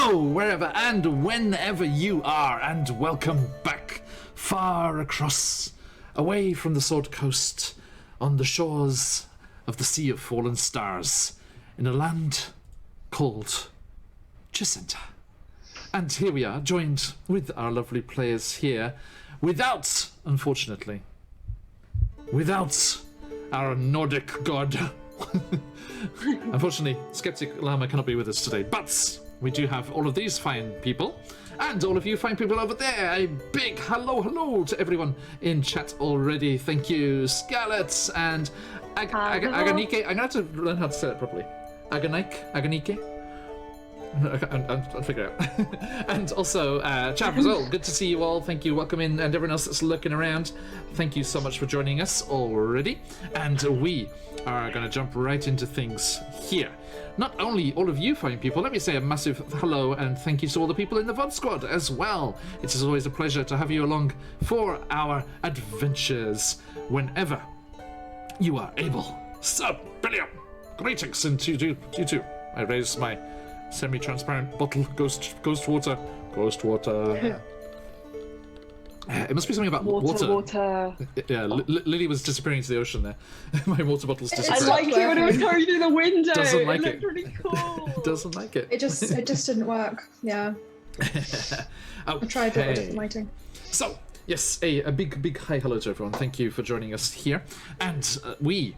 Hello, wherever and whenever you are, and welcome back far across, away from the Sword Coast, on the shores of the Sea of Fallen Stars, in a land called Chessenta. And here we are, joined with our lovely players here, unfortunately, without our Nordic god. Unfortunately, Sceptic Llama cannot be with us today, but we do have all of these fine people, and all of you fine people over there. A big hello to everyone in chat already. Thank you, Scarlet and Aganike. I'm going to have to learn how to say it properly. Aganike. I'll figure it out. And also, Chav as well. Good to see you all. Thank you. Welcome in, and everyone else that's looking around. Thank you so much for joining us already. And we are going to jump right into things here. Not only all of you fine people, let me say a massive hello and thank you to all the people in the VOD squad as well. It is always a pleasure to have you along for our adventures whenever you are able. So, brilliant. Greetings, and to you too. I raise my semi-transparent bottle, ghost water. It must be something about water. Yeah, Lily was disappearing into the ocean there. My water bottle's disappearing. I liked it when it was coming through the window. Doesn't like it. Looked really cool. It doesn't like it. It just didn't work. Yeah. Okay. I tried, but it wasn't waiting. So, yes, a big hi hello to everyone. Thank you for joining us here. And we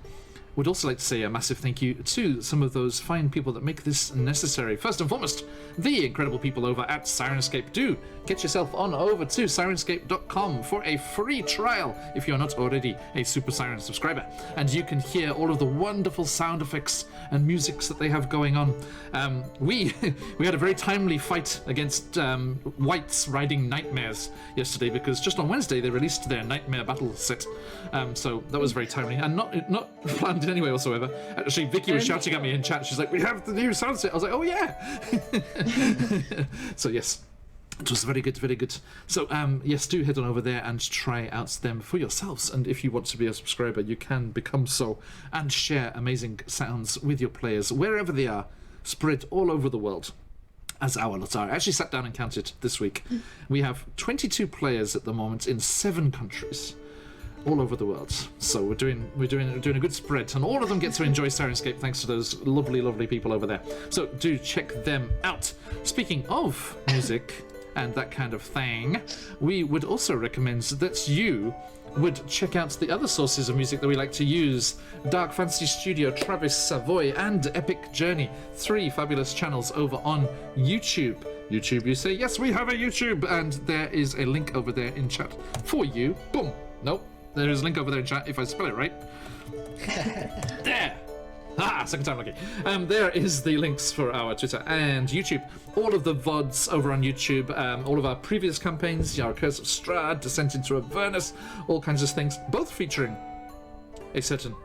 would also like to say a massive thank you to some of those fine people that make this necessary. First and foremost, the incredible people over at Sirenscape. Do get yourself on over to sirenscape.com for a free trial if you're not already a Super Siren subscriber. And you can hear all of the wonderful sound effects and musics that they have going on. We had a very timely fight against Whites riding Nightmares yesterday, because just on Wednesday they released their Nightmare Battle set. So that was very timely and not planned in any way whatsoever. Actually, Vicky was shouting at me in chat. She's like, "We have the new sound set." I was like, "Oh yeah." So yes, it was very good. So yes, do head on over there and try out them for yourselves. And if you want to be a subscriber, you can become so and share amazing sounds with your players wherever they are, spread all over the world, as our lot are. I actually sat down and counted this week. We have 22 players at the moment in 7 countries all over the world. So we're doing a good spread, and all of them get to enjoy Sirenscape thanks to those lovely people over there. So do check them out. Speaking of music and that kind of thing, we would also recommend that you would check out the other sources of music that we like to use. Dark Fantasy Studio, Travis Savoy, and Epic Journey. 3 fabulous channels over on YouTube. YouTube, you say? Yes, we have a YouTube, and there is a link over there in chat for you. Boom. Nope. There is a link over there in chat if I spell it right. There! Second time lucky. There is the links for our Twitter and YouTube. All of the VODs over on YouTube, all of our previous campaigns, our Curse of Strahd, Descent into Avernus, all kinds of things, both featuring a certain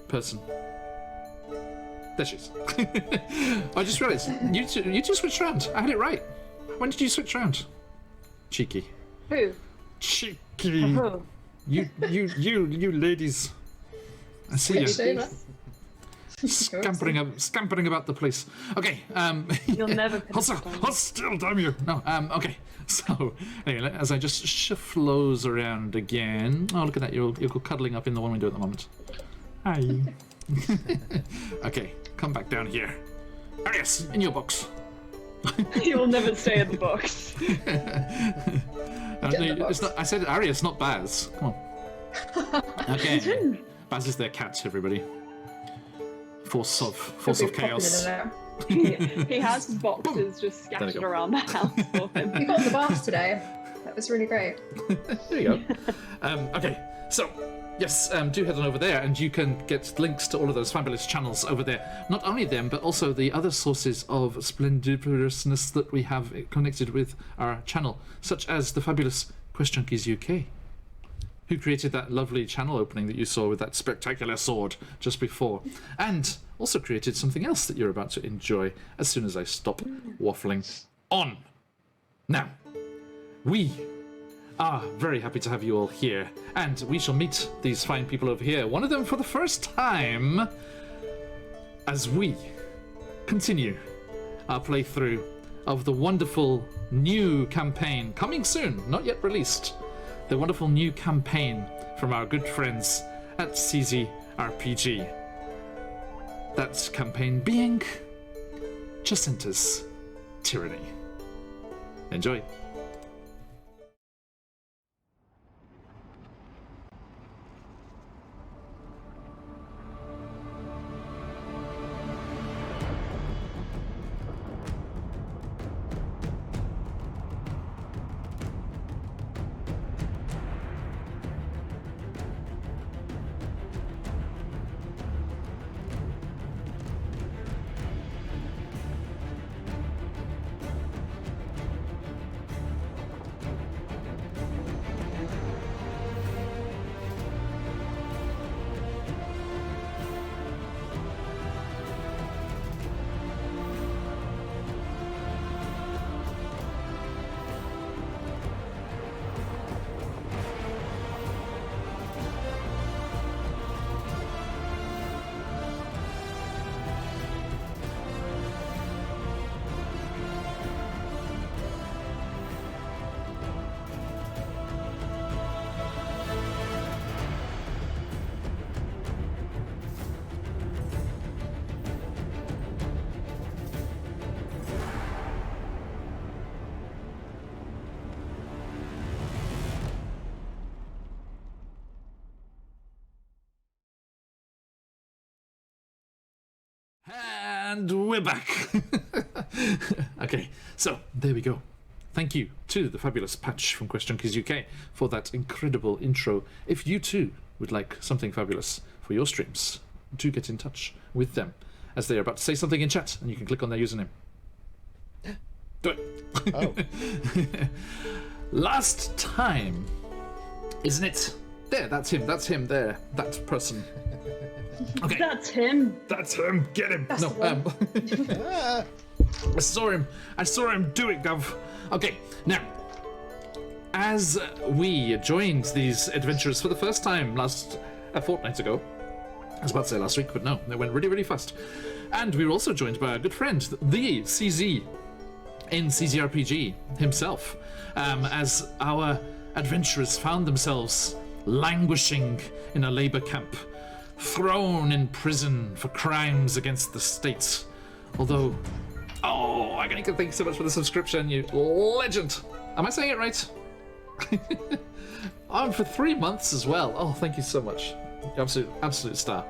person. There she is. I just realised, you two switched around. I had it right. When did you switch around? Cheeky. Who? Cheeky. You ladies. I see you. Scampering about the place. Okay. You'll never. Hostile, damn you. No. Okay. So anyway, as I just shuffles around again. Oh, look at that. You're cuddling up in the one window at the moment. Hi. Okay. Come back down here. Arius, in your box. You'll never stay in the box. It's not, I said Arius, not Baz. Come on. Okay. Baz is their cat, everybody. Force of chaos. He has boxes just scattered around the house for him. You got the bath today. That was really great. There you go. Okay, so yes, do head on over there, and you can get links to all of those fabulous channels over there. Not only them, but also the other sources of splendiferousness that we have connected with our channel, such as the fabulous QuestJunkiesUK, who created that lovely channel opening that you saw with that spectacular sword just before, and also created something else that you're about to enjoy as soon as I stop waffling on. Now, we are very happy to have you all here, and we shall meet these fine people over here, one of them for the first time, as we continue our playthrough of the wonderful new campaign coming soon, not yet released. The wonderful new campaign from our good friends at CZRPG. That campaign being Chessenta's Tyranny. Enjoy. And we're back. Okay, so there we go. Thank you to the fabulous Patch from QuestJunkiesUK for that incredible intro. If you too would like something fabulous for your streams, do get in touch with them as they are about to say something in chat, and you can click on their username. Do it. Oh. Last time, isn't it? There, that's him, there, that person. Okay. That's him. That's him. Get him. That's No. the I saw him do it, Gov. Okay. Now, as we joined these adventurers for the first time a fortnight ago, I was about to say last week, but no, they went really, really fast. And we were also joined by our good friend, the CZ in CZRPG himself, as our adventurers found themselves languishing in a labor camp, thrown in prison for crimes against the state. Although, I can thank you so much for the subscription, you legend. Am I saying it right? For 3 months as well. Oh, thank you so much. Absolute star.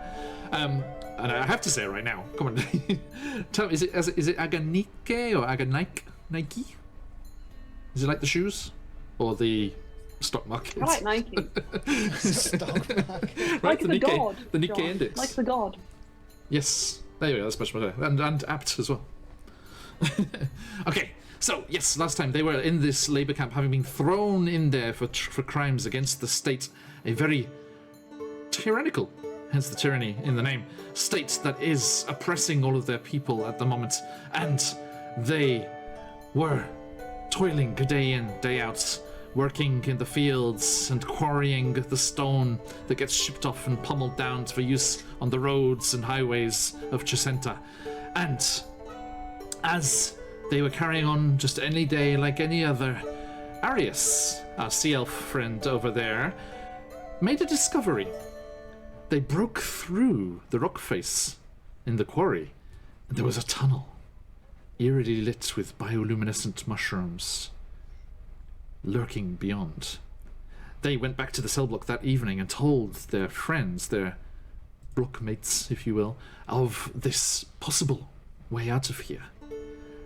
And I have to say it right now. Come on. Tell me, is it Aganike or Aganike? Nike? Is it like the shoes? Or the stock market? I like Nike. Stock market. Right, Like the the Nikkei, god. the Nikkei John. index. Like the god. Yes, there you go, that's much better. And apt as well. Okay, so yes, last time they were in this labor camp, having been thrown in there for crimes against the state, a very tyrannical, hence the tyranny in the name, state that is oppressing all of their people at the moment, and they were toiling day in, day out, working in the fields and quarrying the stone that gets shipped off and pummeled down for use on the roads and highways of Chessenta. And as they were carrying on just any day like any other, Arius, our sea elf friend over there, made a discovery. They broke through the rock face in the quarry, and there was a tunnel, eerily lit with bioluminescent mushrooms lurking beyond. They went back to the cell block that evening and told their friends, their blockmates, if you will, of this possible way out of here.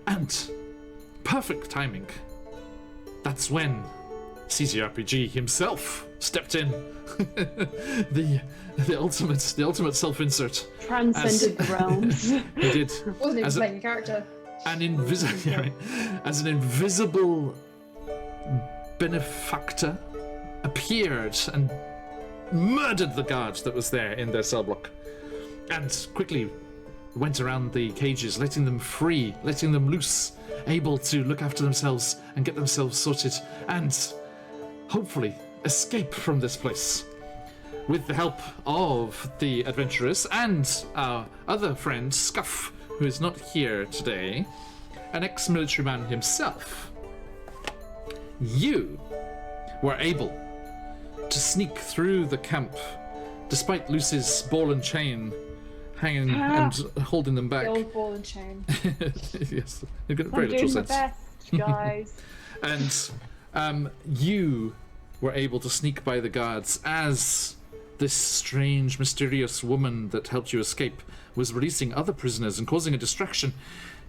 And perfect timing. That's when CZRPG himself stepped in. the ultimate self-insert. Transcended the realms. He did. Wasn't even As a- playing a character. As an invisible benefactor, appeared and murdered the guard that was there in their cell block, and quickly went around the cages, letting them free, letting them loose, able to look after themselves and get themselves sorted, and hopefully escape from this place. With the help of the adventurers and our other friend, Scuff, who is not here today, an ex-military man himself, you were able to sneak through the camp despite Lucy's ball and chain hanging and holding them back. The old ball and chain. Yes, you've got I'm very doing literal my sense. best, guys. And you were able to sneak by the guards as this strange, mysterious woman that helped you escape was releasing other prisoners and causing a distraction.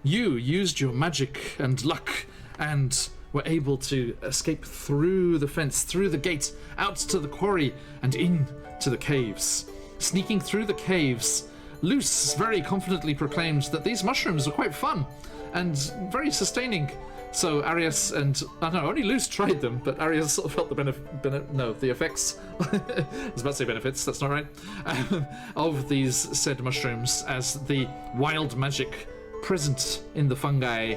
You used your magic and luck and were able to escape through the fence, through the gate, out to the quarry and in to the caves. Sneaking through the caves, Luce very confidently proclaimed that these mushrooms were quite fun and very sustaining. So Arius and only Luce tried them, but Arius sort of felt the effects. I was about to say benefits. That's not right. Of these said mushrooms, as the wild magic present in the fungi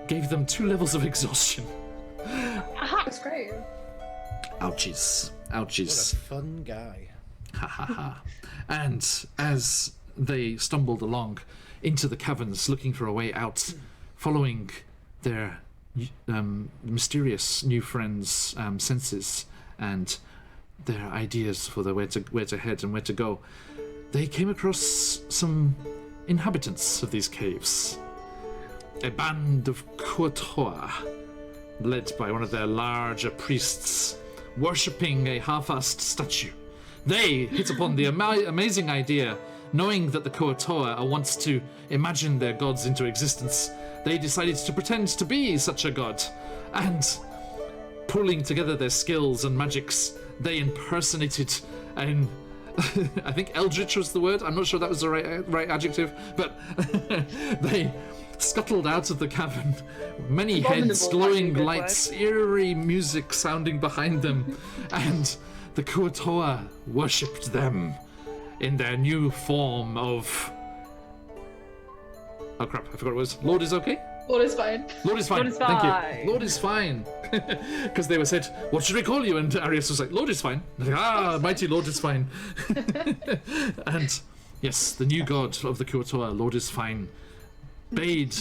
gave them 2 levels of exhaustion. That's great. Ouchies! What a fun guy. Ha ha ha! And as they stumbled along into the caverns, looking for a way out, following their mysterious new friends' senses and their ideas for where to head and where to go, they came across some inhabitants of these caves. A band of Kuatoa, led by one of their larger priests, worshipping a half-assed statue. They hit upon the amazing idea, knowing that the Kuatoa are wont to imagine their gods into existence. They decided to pretend to be such a god, and pulling together their skills and magics, they impersonated an I think eldritch was the word. I'm not sure that was the right adjective, but they scuttled out of the cavern, many heads, glowing lights, eerie music sounding behind them, and the Kuatoa worshipped them in their new form of... Oh crap, I forgot what it was. Lord is okay? Lord is fine. Lord is fine. Lord is Thank fine. you. Lord is fine. Because they were said, what should we call you? And Arius was like, Lord is fine. Like, mighty Lord is fine. And yes, the new god of the Kuatoa, Lord is fine, bade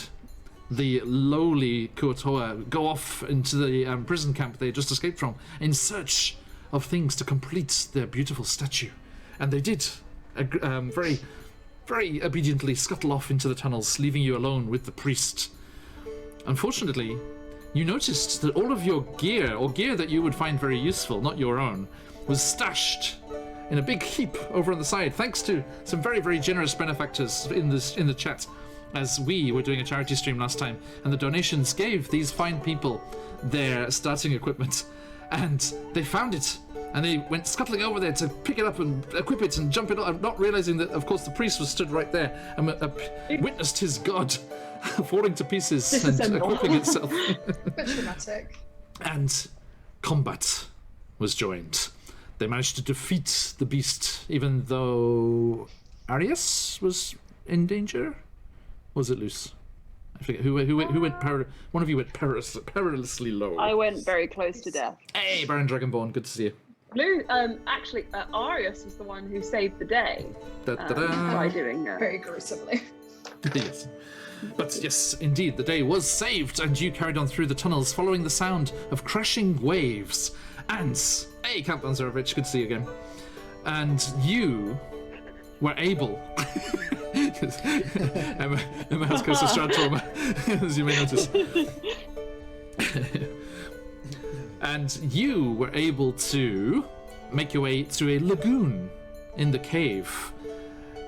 the lowly Kuatoa go off into the prison camp they had just escaped from in search of things to complete their beautiful statue. And they did very, very obediently scuttle off into the tunnels, leaving you alone with the priest. Unfortunately, you noticed that all of your gear, or gear that you would find very useful, not your own, was stashed in a big heap over on the side, thanks to some very, very generous benefactors in the chat, as we were doing a charity stream last time, and the donations gave these fine people their starting equipment, and they found it, and they went scuttling over there to pick it up and equip it and jump it up, not realizing that, of course, the priest was stood right there and witnessed his god falling to pieces and equipping itself. Bit dramatic. And combat was joined. They managed to defeat the beast, even though Arius was in danger. Was it Luce? I forget who went. One of you went perilously low. I went very close to death. Hey, Baron Dragonborn, good to see you. Actually, Arius was the one who saved the day Da-da-da. by doing Very gruesomely. Yes. But yes, indeed, the day was saved, and you carried on through the tunnels, following the sound of crashing waves. And hey, Countdown Zerovich, good to see you again. And you were able. Emma has close to strand trauma, as you may notice. And you were able to make your way to a lagoon in the cave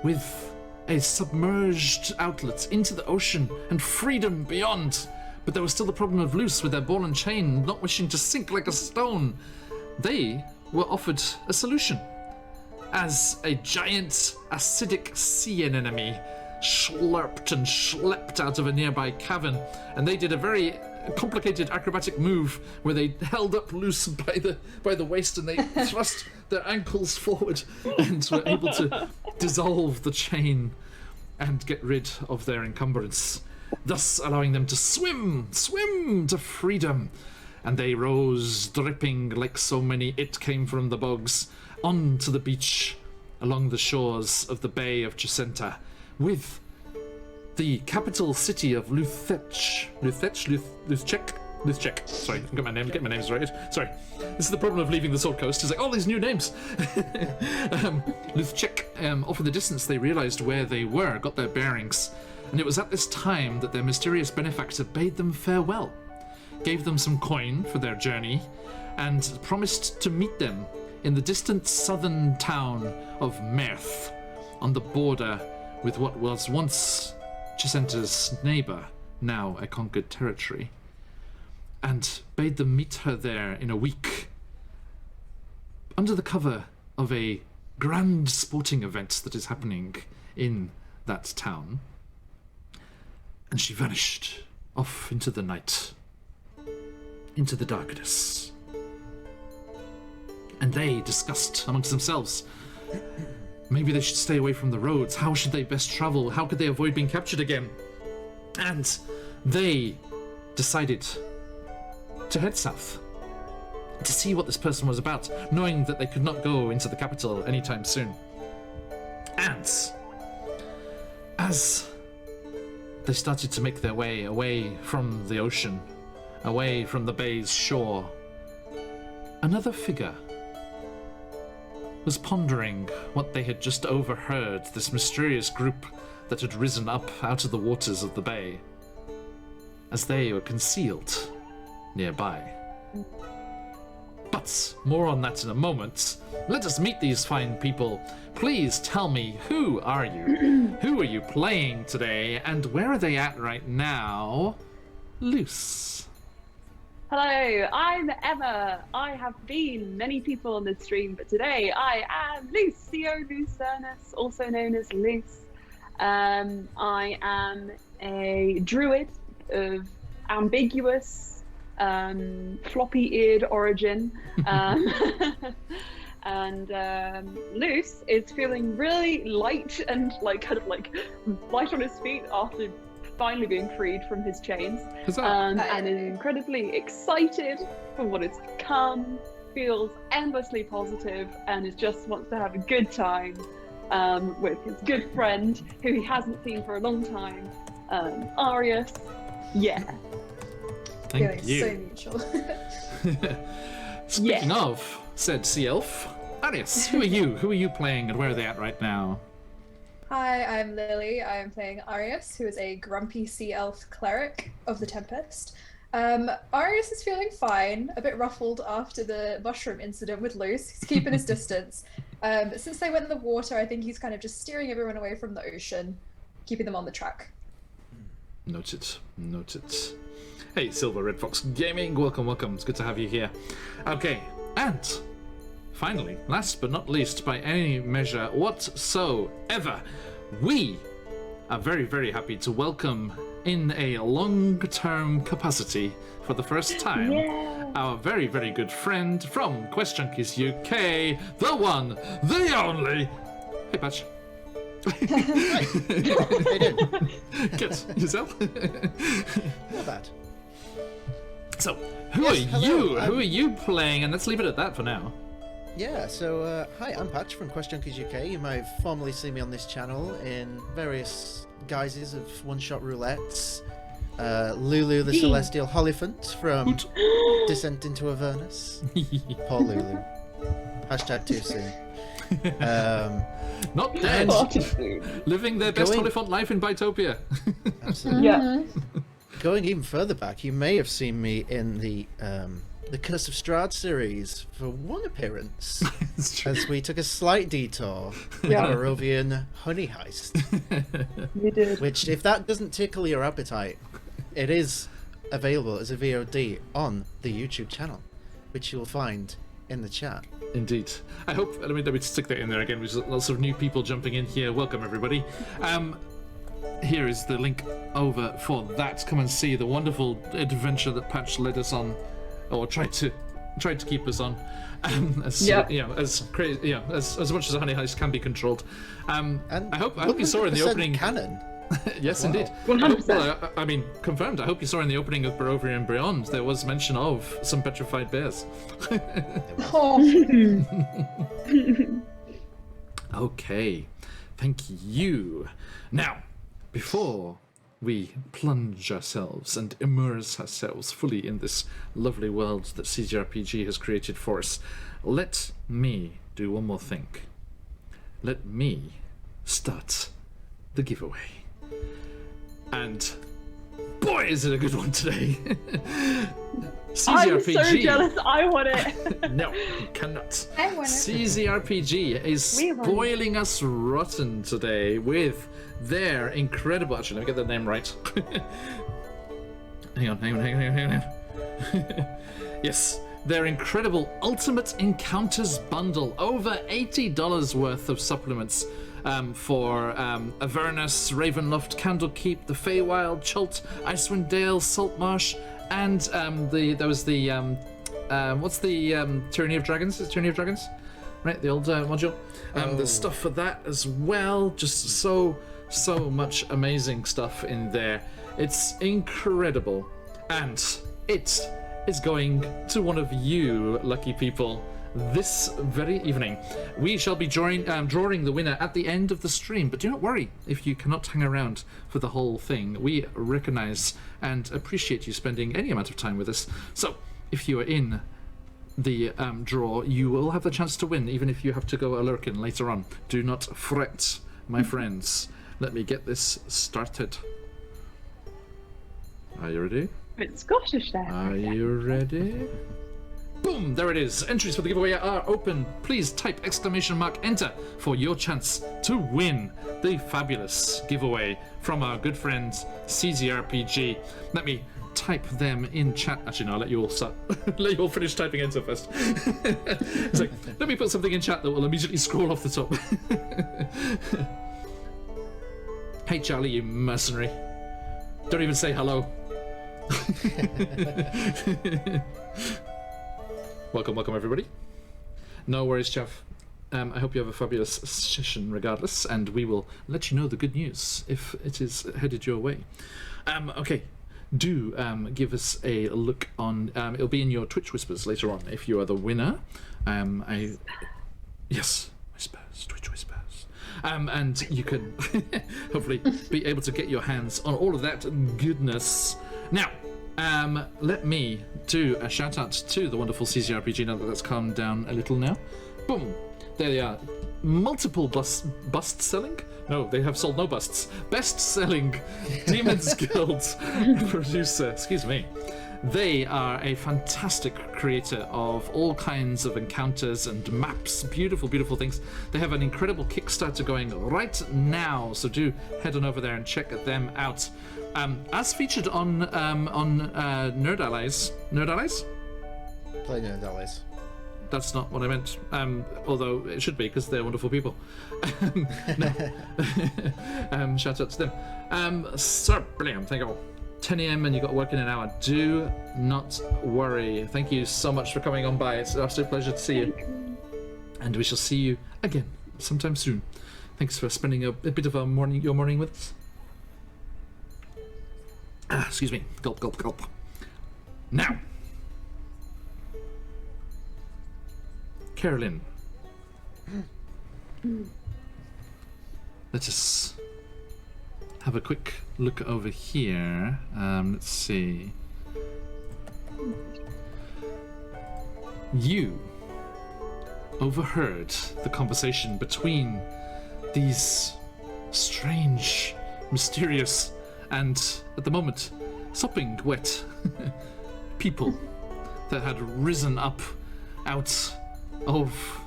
with a submerged outlet into the ocean and freedom beyond. But there was still the problem of Luce with their ball and chain not wishing to sink like a stone. They were offered a solution, as a giant acidic sea anemone slurped and schlepped out of a nearby cavern, and they did a very complicated acrobatic move where they held up Luce by the waist and they thrust their ankles forward and were able to dissolve the chain and get rid of their encumbrance, thus allowing them to swim to freedom. And they rose, dripping like so many it came from the bogs, onto the beach along the shores of the Bay of Chessenta, with the capital city of Luthech. Sorry, get my names right. Sorry. This is the problem of leaving the Sword Coast. It's like all these new names. Luthech. Off in the distance, they realized where they were, got their bearings, and it was at this time that their mysterious benefactor bade them farewell, gave them some coin for their journey, and promised to meet them in the distant southern town of Merth, on the border with what was once Chessenta's neighbour, now a conquered territory, and bade them meet her there in a week, under the cover of a grand sporting event that is happening in that town. And she vanished off into the night, into the darkness. And they discussed amongst themselves, maybe they should stay away from the roads. How should they best travel? How could they avoid being captured again? And they decided to head south, to see what this person was about, knowing that they could not go into the capital anytime soon. And as they started to make their way away from the ocean, away from the bay's shore, another figure was pondering what they had just overheard, this mysterious group that had risen up out of the waters of the bay, as they were concealed nearby. But more on that in a moment. Let us meet these fine people. Please tell me, who are you? Who are you playing today? And where are they at right now? Luce. Hello, I'm Emma. I have been many people on this stream, but today I am Lucio Lucernus, also known as Luce. I am a druid of ambiguous, floppy-eared origin. And Luce is feeling really light and light on his feet after finally being freed from his chains, and is incredibly excited for what is to come, feels endlessly positive, and just wants to have a good time with his good friend, who he hasn't seen for a long time, Arius. Yeah. Thank you. So mutual. Speaking of said sea elf, Arius, who are you? Who are you playing, and where are they at right now? Hi, I'm Lily. I am playing Arius, who is a grumpy sea elf cleric of the Tempest. Arius is feeling fine, a bit ruffled after the mushroom incident with Luce. He's keeping his distance. But since they went in the water, I think he's kind of just steering everyone away from the ocean, keeping them on the track. Noted. Hey, Silver Red Fox Gaming, welcome. It's good to have you here. Okay, and finally, last but not least, by any measure whatsoever, we are very, very happy to welcome in a long-term capacity for the first time our very, very good friend from QuestJunkiesUK, the one, the only. Hey, Patch. Hey, dude. Good. Yourself? Not bad. So, who are you playing? And let's leave it at that for now. Yeah, so hi, I'm Patch from QuestJunkiesUK. You might have formerly seen me on this channel in various guises of one-shot roulettes. Lulu the Celestial Hollyphant from Descent into Avernus. Poor Lulu. Hashtag too soon. Not dead. Living their best Hollyphant life in Bitopia. Absolutely. Yeah. Going even further back, you may have seen me in the Curse of Strahd series for one appearance, as we took a slight detour with the Barovian honey heist. We did. Which, if that doesn't tickle your appetite, it is available as a VOD on the YouTube channel, which you'll find in the chat. Indeed. I hope, let me stick that in there again, with lots of new people jumping in here. Welcome, everybody. Here is the link over for that. Come and see the wonderful adventure that Patch led us on, or tried to keep us on. As crazy, as much as a honey heist can be controlled. And I hope you saw in the opening canon. Yes, wow. Indeed. 100%. I mean, confirmed. I hope you saw in the opening of Barovia and Beyond there was mention of some petrified bears. Okay, thank you. Now, before we plunge ourselves and immerse ourselves fully in this lovely world that CZRPG has created for us, let me do one more thing. Let me start the giveaway. And boy, is it a good one today. CZRPG. I'm so jealous. I want it. No, you cannot. I want it. CZRPG is spoiling us rotten today with their incredible... Actually, let me get the name right. hang on. Yes, their incredible Ultimate Encounters bundle. Over $80 worth of supplements for Avernus, Ravenloft, Candlekeep, the Feywild, Chult, Icewind Dale, Saltmarsh, and there was the what's the Tyranny of Dragons? Is it Tyranny of Dragons? Right, the old module. There's stuff for that as well. Just so much amazing stuff in there. It's incredible, and it is going to one of you lucky people this very evening. We shall be drawing the winner at the end of the stream, but do not worry if you cannot hang around for the whole thing. We recognize and appreciate you spending any amount of time with us. So if you are in the draw, you will have the chance to win, even if you have to go a-lurking later on. Do not fret, my friends. Let me get this started. Are you ready? It's Scottish there. Are you ready? Boom! There it is. Entries for the giveaway are open. Please type !enter for your chance to win the fabulous giveaway from our good friends CZRPG. Let me type them in chat. Actually, no, I'll let you all start. Let you all finish typing enter first. It's like, let me put something in chat that will immediately scroll off the top. Hey, Charlie, you mercenary. Don't even say hello. Welcome, everybody. No worries, Jeff. I hope you have a fabulous session regardless, and we will let you know the good news if it is headed your way. Okay, do give us a look on... it'll be in your Twitch Whispers later on if you are the winner. Yes, Whispers, Twitch Whispers. And you can hopefully be able to get your hands on all of that goodness. Now, let me do a shout out to the wonderful CZRPG now that that's calmed down a little now. Boom! There they are. Multiple bust selling? No, they have sold no busts. Best selling Demon's Guild producer. Excuse me. They are a fantastic creator of all kinds of encounters and maps. Beautiful, beautiful things. They have an incredible Kickstarter going right now, so do head on over there and check them out. As featured on Nerd Allies. Nerd Allies? Play Nerd Allies. That's not what I meant, although it should be because they're wonderful people. Shout out to them. Sir, brilliant, thank you. 10 a.m. and you got work in an hour. Do not worry. Thank you so much for coming on by. It's an absolute pleasure to see you. And we shall see you again sometime soon. Thanks for spending a bit of your morning with us. Excuse me. Gulp, gulp, gulp. Now, Carolyn, let us have a quick look over here. Let's see. You overheard the conversation between these strange, mysterious, and at the moment, sopping wet people that had risen up out of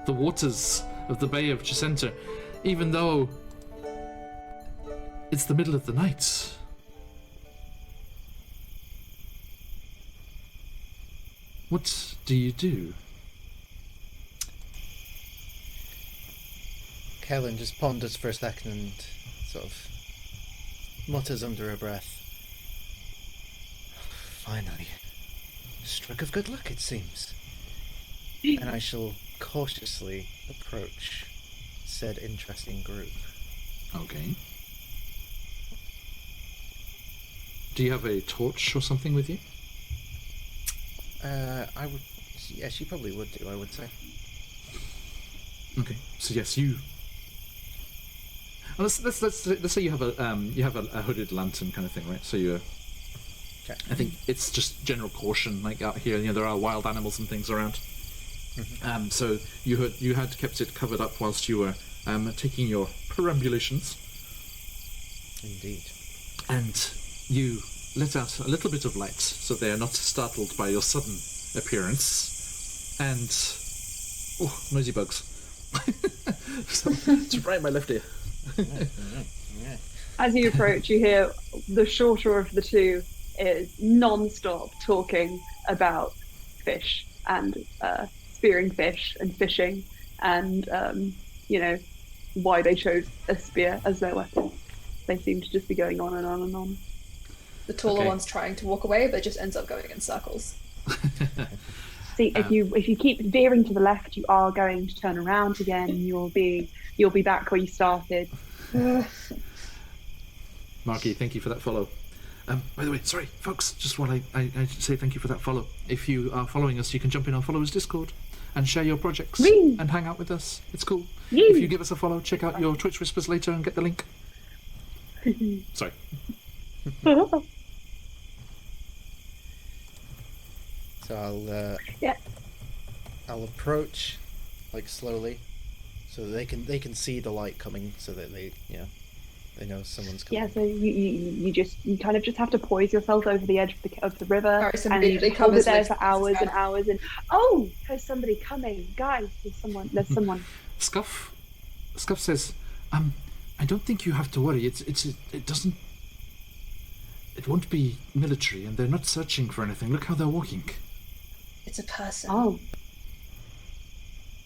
the waters of the Bay of Chessenta, even though it's the middle of the night. What do you do? Kellen just ponders for a second and sort of mutters under her breath. Finally. A stroke of good luck, it seems. And I shall cautiously approach said interesting group. Okay. Do you have a torch or something with you? I would... Yeah, she probably would do, I would say. Okay, so yes, you let's say you have a hooded lantern kind of thing, right? So you. Okay. I think it's just general caution, like out here. There are wild animals and things around. Mm-hmm. So you had kept it covered up whilst you were taking your perambulations. Indeed. And you let out a little bit of light, so they are not startled by your sudden appearance. And noisy bugs. It's right in my left ear. As you approach, you hear the shorter of the two is non-stop talking about fish and spearing fish and fishing and why they chose a spear as their weapon. They seem to just be going on and on and on. The taller one's trying to walk away, but just ends up going in circles. See, if you keep veering to the left, you are going to turn around again. You'll be back where you started. Marky, thank you for that follow. By the way, sorry, folks, just while I say thank you for that follow. If you are following us, you can jump in our followers Discord and share your projects and hang out with us. It's cool. If you give us a follow, check out your Twitch Whispers later and get the link. Sorry. So I'll approach slowly, so that they can see the light coming, so that they know someone's coming. Yeah, so you kind of just have to poise yourself over the edge of the river, and you just hold it there for hours and hours. And there's somebody coming, guys! There's someone. Scuff says, I don't think you have to worry. It won't be military, and they're not searching for anything. Look how they're walking. It's a person. Oh.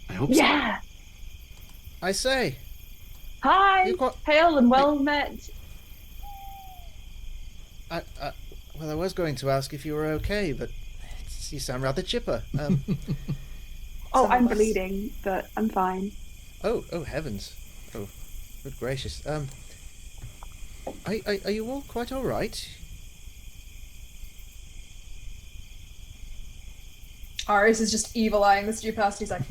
I hope so. Yeah. I say. Hi. Hail and well met. I was going to ask if you were okay, but you sound rather chipper. I'm bleeding, but I'm fine. Oh heavens! Oh, good gracious. Are you all quite all right? Arius is just evil-eyeing the stew past. He's like,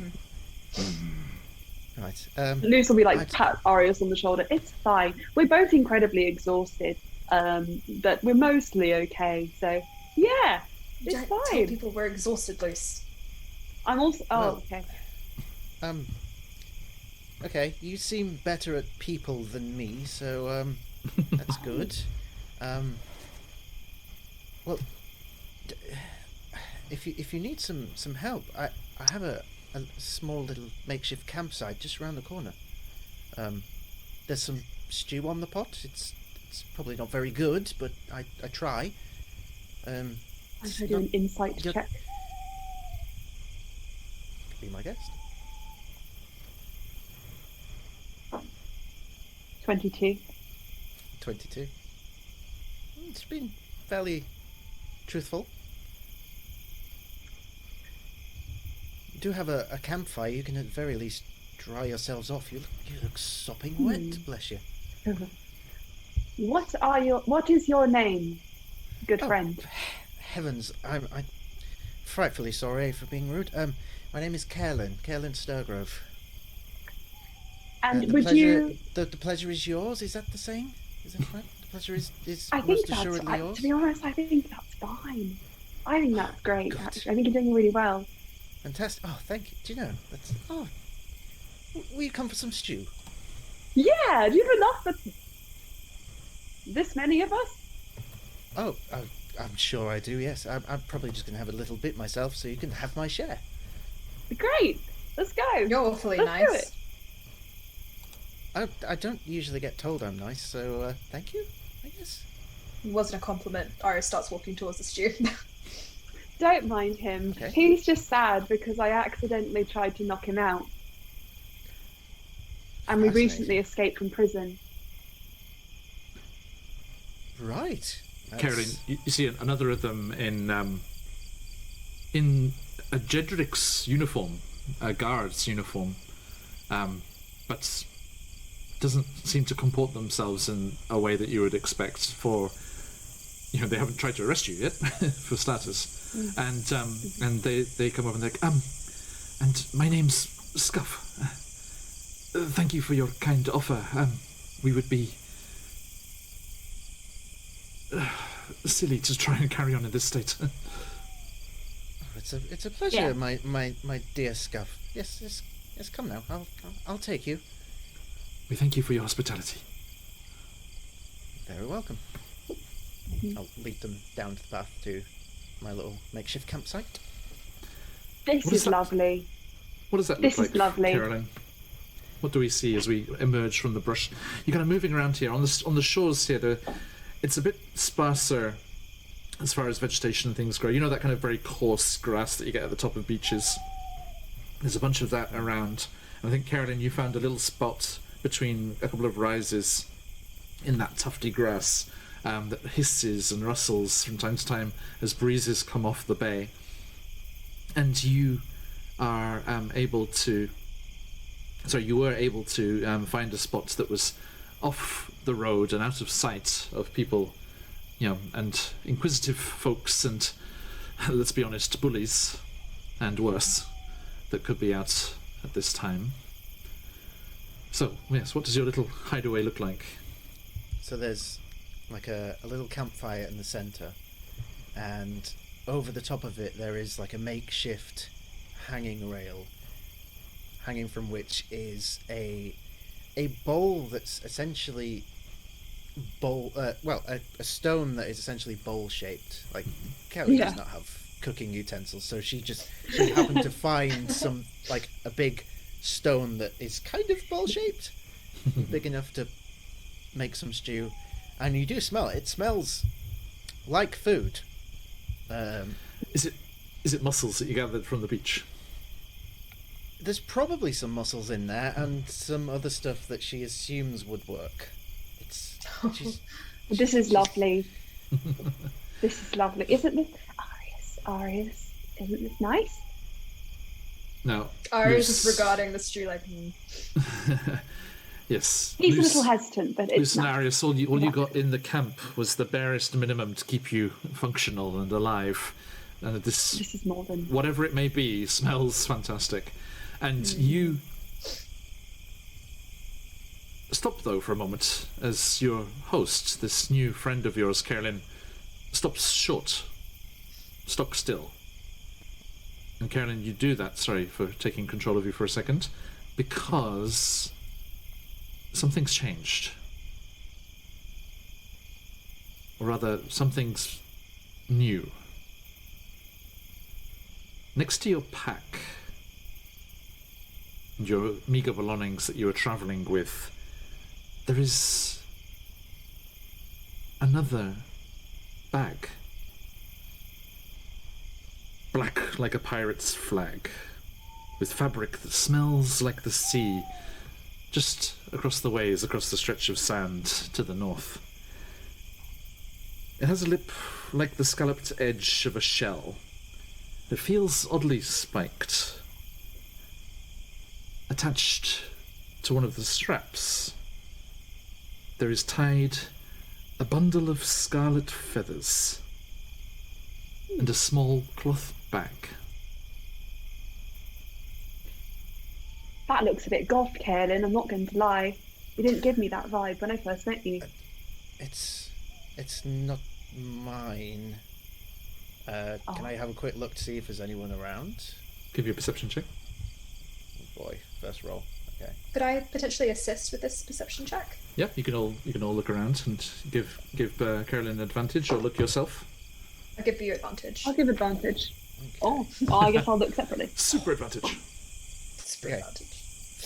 Right. Luce will be pat Arius on the shoulder. It's fine. We're both incredibly exhausted, but we're mostly okay. So yeah, it's don't fine. tell people we're exhausted, Luce. I'm also. Okay. Okay, you seem better at people than me, so that's good. Well, if you need some help, I have a small little makeshift campsite just around the corner. There's some stew on the pot. It's probably not very good, but I try. I'm going to do an insight check. Be my guest. 22. 22. It's been fairly truthful. You do have a campfire. You can at the very least dry yourselves off. You look sopping wet, bless you. What is your name, good friend? Heavens, I'm frightfully sorry for being rude. My name is Caroline Sturgrove. And the pleasure is yours. Is that the saying? Is that right? The pleasure is I most think assuredly yours. To be honest, I think that's fine. I think that's great. Good. Actually. I think you're doing really well. Fantastic. Oh, thank you. Do you know that's? Oh, will you come for some stew? Yeah. Do you have enough for this many of us? Oh, I'm sure I do. Yes, I'm probably just going to have a little bit myself, so you can have my share. Great. Let's go. You're awfully Let's nice. do it. I don't usually get told I'm nice, so thank you, I guess. It wasn't a compliment. Arius starts walking towards the stew. Don't mind him. Okay. He's just sad because I accidentally tried to knock him out. And we recently escaped from prison. Right. Caroline, you see another of them in a Jedric's uniform, a guard's uniform, but doesn't seem to comport themselves in a way that you would expect for, they haven't tried to arrest you yet, for starters. And they come up and they're like, and my name's Scuff. Thank you for your kind offer. we would be silly to try and carry on in this state. It's a pleasure, my dear Scuff. Yes, come now. I'll take you. We thank you for your hospitality. Very welcome. I'll lead them down to the path to my little makeshift campsite. This is lovely. What does that look like, This is lovely. Caroline? What do we see as we emerge from the brush? You're kind of moving around here on the shores here. It's a bit sparser as far as vegetation and things go. You know that kind of very coarse grass that you get at the top of beaches. There's a bunch of that around. And I think, Caroline, you found a little spot between a couple of rises in that tufty grass that hisses and rustles from time to time as breezes come off the bay. And you are able to... Sorry, you were able to find a spot that was off the road and out of sight of people, and inquisitive folks and, let's be honest, bullies, and worse, that could be out at this time. So, yes, what does your little hideaway look like? So there's like a little campfire in the centre, and over the top of it there is like a makeshift hanging rail, hanging from which is a bowl that's essentially a stone that is essentially bowl shaped. Like Kelly does not have cooking utensils, so she happened to find some, like, a big stone that is kind of bowl shaped, big enough to make some stew. And you do smell it. It smells like food. Is it mussels that you gathered from the beach? There's probably some mussels in there and some other stuff that she assumes would work. This is lovely. This is lovely. Isn't this... Arius, isn't this nice? No. Arius is regarding the stew like... Yes. He's a little hesitant, but it's nice. Arius, all you got in the camp was the barest minimum to keep you functional and alive. And this is more than... Whatever it may be, smells fantastic. And you... Stop, though, for a moment, as your host, this new friend of yours, Caroline, stops short. Stock still. And Caroline, you do that, sorry for taking control of you for a second, because something's changed. Or rather, something's new. Next to your pack and your meager belongings that you are travelling with, there is another bag. Black like a pirate's flag, with fabric that smells like the sea, just across the ways, across the stretch of sand to the north. It has a lip like the scalloped edge of a shell. It feels oddly spiked. Attached to one of the straps, there is tied a bundle of scarlet feathers and a small cloth bag. That looks a bit goth, Caroline, I'm not going to lie. You didn't give me that vibe when I first met you. It's not mine. Can I have a quick look to see if there's anyone around? Give you a perception check. Oh boy, first roll. Okay. Could I potentially assist with this perception check? Yeah, you can all look around and give Caroline an advantage, or look yourself. I'll give you advantage. I'll give advantage. Okay. Oh, I guess I'll look separately. Super advantage. Super Okay. advantage.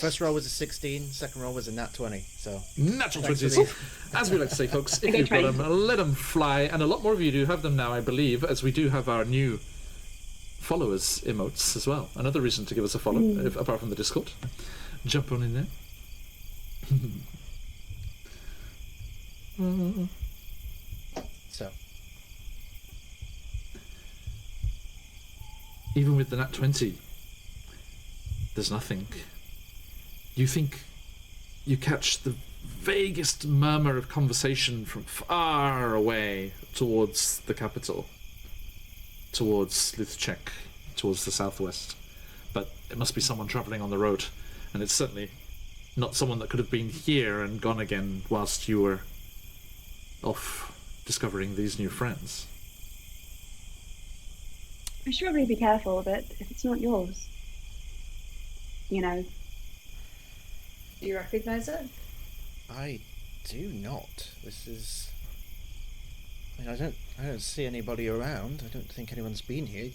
First roll was a 16, second roll was a nat 20, so... Natural Thanks 20s. As we like to say, folks, if you've got them, let them fly. And a lot more of you do have them now, I believe, as we do have our new followers emotes as well. Another reason to give us a follow, apart from the Discord. Jump on in there. So... Even with the nat 20, there's nothing. You think you catch the vaguest murmur of conversation from far away towards the capital, towards Luthchek, towards the southwest. But it must be someone travelling on the road, and it's certainly not someone that could have been here and gone again whilst you were off discovering these new friends. I should probably be careful of it if it's not yours. You know. Do you recognize it? I do not. This is. I mean, I don't see anybody around. I don't think anyone's been here.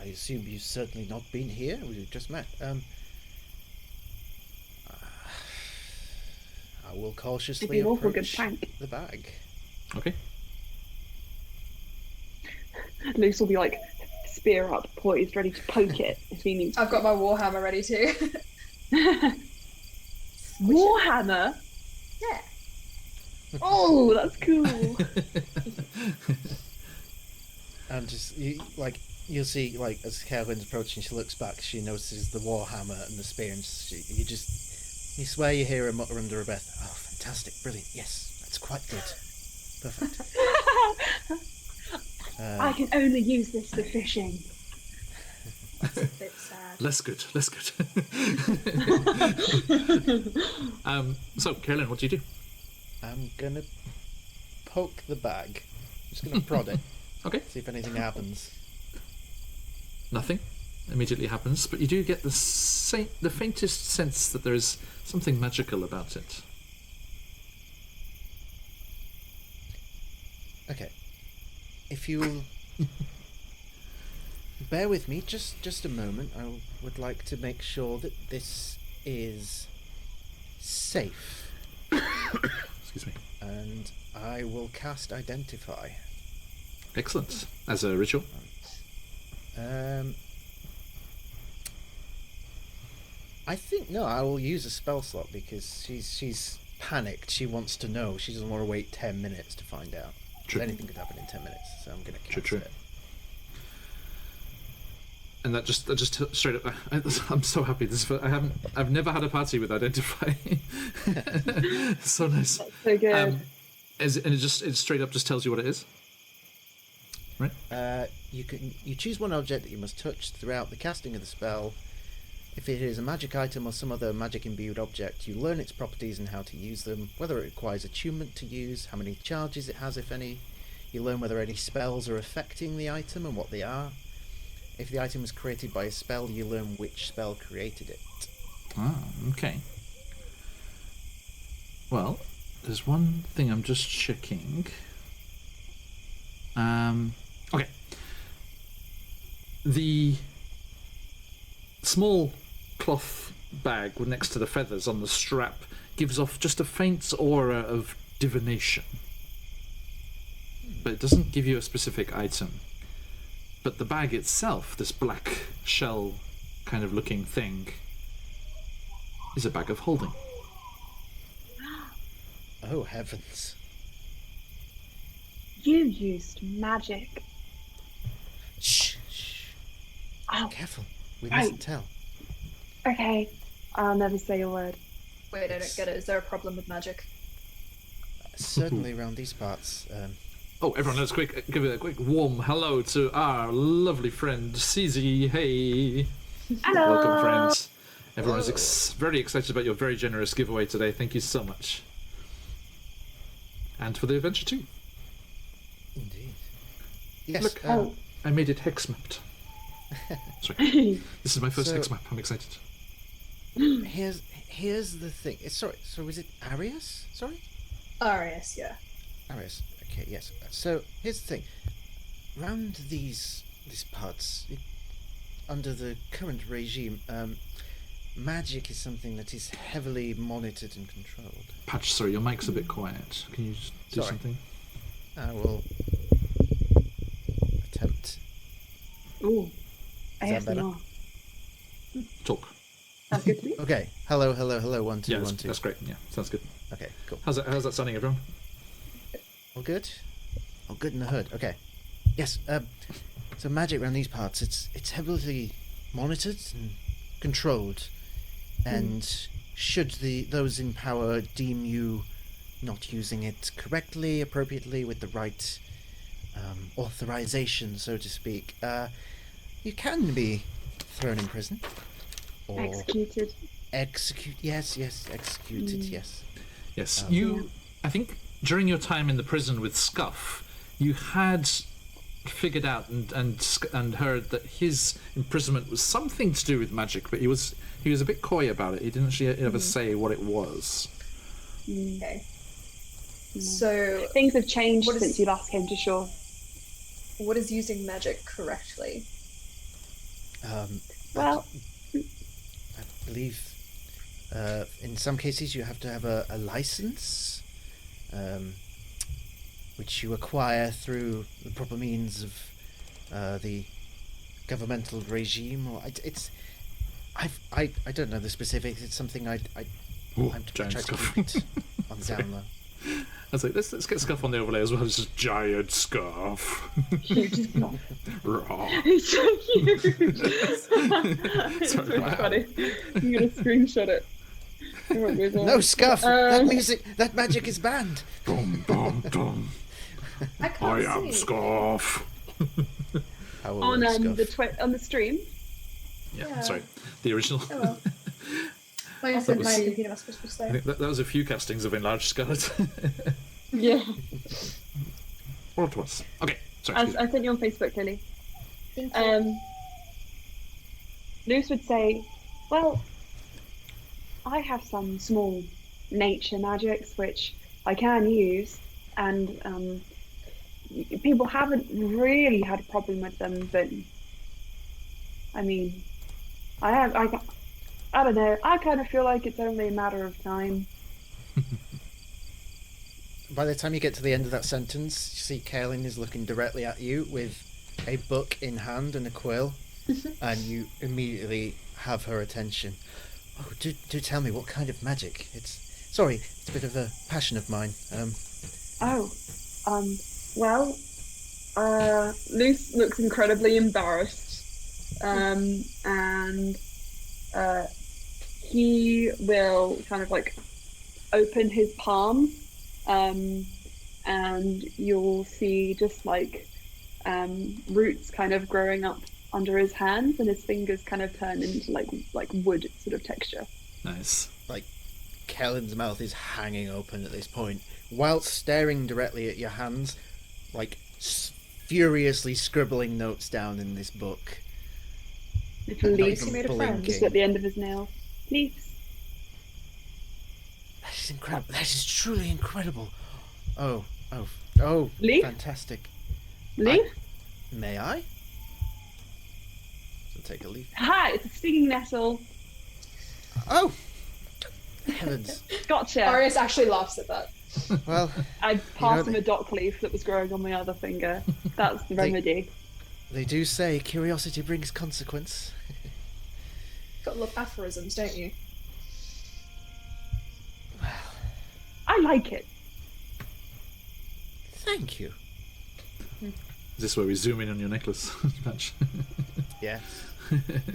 I assume you've certainly not been here. We've just met. I will cautiously approach the bag. Okay. Luce will be like spear up, poised, ready to poke it if he needs. I've got my warhammer ready too. Warhammer? Yeah. Oh, that's cool. And just you'll see, like, as Carolyn's approaching, she looks back, she notices the warhammer and the spear, and you swear you hear her mutter under her breath, "Oh, fantastic, brilliant, yes, that's quite good, perfect." I can only use this for fishing. That's a bit sad. Less good. So, Carolyn, what do you do? I'm gonna poke the bag. I'm just gonna prod it. Okay. See if anything happens. Nothing immediately happens, but you do get the faintest sense that there is something magical about it. Okay. If you'll bear with me just a moment, I would like to make sure that this is safe. Excuse me. And I will cast Identify. Excellent. As a ritual? I think no. I will use a spell slot because she's panicked. She wants to know. She doesn't want to wait 10 minutes to find out. True. Anything could happen in 10 minutes, so I'm going to cast True. it. And that just straight up. I'm so happy. I've never had a party with Identify. So nice. That's so good. It straight up just tells you what it is. Right. You choose one object that you must touch throughout the casting of the spell. If it is a magic item or some other magic-imbued object, you learn its properties and how to use them, whether it requires attunement to use, how many charges it has, if any. You learn whether any spells are affecting the item and what they are. If the item was created by a spell, you learn which spell created it. Ah, okay. Well, there's one thing I'm just checking. Okay. The small cloth bag next to the feathers on the strap gives off just a faint aura of divination. But it doesn't give you a specific item. But the bag itself, this black shell kind of looking thing, is a bag of holding. Oh, heavens. You used magic. Shh. Oh, Careful. We right. mustn't tell. Okay, I'll never say a word. Wait, I don't get it. Is there a problem with magic? Certainly around these parts. Oh, everyone, let's give it a quick warm hello to our lovely friend, CZ. Hey. Hello. Welcome, friends. Everyone is very excited about your very generous giveaway today. Thank you so much. And for the adventure too. Indeed. Yes. Look, I made it hex mapped. Sorry. This is my first hex map. I'm excited. Here's the thing. So was it Arius? Sorry? Arius, yeah. Arius. Okay, yes. So here's the thing. Round these parts, under the current regime, magic is something that is heavily monitored and controlled. Patch, sorry, your mic's a bit quiet. Can you just do something? I will attempt. Ooh. Is that better? Talk. That's good to me. Okay. Hello. 1 2 Yeah, 1 2. that's great. Yeah, sounds good. Okay, cool. How's that sounding, everyone? All good? All good in the hood. Okay. Yes. So magic around these parts, it's heavily monitored and controlled, and should those in power deem you not using it correctly, appropriately, with the right authorization, so to speak, you can be thrown in prison or Executed. execute. Yes, executed. Yes. Yes, you. I think during your time in the prison with Scuff, you had figured out and heard that his imprisonment was something to do with magic, but he was a bit coy about it. He didn't actually ever say what it was. Okay. So things have changed since you last came to shore. What is using magic correctly? Well, I believe in some cases you have to have a license, which you acquire through the proper means of the governmental regime. Or I don't know the specifics. It's something I'm trying to keep it on the down low. I was like, let's get Scuff on the overlay as well. It's just giant Scuff. Huge Scuff. Raw. It's so huge. It's so funny. I'm gonna screenshot it. No, Scuff! That magic is banned. Dum dum dum. I am Scuff. On the stream. Yeah, sorry, the original. Oh well. Like I said, my computer must be slow. I think that was a few castings of Enlarged Scarlet. Yeah. Or it was. Okay, sorry. I sent you on Facebook, Lily. Thank you. Luce would say, well, I have some small nature magics which I can use, and people haven't really had a problem with them, but I mean, I don't know, I kind of feel like it's only a matter of time. By the time you get to the end of that sentence, you see Kaelin is looking directly at you with a book in hand and a quill, and you immediately have her attention. Oh, do tell me, what kind of magic? It's a bit of a passion of mine. Luce looks incredibly embarrassed, and he will kind of like open his palm, and you'll see just like roots kind of growing up under his hands, and his fingers kind of turn into like wood sort of texture. Nice. Like Kellen's mouth is hanging open at this point, whilst staring directly at your hands, like furiously scribbling notes down in this book. Little leaves he made a friend just at the end of his nail. Leaves. That is incredible. That is truly incredible. Oh, Leaf? Fantastic. Leaf? May I? So take a leaf. Hi, it's a stinging nettle. Oh! Heavens. Gotcha. Arius actually laughs at that. Well, I passed him a dock leaf that was growing on my other finger. That's the remedy. They do say curiosity brings consequence. Got a lot of aphorisms, don't you? Well, I like it. Thank you. Is this where we zoom in on your necklace? Yeah.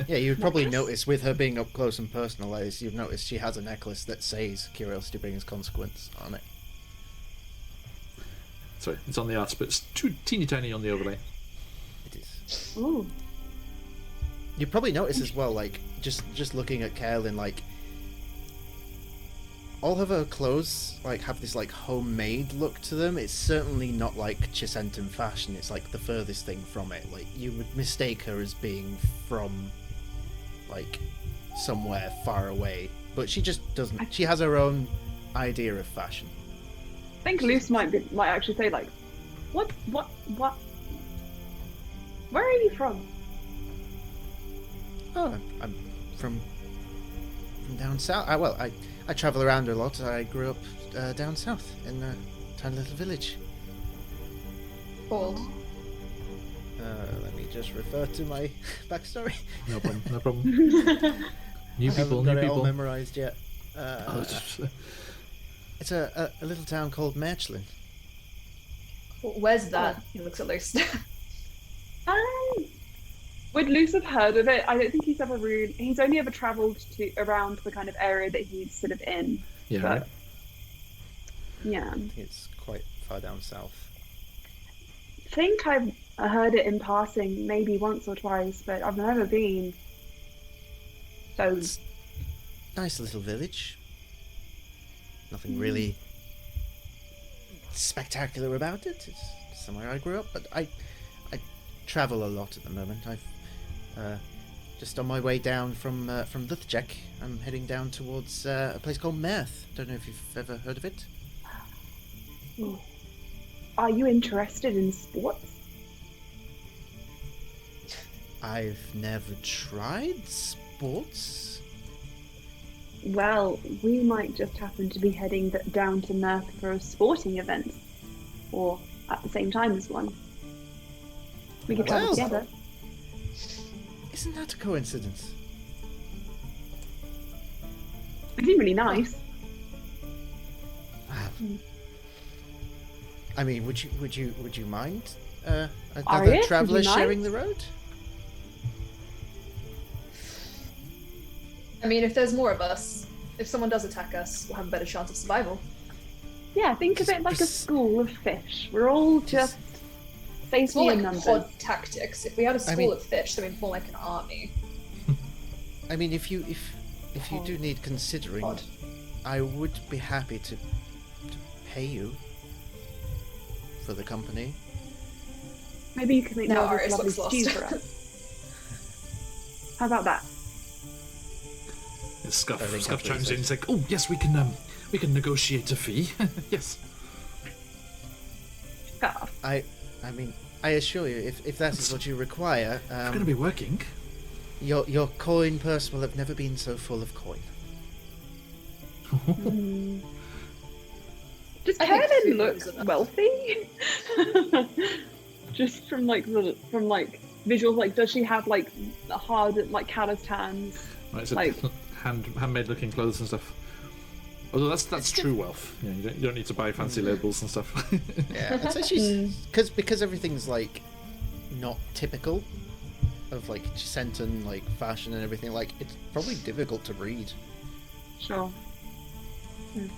Yeah, you'd probably notice with her being up close and personal, you've noticed she has a necklace that says curiosity brings consequence on it. Sorry, it's on the arts, but it's too teeny tiny on the overlay. It is. Ooh. You probably notice as well, like, just looking at Kaelin, like, all of her clothes, like, have this, like, homemade look to them. It's certainly not, like, Chessenta fashion. It's, like, the furthest thing from it. Like, you would mistake her as being from, like, somewhere far away. But she just doesn't. She has her own idea of fashion. I think Luce might actually say, like, what? Where are you from? Oh, I'm from down south. I travel around a lot. I grew up down south in a tiny little village. Old. Let me just refer to my backstory. No problem. New people. Got it all memorized yet. Oh, it's a little town called Merchlin. Where's that? He looks at Luce. Would Luce have heard of it? I don't think he's ever really. He's only ever travelled around the kind of area that he's sort of in. Yeah. But, yeah. It's quite far down south. I think I've heard it in passing, maybe once or twice, but I've never been. So nice little village. Nothing really spectacular about it. It's somewhere I grew up, but I travel a lot at the moment. I've just on my way down from Luthjek. I'm heading down towards a place called Merth. Don't know if you've ever heard of it. Are you interested in sports? I've never tried sports. Well, we might just happen to be heading down to Merth for a sporting event, or at the same time as one. We could travel together. Isn't that a coincidence? They seem really nice. I mean, would you mind Arya, another traveller would you sharing mind? the road? I mean, if there's more of us, if someone does attack us, we'll have a better chance of survival. Yeah, think of it like a school of fish. We're all just It's more safely in like numbers. pod tactics. If we had a school of fish, then we'd be more like an army. I mean, if you do need considering, Pod. I would be happy to pay you for the company. Maybe you could make No, more of Arius this lovely looks stew lost. for us. How about that? Scuff I think chimes that's in. He's like, "Oh yes, we can negotiate a fee. Yes." Scarf. I mean, I assure you, if that is what you require, We're going to be working. your coin purse will have never been so full of coin. Does I think Kevin food look is enough. wealthy? Just from visuals, like does she have like hard calloused hands? Right, so Like- handmade looking clothes and stuff. Although that's true wealth. Yeah, you don't need to buy fancy labels and stuff. Yeah, I'd say she's because everything's like not typical of like Chessenta and like fashion and everything. Like it's probably difficult to read. Sure.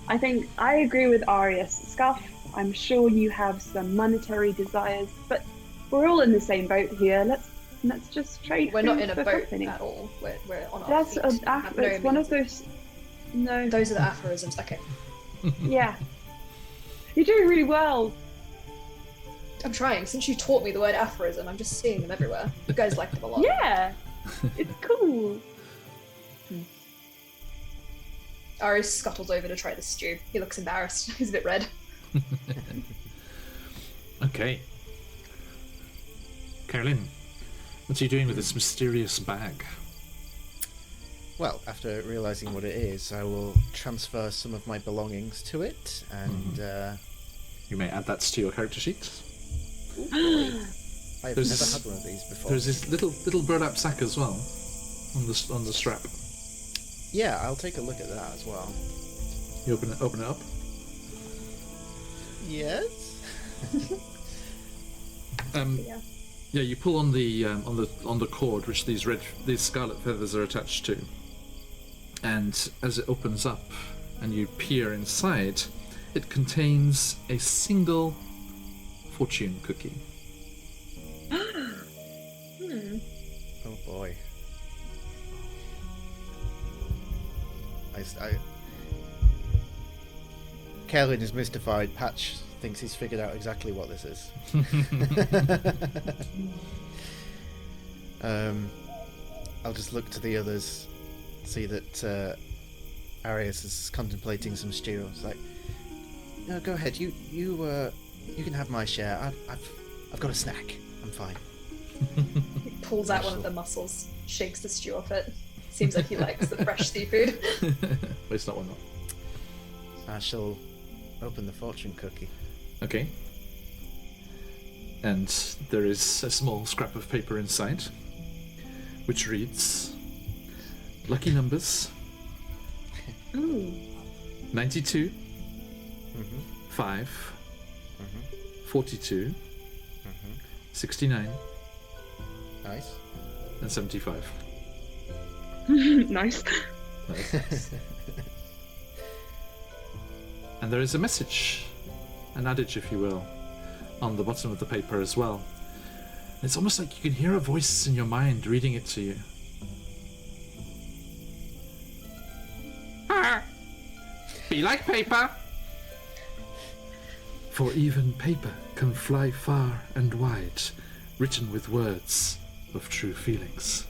I think I agree with Arius. Scuff, I'm sure you have some monetary desires, but we're all in the same boat here. Let's just trade. We're not food in a for boat company. at all. We're on our That's feet. an We have no it's one of means. those. No. Those are the aphorisms. Okay. Yeah. You're doing really well. I'm trying. Since you taught me the word aphorism, I'm just seeing them everywhere. You guys like them a lot. Yeah. It's cool. Arius scuttles over to try the stew. He looks embarrassed. He's a bit red. Okay. Carolyn, what are you doing with this mysterious bag? Well, after realizing what it is, I will transfer some of my belongings to it, and You may add that to your character sheet. I've There's- never had one of these before. There's this little burlap sack as well on the strap. Yeah, I'll take a look at that as well. You open it up. Yes. Yeah. Yeah, you pull on the cord which these scarlet feathers are attached to, and as it opens up and you peer inside, it contains a single fortune cookie. Oh boy. Kellen is mystified. Patch thinks he's figured out exactly what this is. I'll just look to the others, see that Arius is contemplating some stew. It's like, no, go ahead. You can have my share. I've got a snack. I'm fine. He pulls out one of the mussels, shakes the stew off it. Seems like he likes the fresh seafood. But it's not one. I shall open the fortune cookie. Okay. And there is a small scrap of paper inside, which reads, lucky numbers, 92, 5, 42, 69, Nice. and 75. Nice. Nice. And there is a message, an adage, if you will, on the bottom of the paper as well. It's almost like you can hear a voice in your mind reading it to you. Be like paper. For even paper can fly far and wide, written with words of true feelings.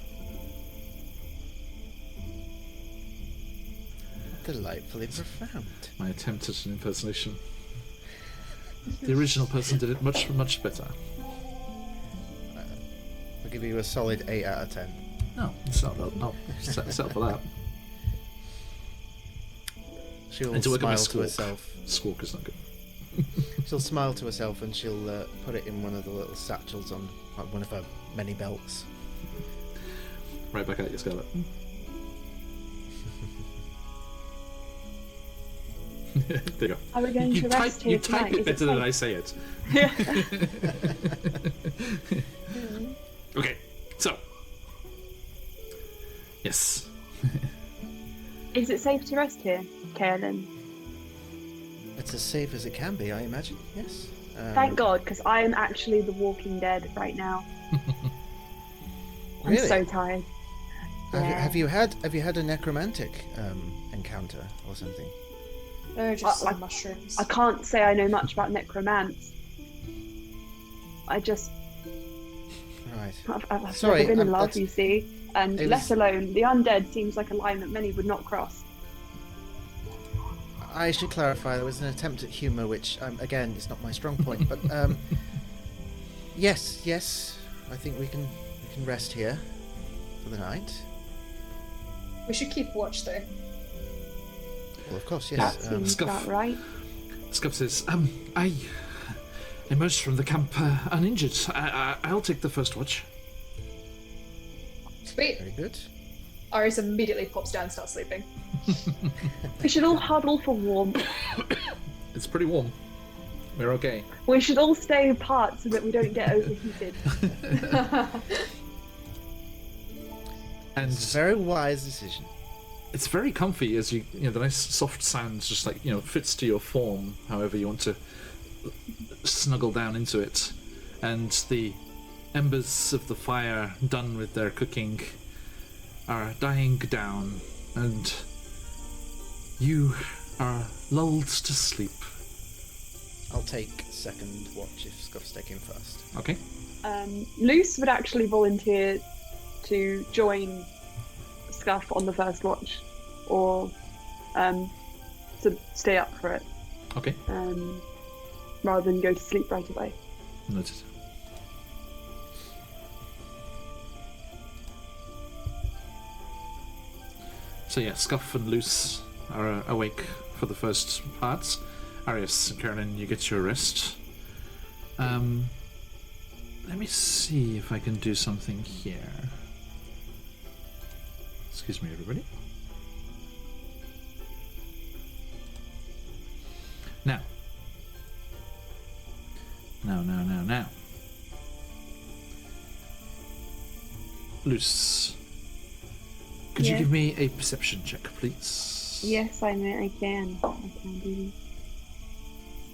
Delightfully profound. My attempt at an impersonation. The original person did it much, much better. I'll give you a solid 8 out of 10. No, it's not. I'll settle for that. She'll And to work on my smile to squawk. herself. Squawk is not good. She'll smile to herself and she'll put it in one of the little satchels on one of her many belts. Right back at you, Scarlet. There you go. Are we going to rest here You tonight? type it Is better than I safe? say it. Okay, so. Yes. Is it safe to rest here, Kaelin? It's as safe as it can be, I imagine. Yes. Thank God, because I am actually the Walking Dead right now. I'm Really? so tired. Yeah. Have you had a necromantic encounter or something? There are just I- some mushrooms. I can't say I know much about necromance. I've Right. never Sorry, been in love, that's- you see, and it let was- alone the undead seems like a line that many would not cross. I should clarify, there was an attempt at humour, which, again, is not my strong point, but, yes, I think we can rest here for the night. We should keep watch though. Well, of course, yes. That seems Scuff. about right. Scuff says, I emerged from the camp uninjured. I'll take the first watch. Sweet. Very good. Aris immediately pops down and starts sleeping. We should all huddle for warmth. It's pretty warm. We're okay. We should all stay apart so that we don't get overheated. And It's a very wise decision. it's very comfy as you know, the nice soft sounds just like, fits to your form, however you want to snuggle down into it. And the embers of the fire, done with their cooking, are dying down, and you are lulled to sleep. I'll take second watch if Scuff's taking first. Okay? Luce would actually volunteer to join Scuff on the first watch, or to stay up for it, Okay. rather than go to sleep right away. Noted. So yeah, Scuff and Luce are awake for the first parts. Arius and Carolyn, you get your rest. Let me see if I can do something here. Excuse me, everybody. Now. Now. Luce. Could you Yeah. give me a perception check, please? Yes, I can. I can do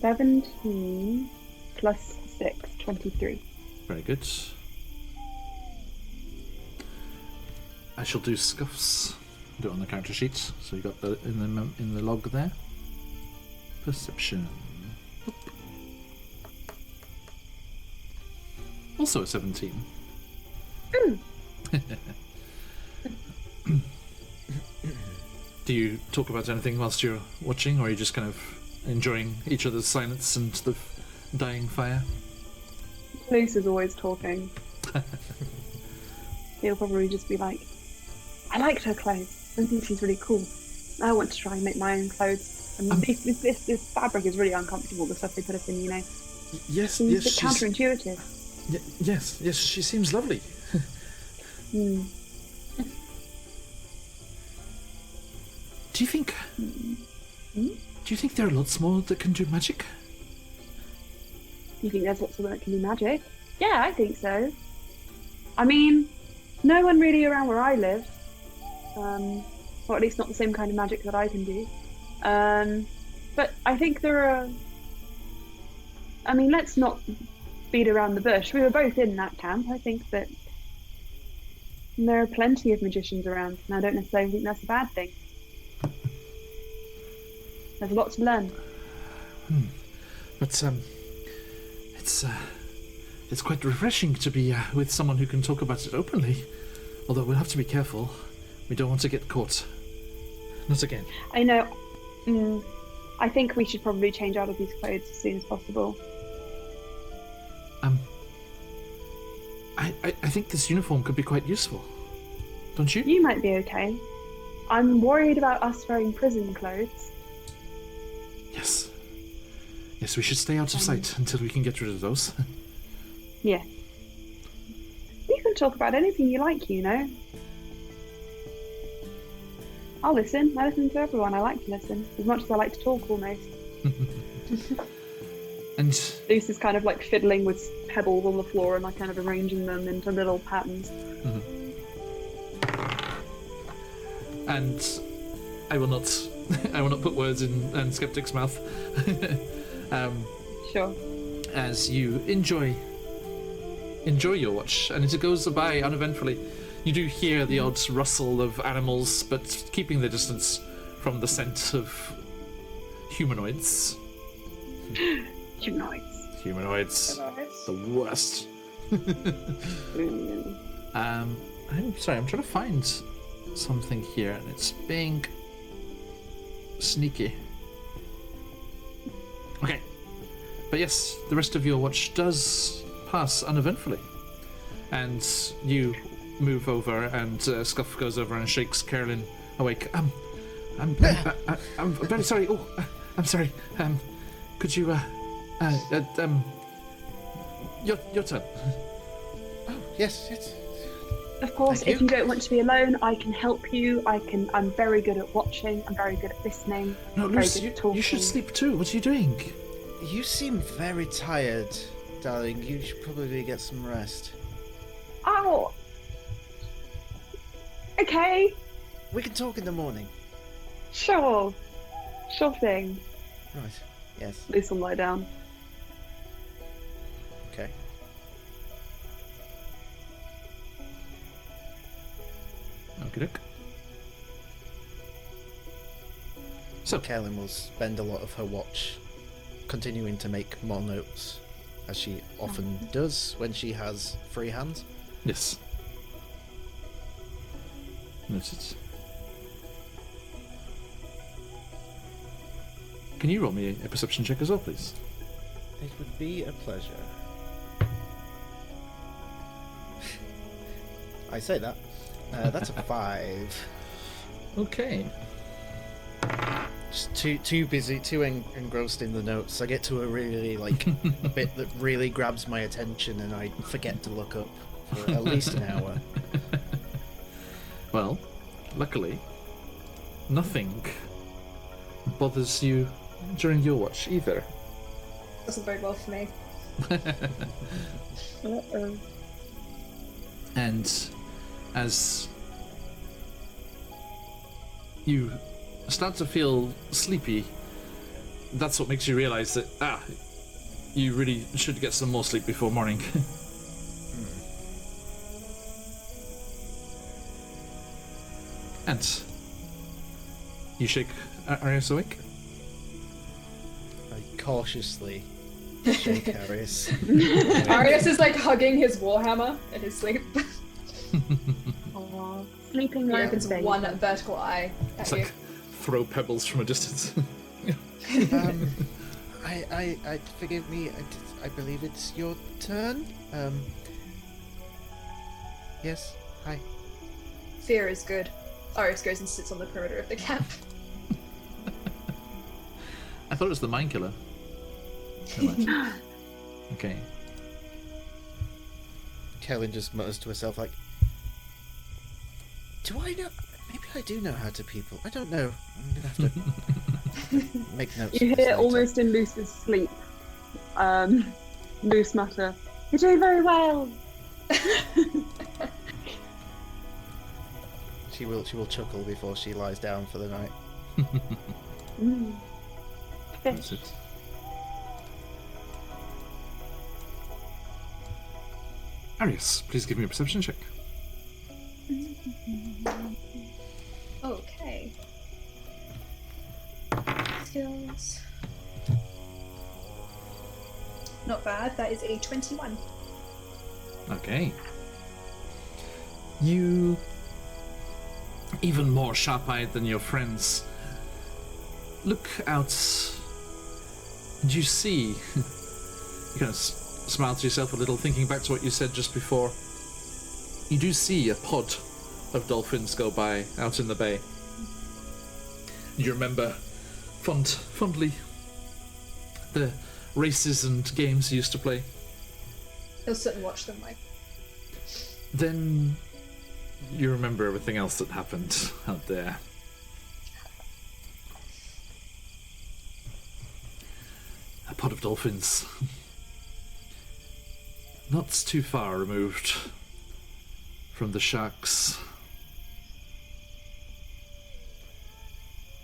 17 plus 6, 23. Very good. I shall do Scuffs. Do it on the character sheet. So you got the in the log there. Perception. Oop. Also a 17. Do you talk about anything whilst you're watching, or are you just kind of enjoying each other's silence and the dying fire? Luce is always talking. He'll probably just be like, I liked her clothes. I think she's really cool. I want to try and make my own clothes. And this fabric is really uncomfortable, the stuff they put us in, Yes, Seems yes, a bit counterintuitive. yes, she seems lovely. Hmm. Do you think there are lots more that can do magic? You think there's lots of that can do magic? Yeah, I think so. I mean, no one really around where I live. Or at least not the same kind of magic that I can do. But I think there are... I mean, let's not beat around the bush. We were both in that camp. I think that there are plenty of magicians around, and I don't necessarily think that's a bad thing. There's a lot to learn. But it's quite refreshing to be with someone who can talk about it openly. Although we'll have to be careful. We don't want to get caught. Not again. I know. I think we should probably change out of these clothes as soon as possible. I think this uniform could be quite useful. Don't you? You might be okay. I'm worried about us wearing prison clothes. Yes. Yes, we should stay out of sight until we can get rid of those. Yeah. You can talk about anything you like, you know. I'll listen. I listen to everyone. I like to listen. As much as I like to talk, almost. And Luce is kind of like fiddling with pebbles on the floor and like kind of arranging them into little patterns. And I will not put words in Skeptic's mouth. Sure. As you enjoy your watch, and as it goes by uneventfully, you do hear the odd rustle of animals, but keeping the distance from the scent of humanoids. Humanoids. The worst. I'm sorry, I'm trying to find something here, and it's being sneaky. Okay. But yes, the rest of your watch does pass uneventfully. And you move over, and Scuff goes over and shakes Carolyn awake. I'm very sorry. Oh, I'm sorry. Could you, your turn. Oh, yes. Of course, Thank if you don't want to be alone, I can help you. I'm very good at watching. I'm very good at listening. No, I'm very Luce, good at talking. you should sleep too. What are you doing? You seem very tired, darling. You should probably get some rest. Oh. Okay. We can talk in the morning. Sure. Sure thing. Right. Yes. Luce will lie down. Okay. Okay. So Carolyn will spend a lot of her watch continuing to make more notes, as she often does when she has free hands. yes. Noted. Can you roll me a perception check as well, please? It would be a pleasure. I say that. That's a 5. Okay. Just too busy, too engrossed in the notes. I get to a really, a bit that really grabs my attention, and I forget to look up for at least an hour. Well, luckily, nothing bothers you during your watch either. Doesn't bode well for me. And as you start to feel sleepy, that's what makes you realize that you really should get some more sleep before morning. And you shake Arius awake? I cautiously shake Arius. Arius is like hugging his warhammer in his sleep. Aww. Sleeping He like a opens baby. one vertical eye at It's you. like throw pebbles from a distance. I forgive me. I believe it's your turn. Yes. Hi. Fear is good. Arius goes and sits on the perimeter of the camp. I thought it was the mind killer. So much. Okay. Kellen just mutters to herself like, do I know? Maybe I do know how to people. I don't know. I'm gonna have to make notes. You of this hear later. almost in Luce's sleep. Luce mutter, "You're doing very well." She will chuckle before she lies down for the night. That's Fish. it. Arius, please give me a perception check. Okay. skills. Not bad. That is a 21. Okay. You, even more sharp-eyed than your friends, look out and you see, you kind of smile to yourself a little, thinking back to what you said just before. You do see a pod of dolphins go by out in the bay. You remember fondly the races and games you used to play. I'll sit and watch them, like. Then you remember everything else that happened out there. A pod of dolphins. Not too far removed from the sharks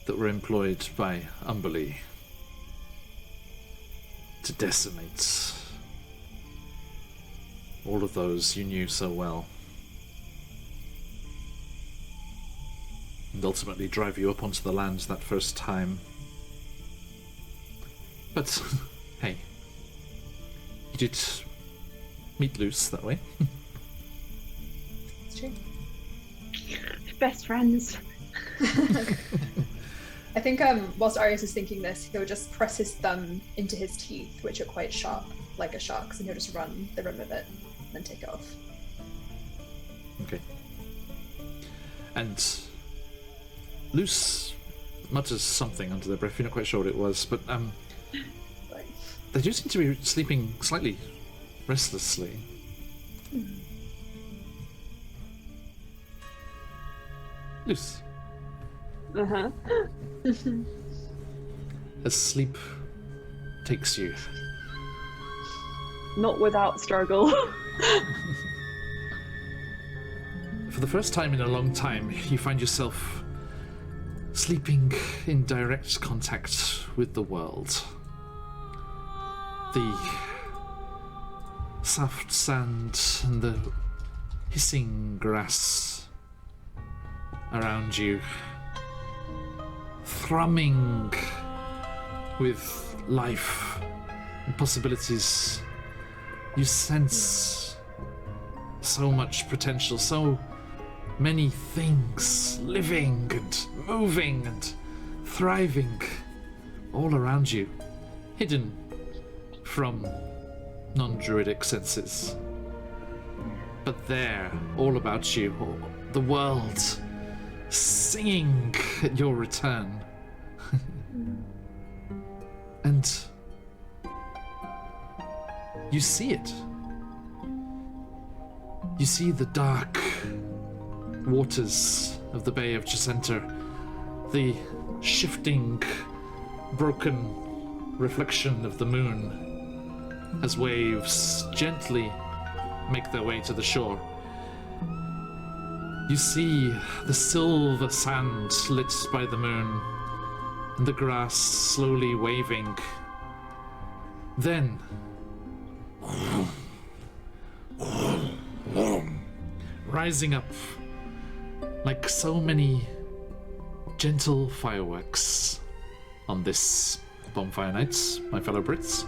that were employed by Umberly to decimate all of those you knew so well, and ultimately drive you up onto the land that first time. But, hey, you did meet Luce that way. It's true. Best friends. I think whilst Arius is thinking this, he'll just press his thumb into his teeth, which are quite sharp, like a shark's, and he'll just run the rim of it, and then take it off. Okay. And Luce mutters something under their breath. You're not quite sure what it was, but they do seem to be sleeping slightly restlessly. Luce. Uh-huh. As sleep takes you. Not without struggle. For the first time in a long time, you find yourself sleeping in direct contact with the world. The soft sand and the hissing grass around you, thrumming with life and possibilities. You sense so much potential, so many things living and moving and thriving all around you, hidden from non-druidic senses. But there, all about you, the world singing at your return. And you see it. You see the dark waters of the Bay of Chessenta, the shifting, broken reflection of the moon as waves gently make their way to the shore. You see the silver sand lit by the moon, and the grass slowly waving. Then, rising up like so many gentle fireworks on this bonfire night, my fellow Brits.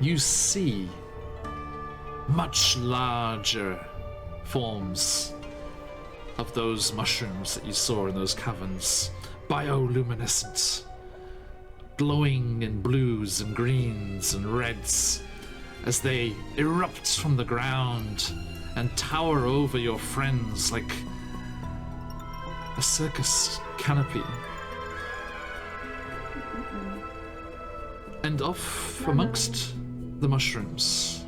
You see much larger forms of those mushrooms that you saw in those caverns, bioluminescent, glowing in blues and greens and reds as they erupt from the ground and tower over your friends like a circus canopy. And off amongst the mushrooms,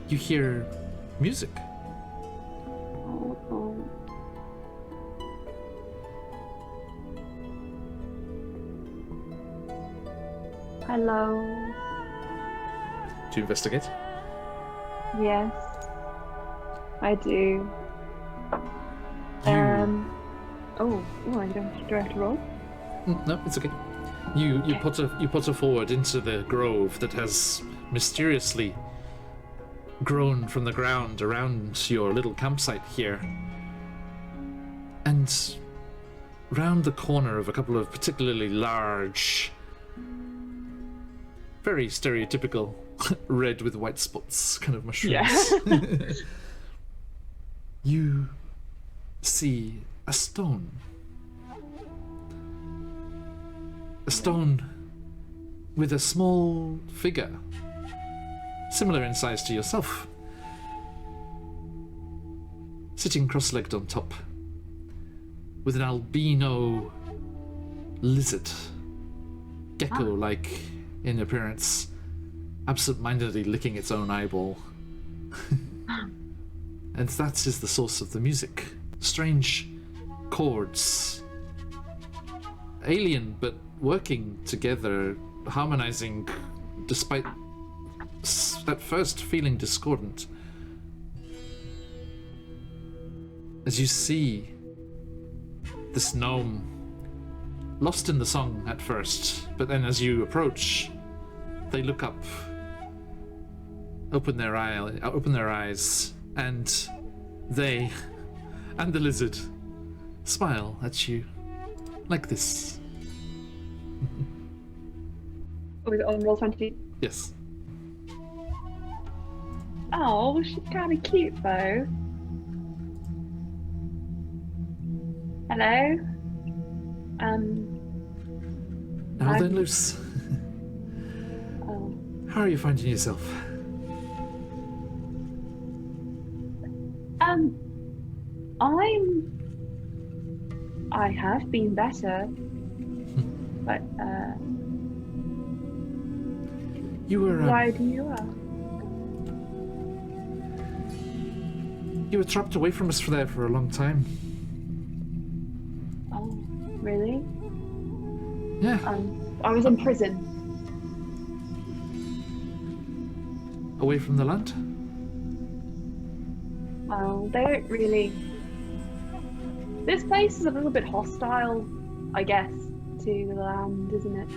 you hear music. Hello. To investigate? Yes, I do. Oh, I don't. Do I have to roll? No, it's okay. You put her forward into the grove that has mysteriously grown from the ground around your little campsite here. And round the corner of a couple of particularly large, very stereotypical red with white spots kind of mushrooms, you see a stone. A stone with a small figure, similar in size to yourself, sitting cross-legged on top, with an albino lizard, gecko-like in appearance, absent-mindedly licking its own eyeball. And that is the source of the music. Strange chords, alien but working together, harmonizing despite at first feeling discordant. As you see this gnome, lost in the song at first, but then as you approach, they look up, open their eyes, and they and the lizard smile at you like this. Was it on Roll20? Yes. Oh, she's kind of cute though. Hello. Now then, Luce. Oh. How are you finding yourself? I have been better, but You were. why do you ask? You were trapped away from us for a long time. Oh, really? Yeah. I was in prison. Away from the land? Well, they don't really. This place is a little bit hostile, I guess, to the land, isn't it?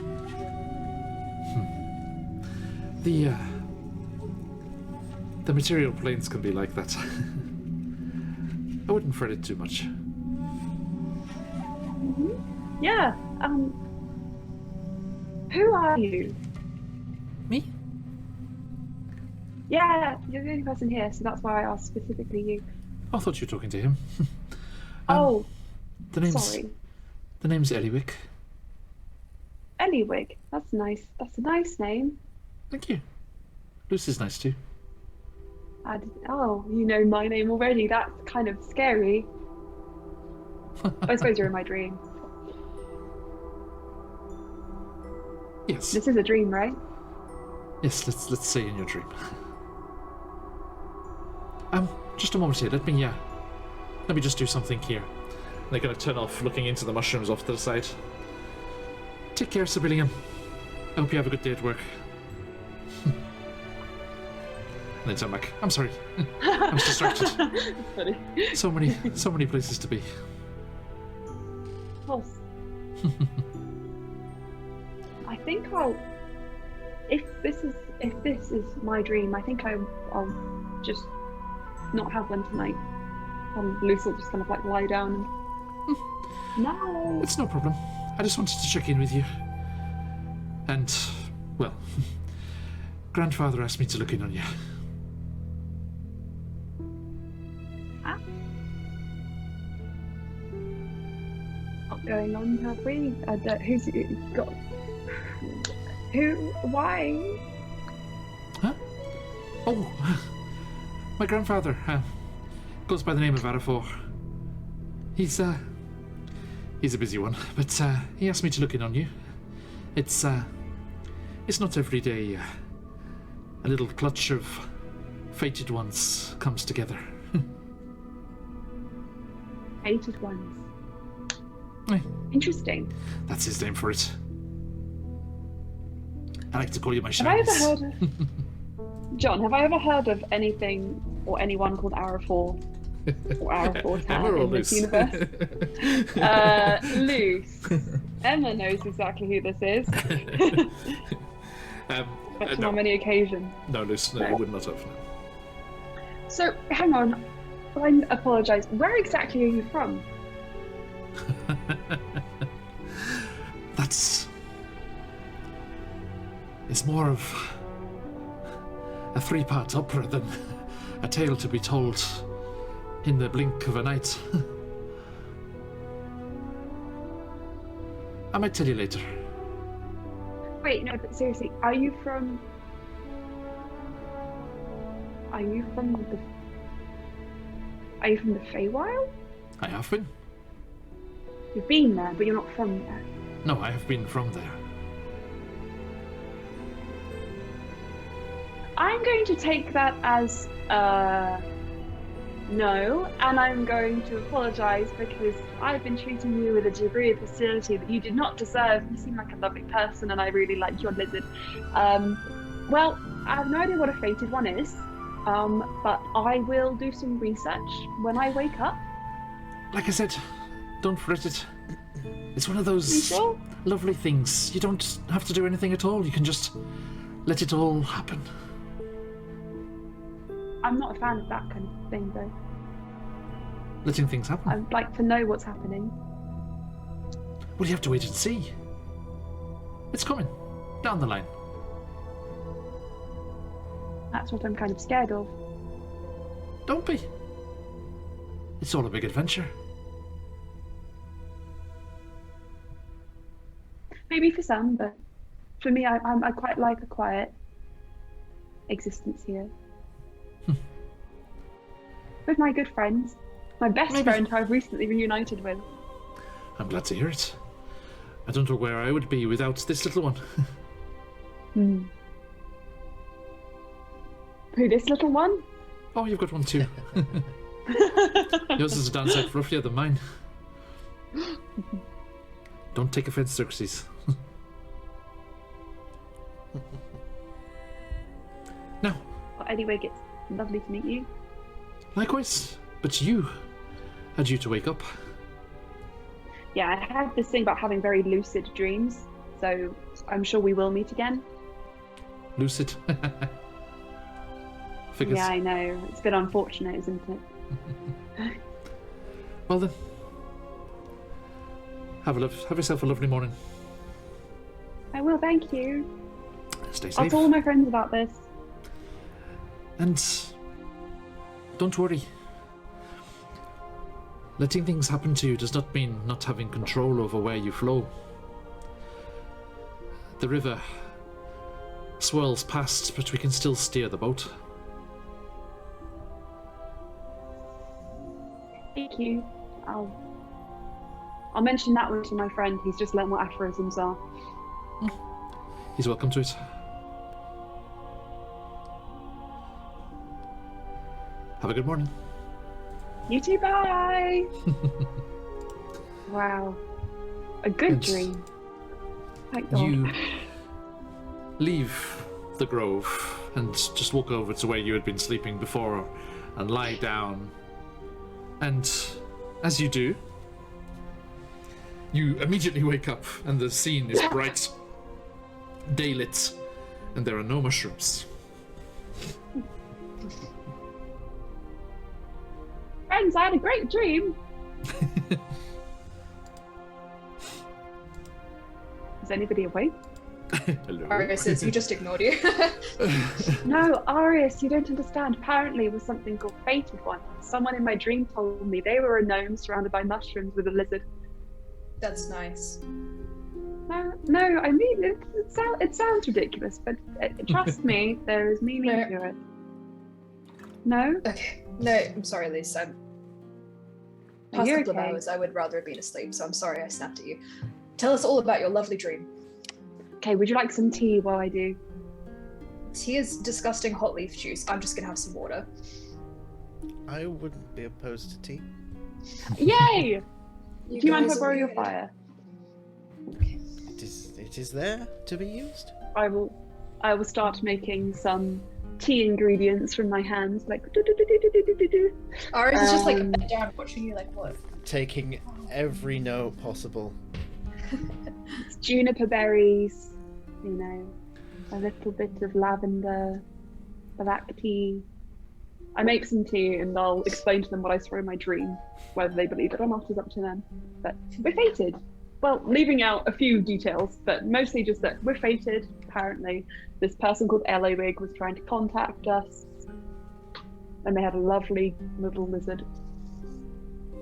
The material planes can be like that. I wouldn't fret it too much. Yeah. Who are you? Me? Yeah, you're the only person here, so that's why I asked specifically you. I thought you were talking to him. Oh, the name's sorry. The name's Eliwick. Eliwig. That's nice. That's a nice name. Thank you. Lucy's nice too. Oh, you know my name already. That's kind of scary. I suppose you're in my dream. Yes. This is a dream, right? Yes, let's say in your dream. Just a moment here. Let me just do something here. They're gonna turn off, looking into the mushrooms off to the side. Take care, Sir Billingham. I hope you have a good day at work. And then turn back. I'm sorry. I was distracted. That's funny. So many places to be. Of course. I think if this is my dream, I think I'll just not have one tonight. Luce will just kind of like lie down and... No. It's no problem. I just wanted to check in with you. And, well, Grandfather asked me to look in on you. What's going on, have we? Who's got... Who? Why? Huh? Oh, my grandfather goes by the name of Arafor. He's a busy one, but he asked me to look in on you. It's not every day a little clutch of fated ones comes together. Fated ones. Eh, Interesting. that's his name for it. I like to call you my Have I shines. ever heard of... John, have I ever heard of anything or anyone called Arafor? Or Arafor Emma or in this Luce? universe? Luce. Emma knows exactly who this is. But no. on many occasions. No, Luce, no, you would not have. No. So, hang on. I apologise. Where exactly are you from? It's more of a 3-part opera than a tale to be told in the blink of an night. I might tell you later. Wait, no, but seriously, are you from the Feywild? I have been. You've been there, but you're not from there. No, I have been from there. I'm going to take that as no, and I'm going to apologise because I've been treating you with a degree of hostility that you did not deserve. You seem like a lovely person, and I really like your lizard. Well, I have no idea what a fated one is, but I will do some research when I wake up. Like I said, don't fret it. It's one of those sure? lovely things. You don't have to do anything at all. You can just let it all happen. I'm not a fan of that kind of thing, though. Letting things happen? I'd like to know what's happening. Well, you have to wait and see. It's coming. Down the line. That's what I'm kind of scared of. Don't be. It's all a big adventure. Maybe for some, but for me, I quite like a quiet existence here. With my good friends. My best friend who I've recently reunited with. I'm glad to hear it. I don't know where I would be without this little one. Who, this little one? Oh, you've got one too. Yours is a downside fluffier than mine. Don't take offense, Xerxes. Now. Well, anyway, it's lovely to meet you. Likewise, but you are due to wake up. Yeah, I had this thing about having very lucid dreams, so I'm sure we will meet again. Lucid? Figures. Yeah, I know. It's a bit unfortunate, isn't it? Well then, have yourself a lovely morning. I will, thank you. Stay safe. I'll tell all my friends about this. And don't worry. Letting things happen to you does not mean not having control over where you flow. The river swirls past, but we can still steer the boat. Thank you. I'll mention that one to my friend who's just learned what aphorisms are. He's welcome to it. Have a good morning. You too, bye! Wow. A good dream. Thank God. You leave the grove and just walk over to where you had been sleeping before and lie down. And as you do, you immediately wake up and the scene is bright, daylit, and there are no mushrooms. Friends, I had a great dream. Is anybody awake? Hello. Arius says, he just ignored you. No, Arius, you don't understand. Apparently it was something called Fated One. Someone in my dream told me they were a gnome surrounded by mushrooms with a lizard. That's nice. No, I mean, it sounds ridiculous, but trust me, there is meaning to it. No? Okay. No, I'm sorry, Liz. Past you couple of okay? hours, I would rather have been asleep, so I'm sorry I snapped at you. Tell us all about your lovely dream. Okay, would you like some tea while I do? Tea is disgusting hot leaf juice. I'm just gonna have some water. I wouldn't be opposed to tea. Yay! Do you mind if I guys borrow are your weird. fire? It is there to be used. I will start making some tea ingredients from my hands, like do-do-do-do-do-do-do-do. Arius is just like bent down watching you, like, what? Taking every note possible. It's juniper berries, you know, a little bit of lavender, black tea, I make some tea and I'll explain to them what I saw in my dream. Whether they believe it or not is up to them. But we're fated. Well, leaving out a few details, but mostly just that we're fated, apparently. This person called Elowig was trying to contact us. And they had a lovely little lizard.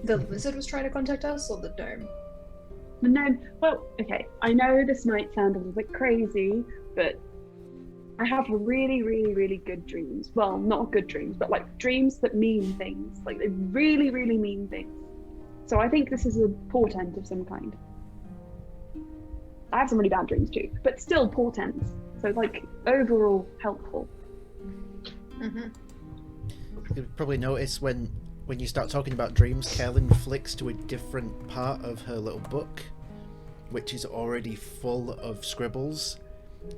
The lizard was trying to contact us, or the gnome? The gnome, well, okay, I know this might sound a little bit crazy, but I have really, really, really good dreams. Well, not good dreams, but like dreams that mean things. Like they really, really mean things. So I think this is a portent of some kind. I have some really bad dreams too, but still portents. So like overall helpful. Mm-hmm. You'll probably notice when you start talking about dreams, Kaelin flicks to a different part of her little book, which is already full of scribbles,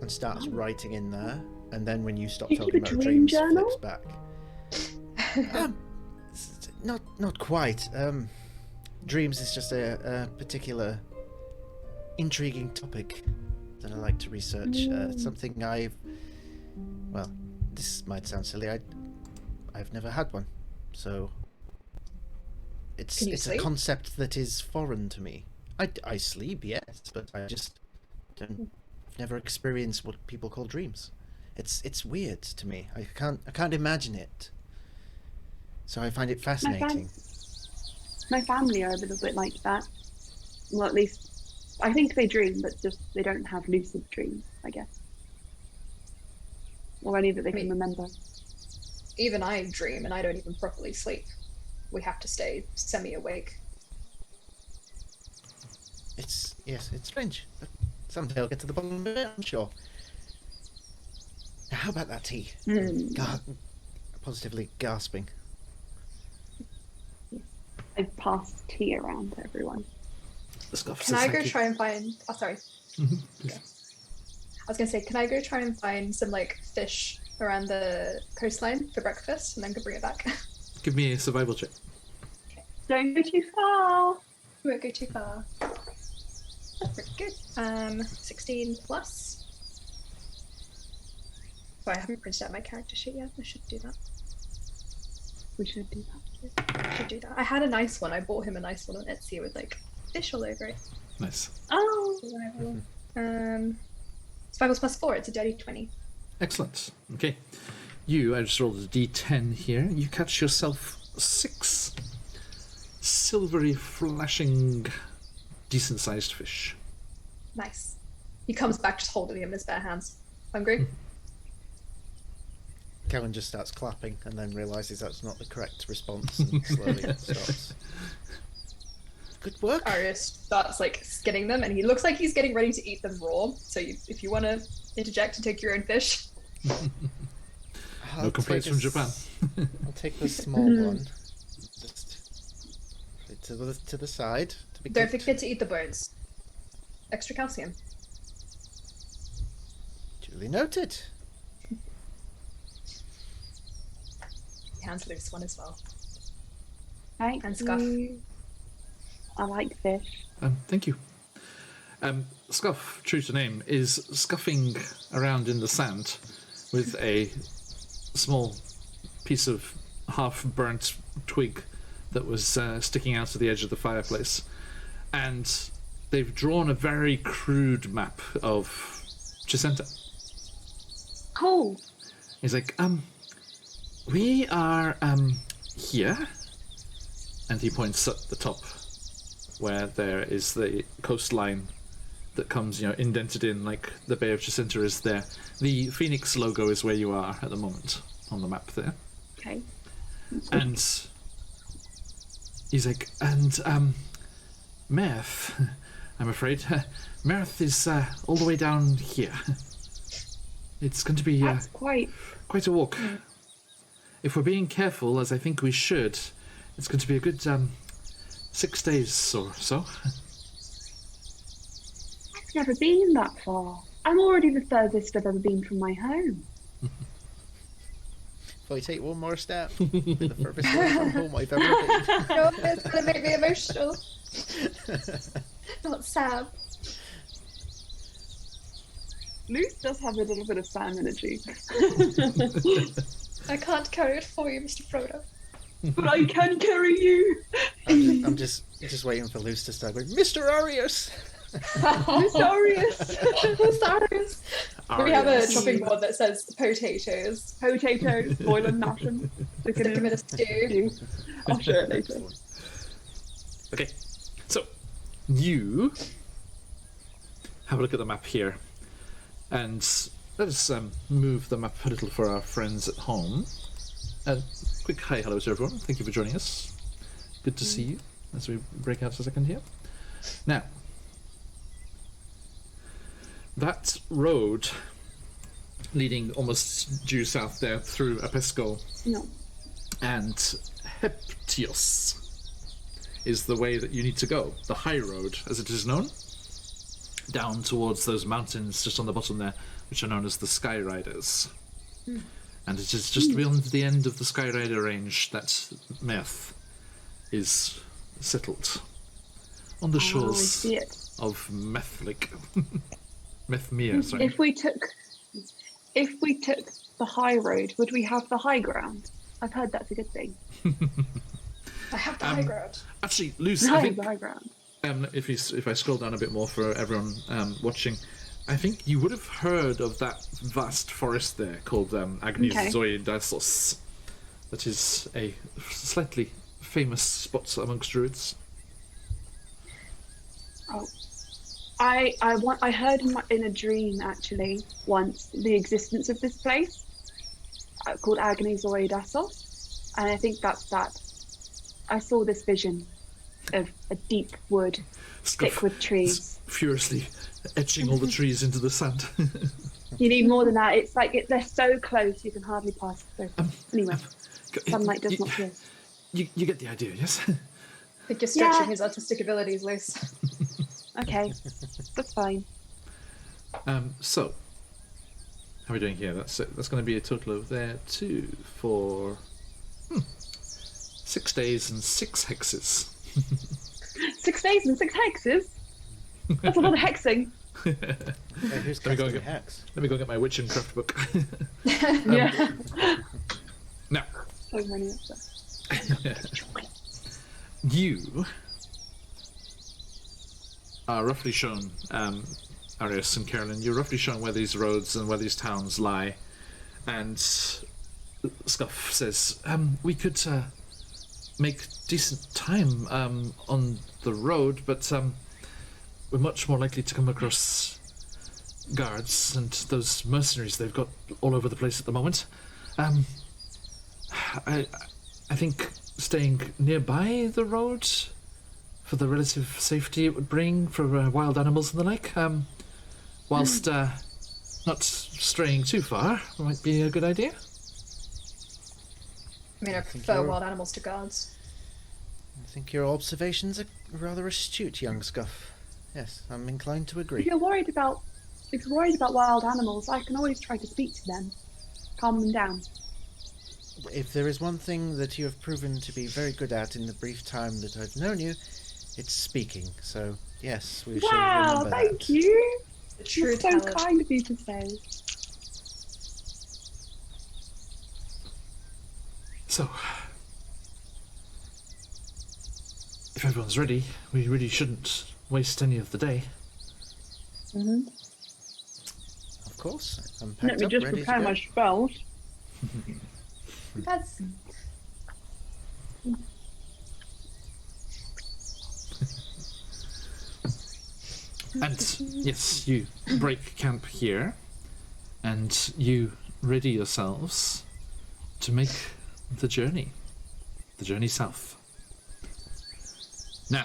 and starts writing in there. And then when you stop You talking keep a about dream dreams, journal? flips back. Not quite. Dreams is just a particular intriguing topic that I like to research. Something well, this might sound silly. I've never had one, so it's a concept that is foreign to me. I sleep, yes, but I just never experienced what people call dreams. It's weird to me. I can't imagine it. So I find it fascinating. My family are a little bit like that. Well, at least I think they dream, but just they don't have lucid dreams, I guess. Or any that they can remember. Even I dream, and I don't even properly sleep. We have to stay semi-awake. It's strange, but someday I'll get to the bottom of it, I'm sure. Now, how about that tea? Positively gasping. I've passed tea around to everyone. Can I go try and find... Oh, sorry. Yeah. I was going to say, can I go try and find some, like, fish around the coastline for breakfast, and then go bring it back? Give me a survival check. Okay. Don't go too far. We won't go too far. That's pretty good. 16 plus. Sorry, I haven't printed out my character sheet yet. I should do that. We should do that. I should do that. I had a nice one. I bought him a nice one on Etsy with like fish all over it. Nice. Oh. Survival plus 4. It's a dirty 20. Excellent. Okay. I just rolled a d10 here. You catch yourself 6 silvery, flashing, decent-sized fish. Nice. He comes back just holding him in his bare hands. Hungry? Kellen just starts clapping and then realises that's not the correct response and slowly stops. Good work. Arius starts like skinning them, and he looks like he's getting ready to eat them raw. So if you want to interject and take your own fish. No complaints from Japan. I'll take the small one. Just put it to the side. To be Don't cooked. forget to eat the bones. Extra calcium. Duly noted. He hands loose one as well. Thank And Scuff. you. I like fish. Thank you. Scuff, true to name, is scuffing around in the sand with a small piece of half-burnt twig that was sticking out to the edge of the fireplace. And they've drawn a very crude map of Chessenta. Cool. He's like, we are, here. And he points at the top, where there is the coastline that comes, indented in, like the Bay of Chessenta is there. The Phoenix logo is where you are at the moment on the map there. Okay. And he's like, and Mirth, I'm afraid, Mirth is all the way down here. It's going to be That's quite a walk. If we're being careful, as I think we should, it's going to be a good 6 days or so. I've never been that far. I'm already the furthest I've ever been from my home. If I take one more step, it'll be the furthest away from home I've ever been. No, it's gonna make me emotional. Not Sam. Luce does have a little bit of Sam energy. I can't carry it for you, Mr. Frodo. But I can carry you. I'm just waiting for Luce to start going, Mr. Arius! Miss Arius. Arius. We have a chopping board that says potatoes. Potatoes, boil and mash them. Stick them in a stew. I'll share it later. Okay, so you have a look at the map here, and let us move the map a little for our friends at home. Quick hi, hello to everyone. Thank you for joining us. Good to see you as we break out for a second here. Now, that road leading almost due south there through Apesco and Heptios is the way that you need to go. The high road, as it is known, down towards those mountains just on the bottom there, which are known as the Skyriders. And it is just beyond the end of the Skyrider range that Meth is settled. On the shores of Methlik. Methmere, sorry. If we took the high road, would we have the high ground? I've heard that's a good thing. I have the high ground. Actually, Luce, No, I think, the high ground. if I scroll down a bit more for everyone watching, I think you would have heard of that vast forest there called Agnes Zoidasos. That is a slightly famous spot amongst druids. Oh, I heard in a dream actually once the existence of this place called Agnes Zoidasos, and I think that's that. I saw this vision of a deep wood, thick with trees. Furiously etching all the trees into the sand. You need more than that. It's like they're so close you can hardly pass through. Anyway, sunlight does not pierce. You get the idea, yes? I think you're stretching his artistic abilities, Luce. Okay, that's fine. So, how are we doing here? That's going to be a total of 2, 4, 6 days and 6 hexes. 6 days and 6 hexes? That's a lot of hexing. Who's Let me go casting get- hex? Let me go get my Witch and Craft book. Yeah. Now, So many of them. you are roughly shown, Arius and Carolyn, you're roughly shown where these roads and where these towns lie. And Scuff says, we could make decent time on the road, but we're much more likely to come across guards and those mercenaries they've got all over the place at the moment. I think staying nearby the road for the relative safety it would bring for wild animals and the like, whilst not straying too far, might be a good idea. I mean, I prefer wild animals to guards. I think your observations are rather astute, young Scuff. Yes, I'm inclined to If agree. you're worried about wild animals, I can always try to speak to them, calm them down. If there is one thing that you have proven to be very good at in the brief time that I've known you, it's speaking. So, yes, we shall Wow, remember thank that. you. The true That's so talent. kind of you to say. So, if everyone's ready, we really shouldn't waste any of the day. Mm-hmm. Of course, I'm Let packed me up, just ready to prepare go. my spells. That's And yes, you break camp here, and you ready yourselves to make the journey south. Now,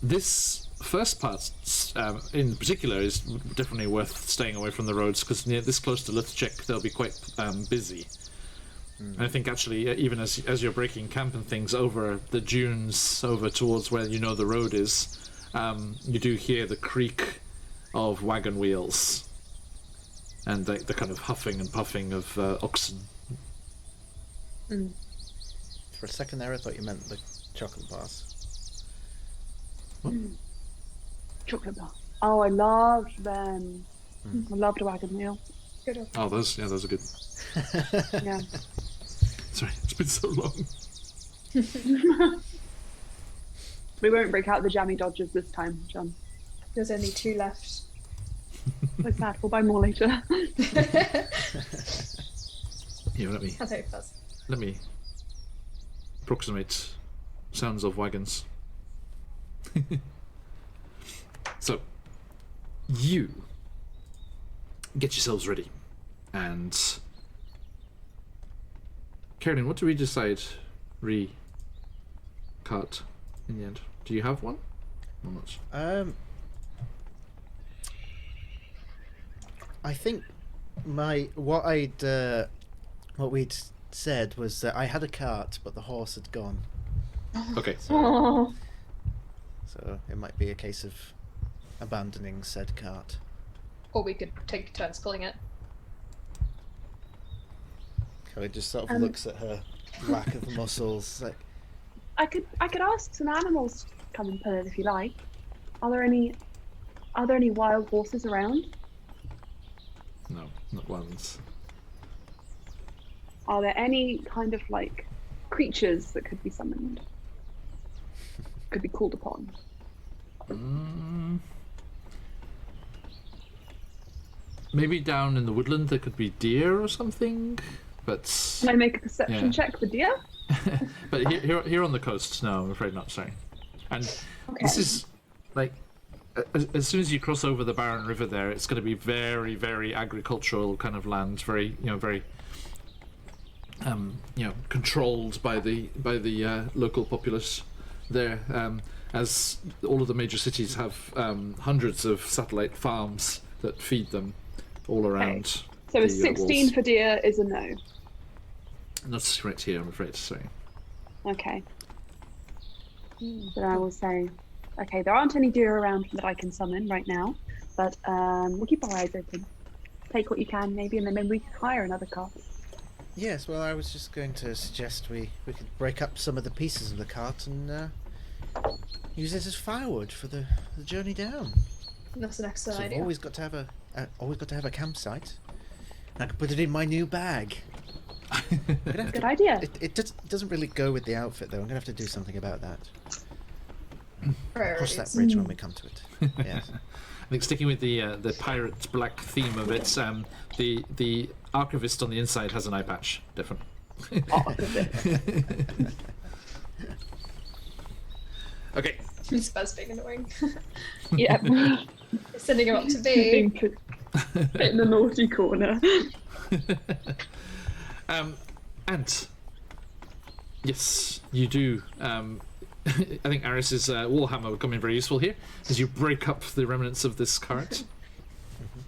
this first part, in particular, is definitely worth staying away from the roads, because near this close to Lithchek, they'll be quite busy. And I think actually, even as you're breaking camp and things over the dunes, over towards where you know the road is, you do hear the creak of wagon wheels and the kind of huffing and puffing of oxen. For a second there, I thought you meant the chocolate bars. Chocolate bar. Oh, I loved them. I loved a wagon wheel. Good. Oh, those are good. Yeah. Sorry, it's been so long. We won't break out the jammy dodgers this time, John. There's only 2 left. So sad. We'll buy more later. Here, let me approximate sounds of wagons. So, you get yourselves ready, and Carolyn, what do we decide? Cut in the end. Do you have one? Or not? I think what we'd said was that I had a cart, but the horse had gone. Okay. Oh. So it might be a case of abandoning said cart. Or we could take turns pulling it. Kelly just sort of looks at her lack of muscles. Like, I could ask some animals to come and pull it if you like. Are there any wild horses around? No, not ones. Are there any kind of like creatures that could be summoned? Could be called upon? Maybe down in the woodland there could be deer or something, but... Can I make a perception check for deer? But here on the coast, no, I'm afraid not, sorry. And this is, like, as soon as you cross over the Barren River there, it's going to be very, very agricultural kind of land, very, very... controlled by the local populace there, as all of the major cities have hundreds of satellite farms that feed them all around. So a 16 walls. for deer is a no. Not correct here, I'm afraid to say. Okay. Then I will say, okay, there aren't any deer around that I can summon right now, but we'll keep our eyes open. Take what you can, maybe, and then maybe we can hire another cart. yes, well, I was just going to suggest we could break up some of the pieces of the cart and use it as firewood for the journey down. That's an excellent So I've idea. always got to have a campsite. I could put it in my new bag. Good idea. It doesn't really go with the outfit, though. I'm gonna have to do something about that. Cross that Priorities. bridge when we come to it. Yes. I think sticking with the pirate black theme of it, the archivist on the inside has an eye patch, definitely. Okay. Spurs being annoying. Yeah. Sending him up to B. Put in the naughty corner. And yes, you do. I think Aris's warhammer will come in very useful here as you break up the remnants of this cart.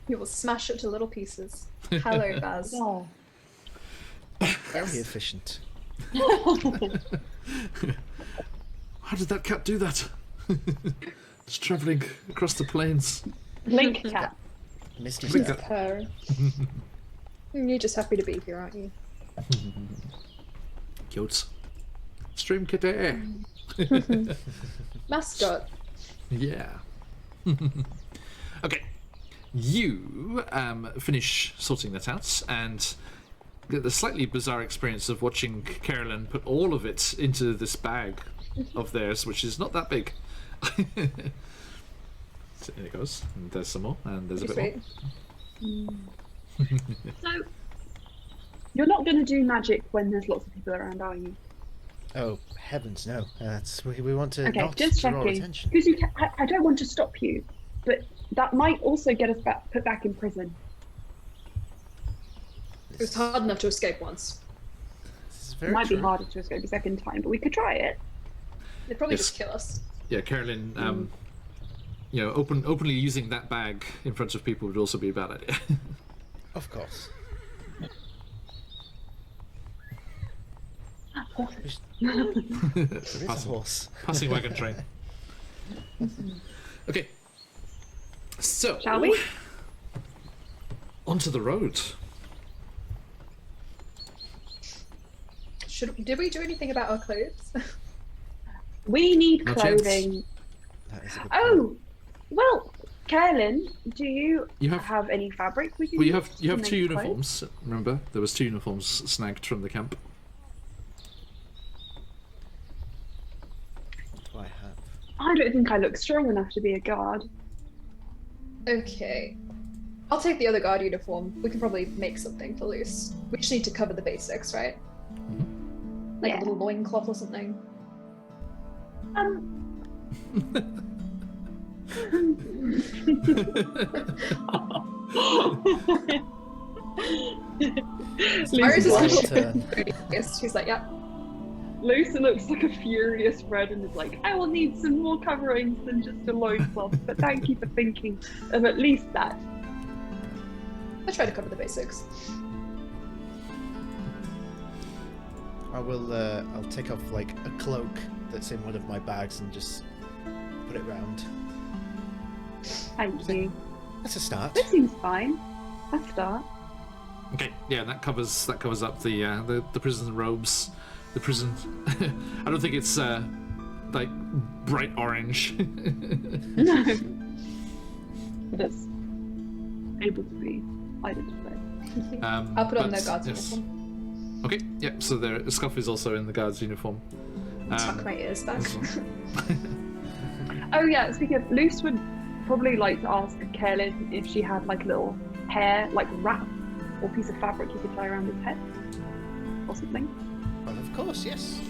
You will smash it to little pieces. Hello, Baz. Oh. Very efficient. How did that cat do that? It's travelling across the plains. Link cat. Misty Big step. cat. Her. You're just happy to be here, aren't you? Cute. Stream kitty. Mascot. Yeah. Okay. You finish sorting that out and get the slightly bizarre experience of watching Carolyn put all of it into this bag of theirs, which is not that big. So here it goes. And there's some more, and there's a bit more. So, you're not going to do magic when there's lots of people around, are you? Oh heavens, no! We want to Okay, not just draw checking. attention. Because I don't want to stop you, but that might also get us put back in prison. It was hard enough to escape once. This is It very might true. be harder to escape a second time, but we could try it. They'd probably Yes. just kill us. Yeah, Carolyn, openly using that bag in front of people would also be a bad idea. Of course. There is a Passing. horse. Passing wagon train. Okay. So, Shall we? onto the road. Did we do anything about our clothes? We need Not yet. clothing. That is a good point. Oh, well, Kaelin, do you have any fabric we can Well, use? you have to 2 make uniforms. Remember, there was 2 uniforms snagged from the camp. What do I have? I don't think I look strong enough to be a guard. Okay. I'll take the other guard uniform. We can probably make something for Luce. We just need to cover the basics, right? Mm-hmm. Like a little loincloth or something. Lucy She's like, yeah. Lucy looks like a furious Fred and is like, I will need some more coverings than just a loincloth, but thank you for thinking of at least that. I try to cover the basics. I will. I'll take off like a cloak that's in one of my bags and just put it round. Thank you. That's a start. This seems fine. Let's start. Okay, yeah, that covers up the prison robes. The prison. I don't think it's like bright orange. No. But it's able to be identified. I'll put on the but, guard's yes. uniform. Okay, yeah. So the scuff is also in the guard's uniform. Tuck my ears back. Oh yeah, speaking of, Luce would probably like to ask Kaelin if she had like little hair, like wrap or piece of fabric you could tie around his head or something. Well, of course, yes.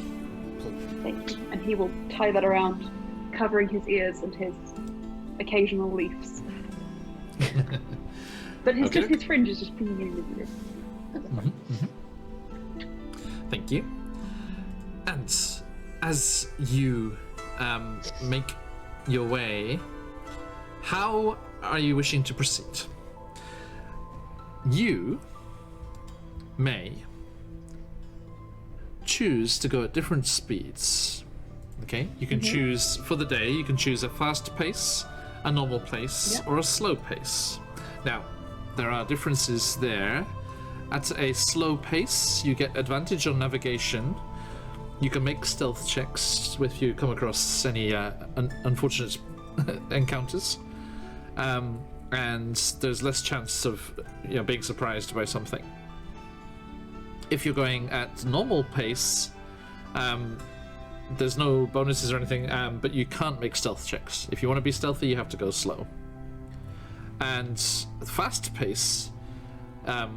Cool. Thank you. And he will tie that around, covering his ears and his occasional leaves. But his fringe is just pinging in with it. Thank you. And as you make your way, how are you wishing to proceed? You may choose to go at different speeds. Okay, you can choose for the day. You can choose a fast pace, a normal pace, or a slow pace. Now, there are differences there. At a slow pace, you get advantage on navigation. You can make stealth checks if you come across any unfortunate encounters, and there's less chance of being surprised by something. If you're going at normal pace, there's no bonuses or anything, but you can't make stealth checks. If you want to be stealthy, you have to go slow. And fast pace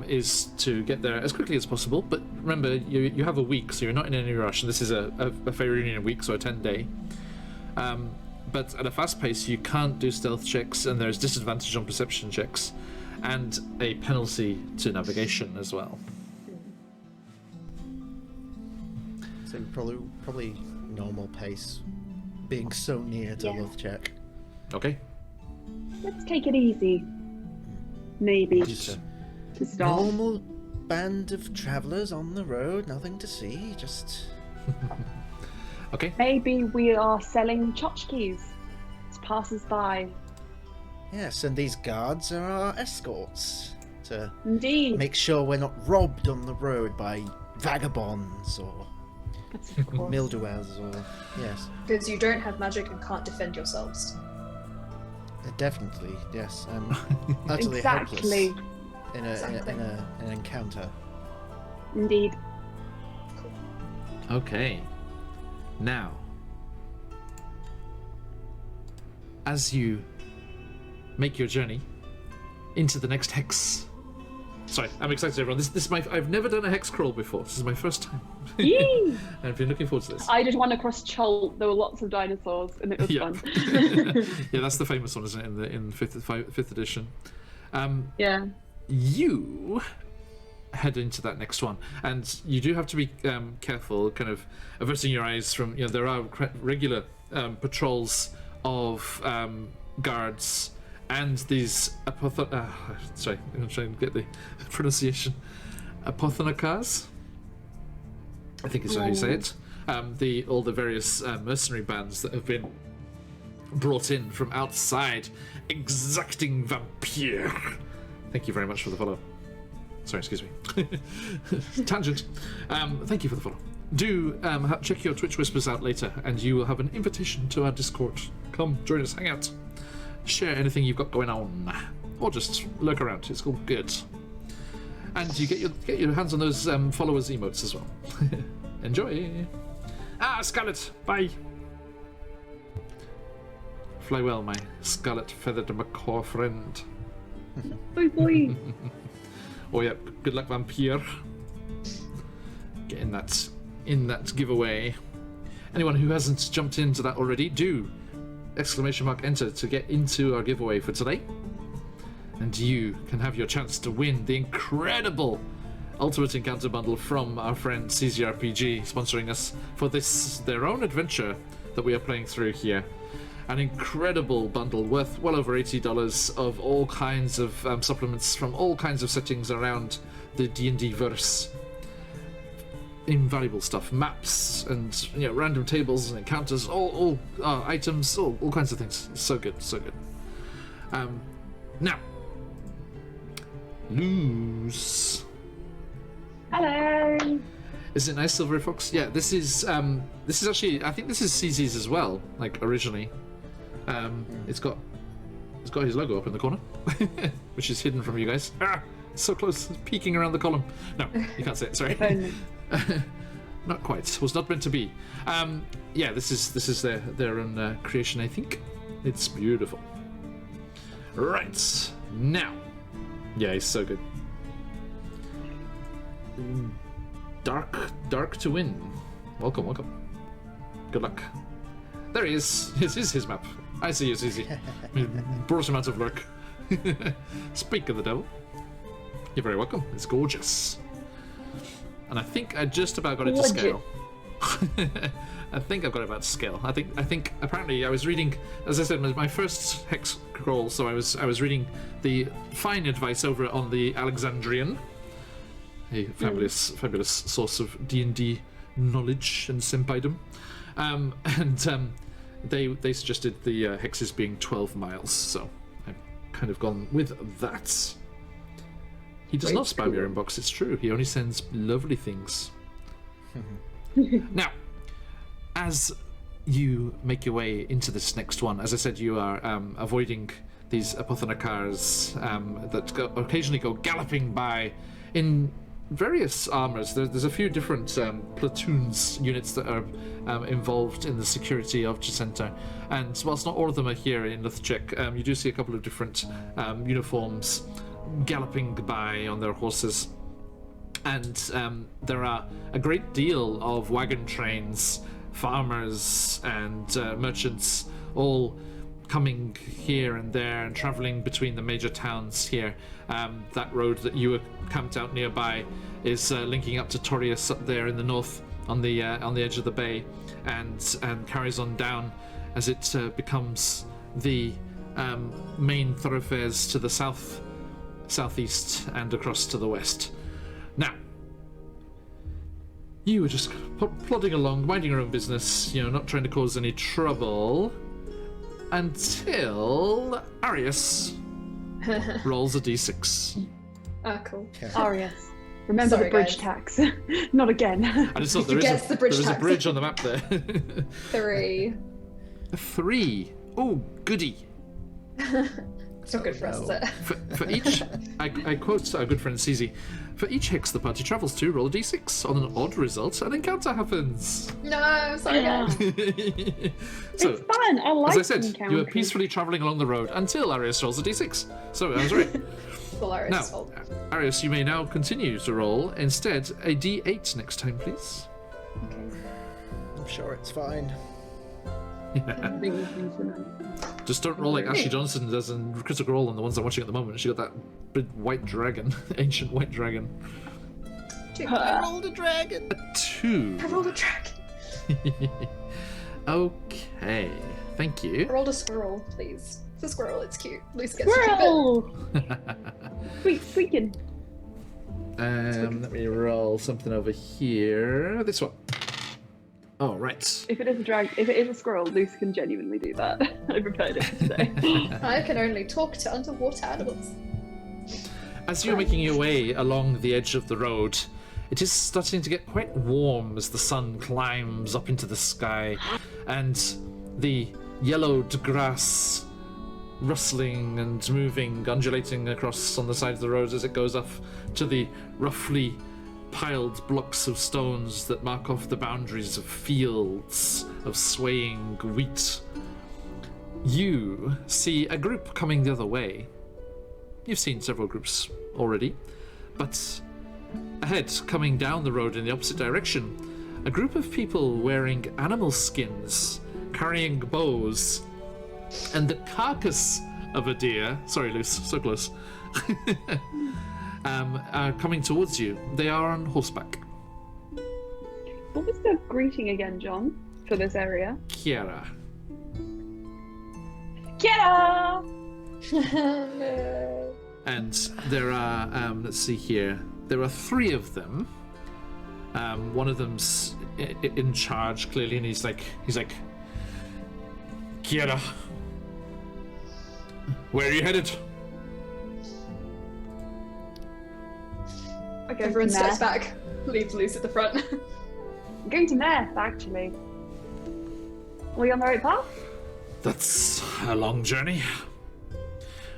is to get there as quickly as possible, but remember, you have a week, so you're not in any rush, and this is a Faerunian week, so a 10-day. But at a fast pace, you can't do stealth checks, and there's disadvantage on perception checks, and a penalty to navigation as well. So probably normal pace, being so near to love check. Okay. Let's take it easy. Maybe. Just To start. normal band of travellers on the road, nothing to see, just... Okay. Maybe we are selling tchotchkes to passers-by. Yes, and these guards are our escorts to Indeed. make sure we're not robbed on the road by vagabonds or Of course. mildewers or... Yes. Because you don't have magic and can't defend yourselves. Definitely, yes. Utterly Exactly. helpless in an encounter. Indeed. Okay. Now, as you make your journey into the next hex. Sorry, I'm excited, everyone. This is I've never done a hex crawl before. This is my first time. Yee! I've been looking forward to this. I did one across Chult. There were lots of dinosaurs, and it was Yeah. fun. Yeah, that's the famous one, isn't it? In fifth edition. Yeah. You head into that next one, and you do have to be careful, kind of averting your eyes from. There are regular patrols of guards and these sorry, I'm trying to get the pronunciation. Apothonakars, I think is how you say it. All the various mercenary bands that have been brought in from outside, exacting vampire. Thank you very much for the follow. Sorry, excuse me. Tangent. Thank you for the follow. Do check your Twitch Whispers out later, and you will have an invitation to our Discord. Come, join us, hang out. share anything you've got going on, or just lurk around. It's all good. And you get your hands on those followers emotes as well. Enjoy. Scarlet, bye. Fly well, my scarlet feathered macaw friend. Bye bye. Oh yeah, good luck, vampire. Get in that giveaway. Anyone who hasn't jumped into that already, do !enter to get into our giveaway for today. And you can have your chance to win the incredible Ultimate Encounter Bundle from our friend CZRPG, sponsoring us for their own adventure that we are playing through here. An incredible bundle worth well over $80 of all kinds of supplements from all kinds of settings around the D&D verse. Invaluable stuff, maps and random tables and encounters, all items, all kinds of things. It's so good, so good. Now, Luz. Hello. Is it nice, Silvery Fox? Yeah, this is actually, I think this is CZ's as well, like originally. It's got his logo up in the corner, which is hidden from you guys. So close, it's peeking around the column. No, you can't see it. Sorry. Not quite. Was not meant to be. Yeah, this is their own creation, I think. It's beautiful. Right now, yeah, he's so good. Dark to win. Welcome. Good luck. There he is. This is his map. I see you, Zizi. Brought him out of lurk. Speak of the devil. You're very welcome. It's gorgeous. And I think I just about got it to scale. I think I've got it about to scale. I think apparently I was reading, as I said, my first hex crawl, so I was reading the fine advice over on the Alexandrian, a fabulous source of D&D knowledge and senpaidom. They suggested the hexes being 12 miles, so I've kind of gone with that. He does not spam your inbox, it's true. He only sends lovely things. Now, as you make your way into this next one, as I said, you are avoiding these apothecars that occasionally go galloping by in various armors. There's a few different platoons units that are involved in the security of Chessenta, and whilst not all of them are here in Luthchek, you do see a couple of different uniforms galloping by on their horses, and there are a great deal of wagon trains, farmers and merchants all coming here and there and traveling between the major towns here. That road that you were camped out nearby is linking up to Torius up there in the north on the edge of the bay, and carries on down as it becomes the main thoroughfares to the southeast and across to the west. Now, you were just plodding along, minding your own business, not trying to cause any trouble, until Arius rolls a d6. Ah, cool. Arius, remember Sorry, the bridge guys. tax. Not again. I just thought He gets the bridge there is a tax. bridge on the map there. 3. A 3. Oh, goody. It's not good for us, is it? For each, I quote our good friend CZ, for each hex the party travels to, roll a d6. On an odd result, an encounter happens. No, sorry, guys. So, It's fun. I like as I said, encounters. you were peacefully travelling along the road until Arius rolls a d6. So I was right. Hilarious. Now, fault. Arius, you may now continue to roll instead a d8 next time, please. Okay. I'm sure it's fine. Just don't roll like Ashley Johnson does in Critical Role on the ones I'm watching at the moment. She got that big white dragon, ancient white dragon. 2. I rolled a dragon. A 2. I rolled a dragon. Okay, thank you. I rolled a squirrel, please. It's a squirrel, it's cute. Lucy gets to keep it. Squirrel! Squeaking. Let me roll something over here. This one. Oh, right. If it is a squirrel, Luce can genuinely do that. I prepared it today. I can only talk to underwater animals. As you're making your way along the edge of the road, it is starting to get quite warm as the sun climbs up into the sky, and the yellowed grass rustling and moving, undulating across on the side of the road as it goes up to the roughly piled blocks of stones that mark off the boundaries of fields of swaying wheat. You see a group coming the other way. You've seen several groups already, but ahead, coming down the road in the opposite direction, a group of people wearing animal skins, carrying bows, and the carcass of a deer, sorry Luce, so close, are coming towards you. They are on horseback. What was the greeting again, John, for this area? Kiara. Kiara! No. And there are, let's see here, there are 3 of them. One of them's in charge, clearly, and he's like, Kiara, where are you headed? Okay, Everyone steps back, leaves Luce at the front. I'm going to Meth, actually. Are we on the right path? That's a long journey.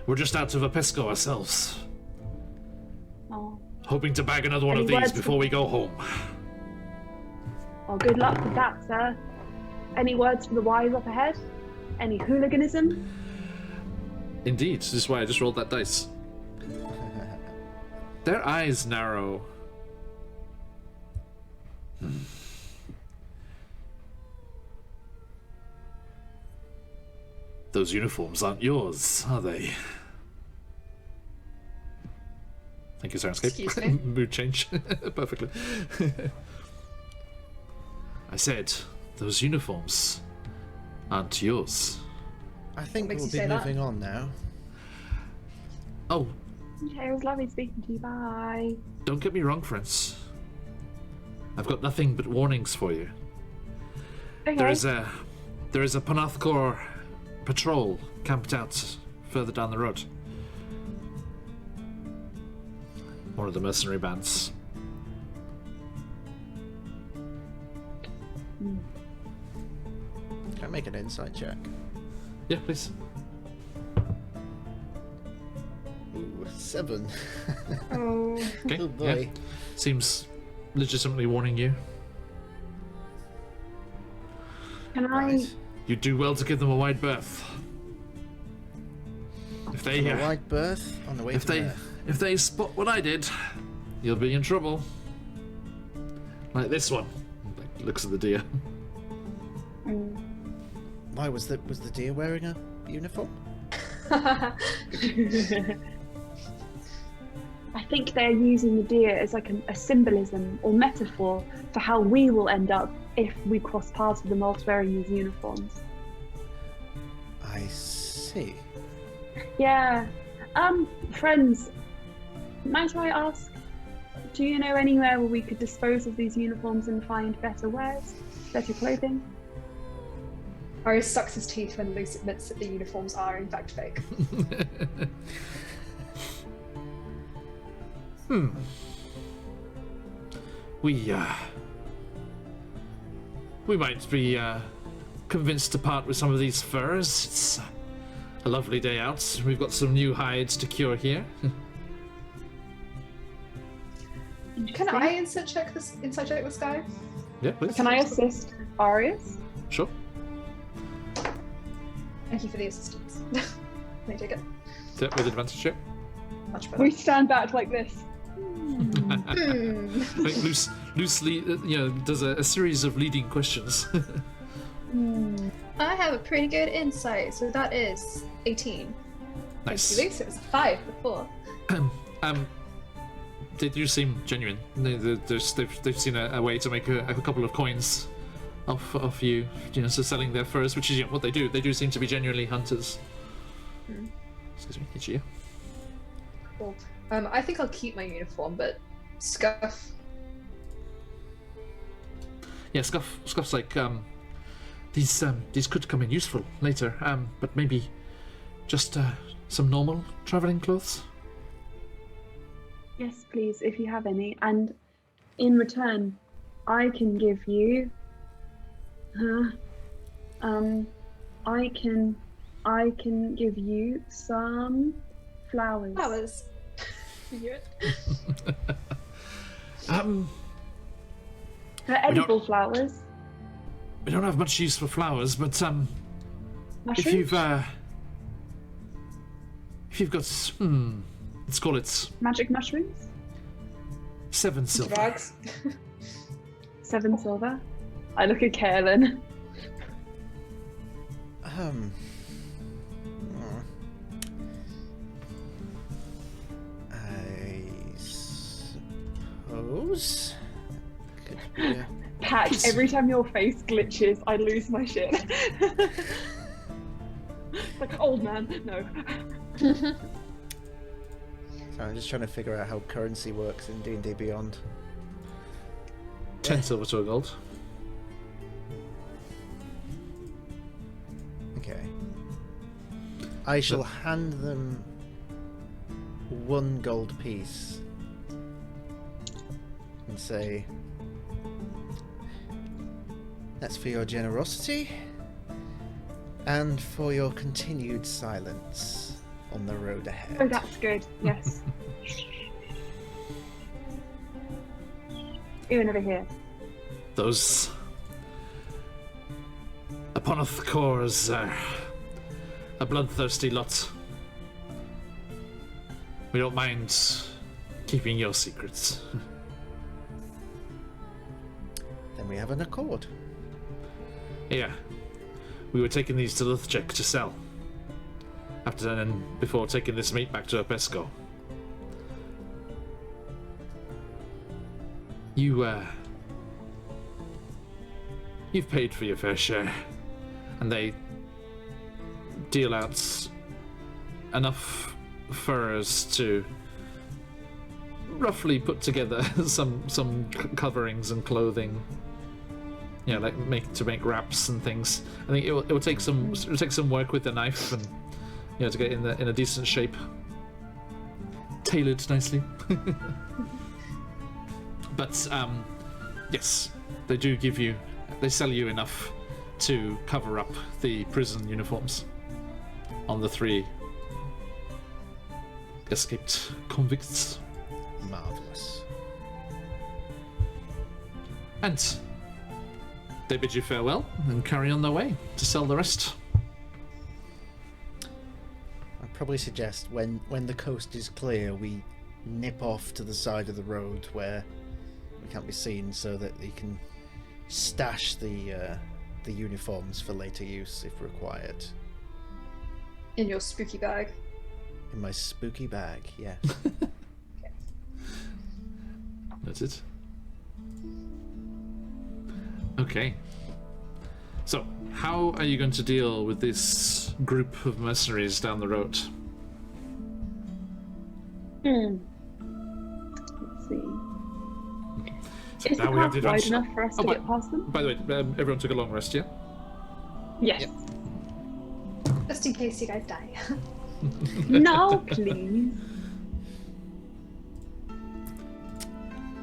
We're just out of a pesco ourselves. Oh. Hoping to bag another one of Any these words before we go home. Well, good luck with that, sir. Any words for the wise up ahead? Any hooliganism? Indeed, this is why I just rolled that dice. Their eyes narrow. Those uniforms aren't yours, are they? Thank you, Sirenscape. Excuse me? Mood change. Perfectly. I said, those uniforms aren't yours. I think What makes we'll you be say that? moving on now. Oh, Okay, it was lovely speaking to you. Bye. don't get me wrong, friends. I've got nothing but warnings for you. Okay. There is a Panathkor patrol camped out further down the road. One of the mercenary bands. Can I make an insight check? Yeah, please. Ooh, 7. Oh. Okay. Oh boy. Yeah. Seems legitimately warning you. Can I? Right. You do well to give them a wide berth. If they From a wide berth on the way if to they Earth. if they spot what I did, you'll be in trouble. Like this one. Like, looks at the deer. Why was the deer wearing a uniform? I think they're using the deer as like a symbolism or metaphor for how we will end up if we cross paths with them whilst wearing these uniforms. I see. Yeah. Friends, might I ask, do you know anywhere where we could dispose of these uniforms and find better wares, better clothing? Arius sucks his teeth when Luce admits that the uniforms are in fact fake. We might be convinced to part with some of these furs. It's a lovely day out. We've got some new hides to cure here. Can I insight check this guy? Yeah, please. Can I assist Arius? Sure. Thank you for the assistance. Can I take it? Yeah, with advantage, yeah. Much better. We stand back like this. Like loosely, does a series of leading questions. I have a pretty good insight, so that is 18. Nice. Thank you, Luce. It was 5 before. They do seem genuine. They've seen a way to make a couple of coins off you, so selling their furs, which is what they do. They do seem to be genuinely hunters. Excuse me, it's you. Cool. I think I'll keep my uniform, but Scuff. Yeah, Scuff's like, these could come in useful later, but maybe just some normal traveling clothes. Yes, please, if you have any. And in return, I can give you. I can I can give you some flowers. Flowers. You hear it? They're edible flowers. We don't have much use for flowers, but if you've got let's call it magic mushrooms. 7 silver. Drugs. 7 silver. I look at Kaelin. I suppose. Could be a... Patch, every time your face glitches, I lose my shit. Like, old man, no. Sorry, I'm just trying to figure out how currency works in D&D Beyond. 10 silver to a gold. Okay. I shall hand them 1 gold piece and say, that's for your generosity and for your continued silence on the road ahead. Oh, that's good, yes. Even over here. Those Uponeth cores are a bloodthirsty lot. We don't mind keeping your secrets. Then we have an accord. Yeah. We were taking these to Luthchek to sell. Before taking this meat back to Pesco. You've paid for your fair share. And they deal out enough furs to roughly put together some coverings and clothing. You know, like make wraps and things. I think it will take some work with the knife and to get in a decent shape, tailored nicely. But yes, they do they sell you enough to cover up the prison uniforms on the 3 escaped convicts. Marvelous. And they bid you farewell and carry on their way to sell the rest. I'd probably suggest when the coast is clear, we nip off to the side of the road where we can't be seen, so that you can stash the uniforms for later use if required. In your spooky bag. In my spooky bag, yes. Okay. That's it. Okay. So, how are you going to deal with this group of mercenaries down the road? Let's see. Is the path wide enough for us to get past them? By the way, everyone took a long rest, yeah? Yes. Yep. Just in case you guys die. No, please.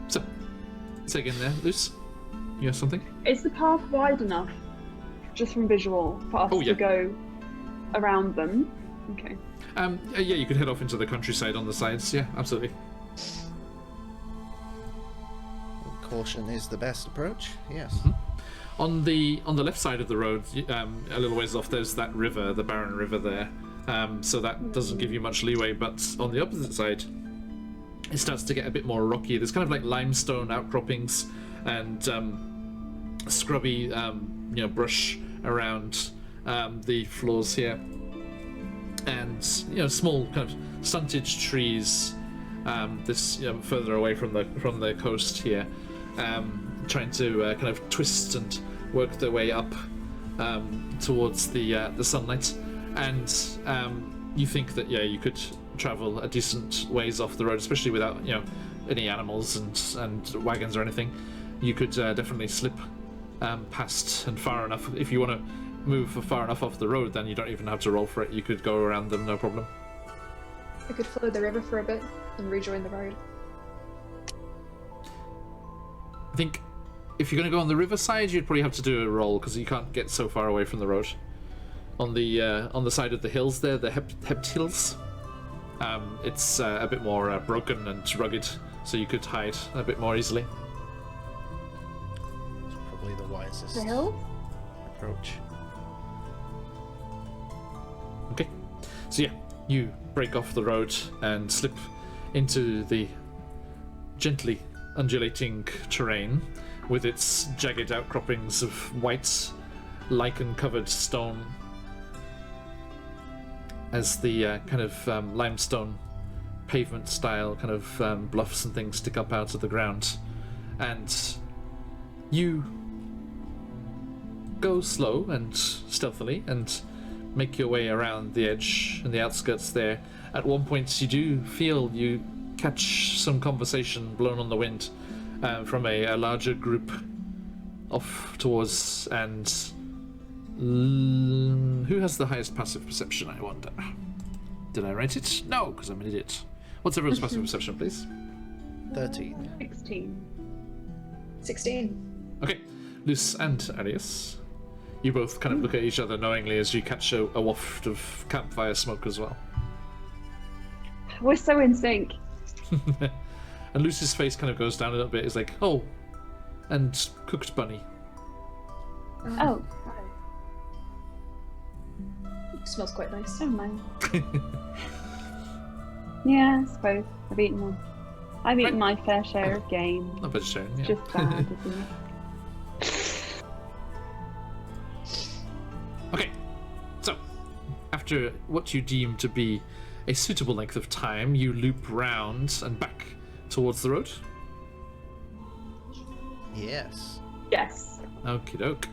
So, say again there, Luce. You have something? Is the path wide enough, just from visual, for us to go around them? Okay. Yeah, you could head off into the countryside on the sides. Yeah, absolutely. Caution is the best approach. Yes. Mm-hmm. On the left side of the road, a little ways off, there's that river, the Barren River there. So that doesn't give you much leeway. But on the opposite side, it starts to get a bit more rocky. There's kind of like limestone outcroppings and scrubby, brush around the floors here, and small kind of stunted trees. This further away from the coast here, trying to kind of twist and work their way up towards the sunlight, and you think that you could travel a decent ways off the road, especially without any animals and wagons or anything. You could definitely slip past and far enough. If you want to move far enough off the road, then you don't even have to roll for it. You could go around them, no problem. I could follow the river for a bit and rejoin the road. I think if you're going to go on the riverside, you'd probably have to do a roll because you can't get so far away from the road. on the side of the hills there, the Hept Hills. It's a bit more broken and rugged, so you could hide a bit more easily. It's probably the wisest The hill? approach. Okay, so yeah, you break off the road and slip into the gently undulating terrain with its jagged outcroppings of white, lichen-covered stone as the kind of limestone pavement-style kind of bluffs and things stick up out of the ground. And you go slow and stealthily and make your way around the edge and the outskirts there. At one point, you do feel you catch some conversation blown on the wind from a larger group off towards, and who has the highest passive perception, I wonder? Did I write it? No, because I'm an idiot. What's everyone's passive perception, please? 13. 16. 16. Okay, Luce and Arius, you both kind of look at each other knowingly as you catch a waft of campfire smoke as well. We're so in sync. And Luce's face kind of goes down a little bit. It's like, oh, and cooked bunny. Oh, Smells quite nice. never mind. Yeah, I suppose. I've eaten one. I've eaten my fair share of game. Not vegetarian, yeah. Just bad, isn't it? Okay, so after what you deem to be a suitable length of time, you loop round and back towards the road. Yes. Yes. Okie doke.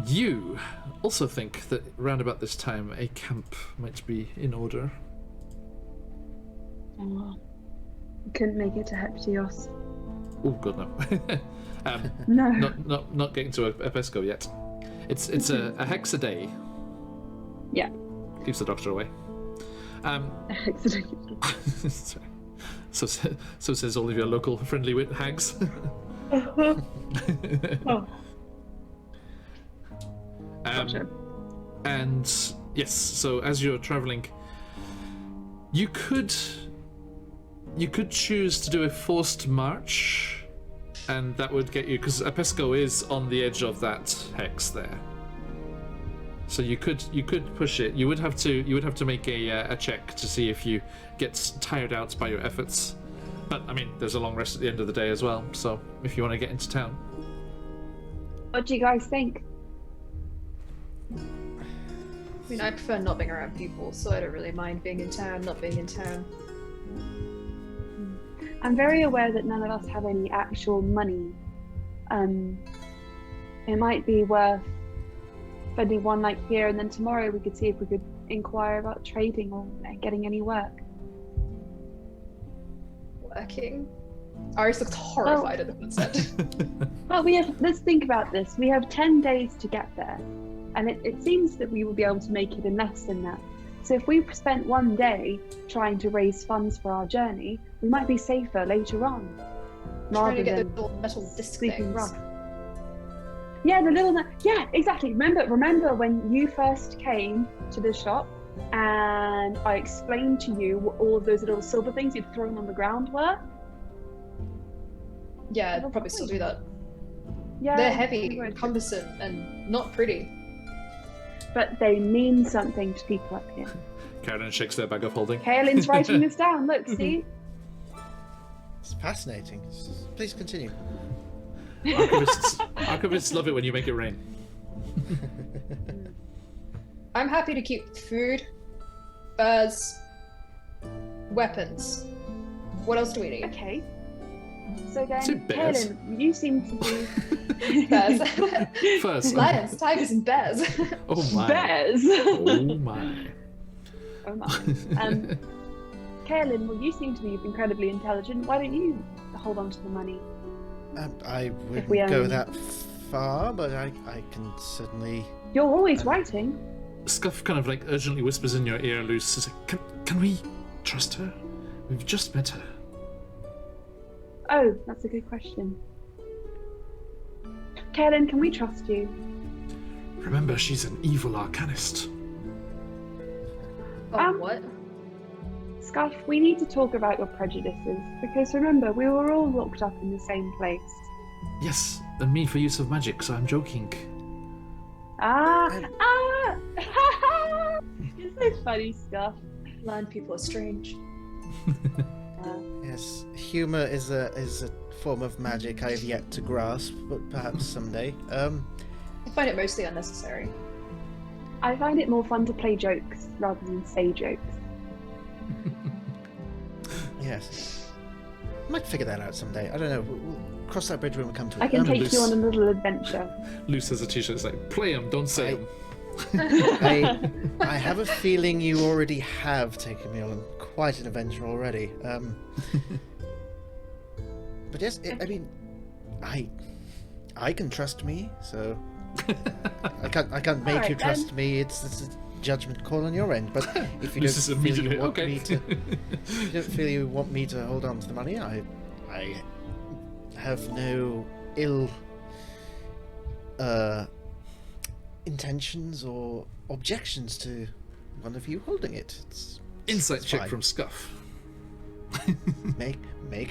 You also think that round about this time a camp might be in order. Oh, I couldn't make it to Heptios. Oh god, no. No. Not getting to a pesco yet. It's a hex a day. Yeah. Keeps the doctor away. Excellent. Sorry. So says all of your local friendly wit hags. Oh. Gotcha. And yes, so as you're traveling, you could choose to do a forced march, and that would get you, because Pesco is on the edge of that hex there. So you could push it. You would have to make a check to see if you get tired out by your efforts. But I mean, there's a long rest at the end of the day as well. So if you want to get into town, What do you guys think? I mean, I prefer not being around people, so I don't really mind being in town, not being in town. I'm very aware that none of us have any actual money. It might be worth spending one night here, and then tomorrow we could see if we could inquire about trading or getting any work. Working? Iris looks horrified at the concept. Well, let's think about this. We have 10 days to get there, and it seems that we will be able to make it in less than that. So if we spent one day trying to raise funds for our journey, we might be safer later on. Trying to get than the little metal disc sleeping things. rough. Yeah, yeah, exactly. Remember when you first came to the shop and I explained to you what all of those little silver things you'd thrown on the ground were? Yeah, I'd probably still do that. Yeah, They're heavy, we would. cumbersome, and not pretty. But they mean something to people up here. Carolyn shakes their bag of holding. Kaelin's writing this down. Look, see? It's fascinating. Please continue. Archivists love it when you make it rain. I'm happy to keep food, birds, weapons. What else do we need? Okay. So then, Is it bears? Kaelin, you seem to be... Bears. First. Lions, tigers, and bears. Oh my. Bears! Oh my. Oh my. Kaelin, well, you seem to be incredibly intelligent. Why don't you hold on to the money? I If we wouldn't go own- that far, but I can certainly. You're always writing. Scuff kind of like urgently whispers in your ear, Luce. Is like, can we trust her? We've just met her. Oh, that's a good question. Kaelin, can we trust you? Remember, she's an evil arcanist. What? Scuff, we need to talk about your prejudices, because remember, we were all locked up in the same place. Yes, and me for use of magic, so I'm joking. You're so funny, Scuff. Land people are strange. Yes, humour is a form of magic I have yet to grasp, but perhaps someday. I find it mostly unnecessary. I find it more fun to play jokes rather than say jokes. Yes. Might figure that out someday. I don't know. We'll cross that bridge when we come to it. I can take you on a little adventure. Luce has a t-shirt that's like, play him, don't say him. I have a feeling you already have taken me on quite an adventure already. But yes, I mean, I can trust me, so I can't make you trust me. It's a judgment call on your end. But if you don't feel you want me to, if you don't feel you want me to hold on to the money, I have no ill intentions or objections to one of you holding it. It's Insight check fine. from Scuff. Make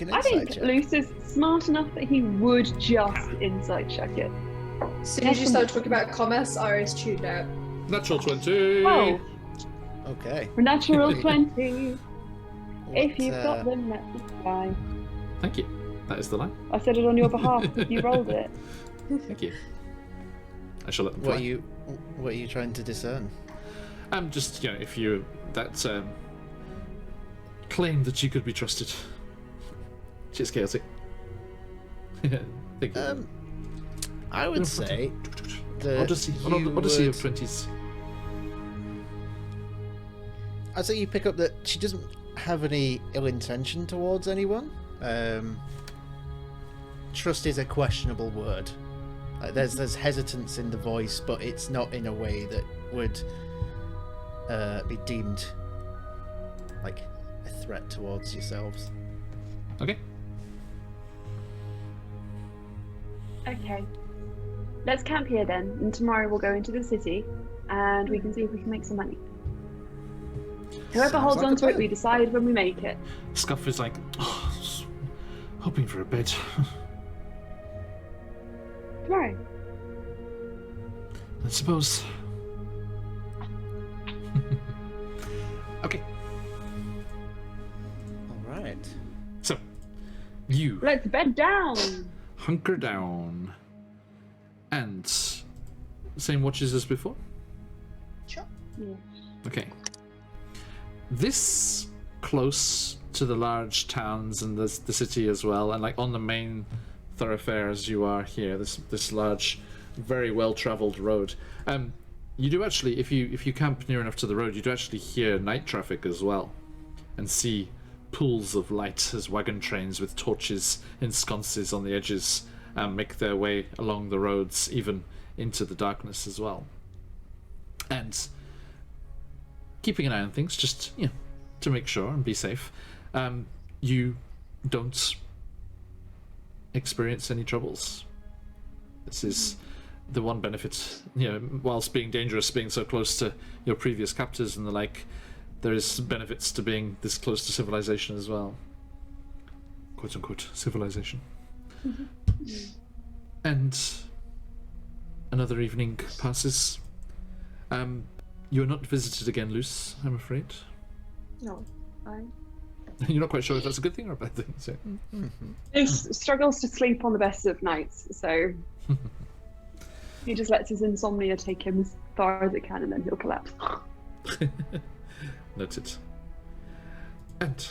an I insight think check. Luce is smart enough that he would just insight check it. As soon as you start talking about commerce, Arius tuned out. Natural 20. Well, Okay. natural 20. If What, you've got them, that's fine. Thank you. That is the line. I said it on your behalf. You rolled it. Thank you. I shall let them What fly. are you trying to discern? Just, if you claim that you could be trusted. Cheers, chaotic. Thank you. I would say that Odyssey of 20s. I'd say you pick up that she doesn't have any ill intention towards anyone. Trust is a questionable word. There's hesitance in the voice, but it's not in a way that would be deemed like a threat towards yourselves. Okay. Okay. Let's camp here then, and tomorrow we'll go into the city, and we can see if we can make some money. Whoever Sounds holds like on a to it, plan. we decide when we make it. Scuff is like, hoping for a bed. Tomorrow. I suppose. Okay. All right. So, you Let's bed down. hunker down. And same watches as before? Sure. Yeah. Okay. This close to the large towns and the city as well, and like on the main thoroughfare as you are here, this large, very well travelled road. You do actually, if you camp near enough to the road, you do actually hear night traffic as well, and see pools of light as wagon trains with torches in sconces on the edges make their way along the roads, even into the darkness as well. And keeping an eye on things, just to make sure and be safe, you don't experience any troubles. This is the one benefit, whilst being dangerous, being so close to your previous captors and the like, there is benefits to being this close to civilization as well. Quote unquote civilization. And another evening passes. You're not visited again, Luce, I'm afraid. No, fine. You're not quite sure if that's a good thing or a bad thing. So. He struggles to sleep on the best of nights, so he just lets his insomnia take him as far as it can, and then he'll collapse. Noted. And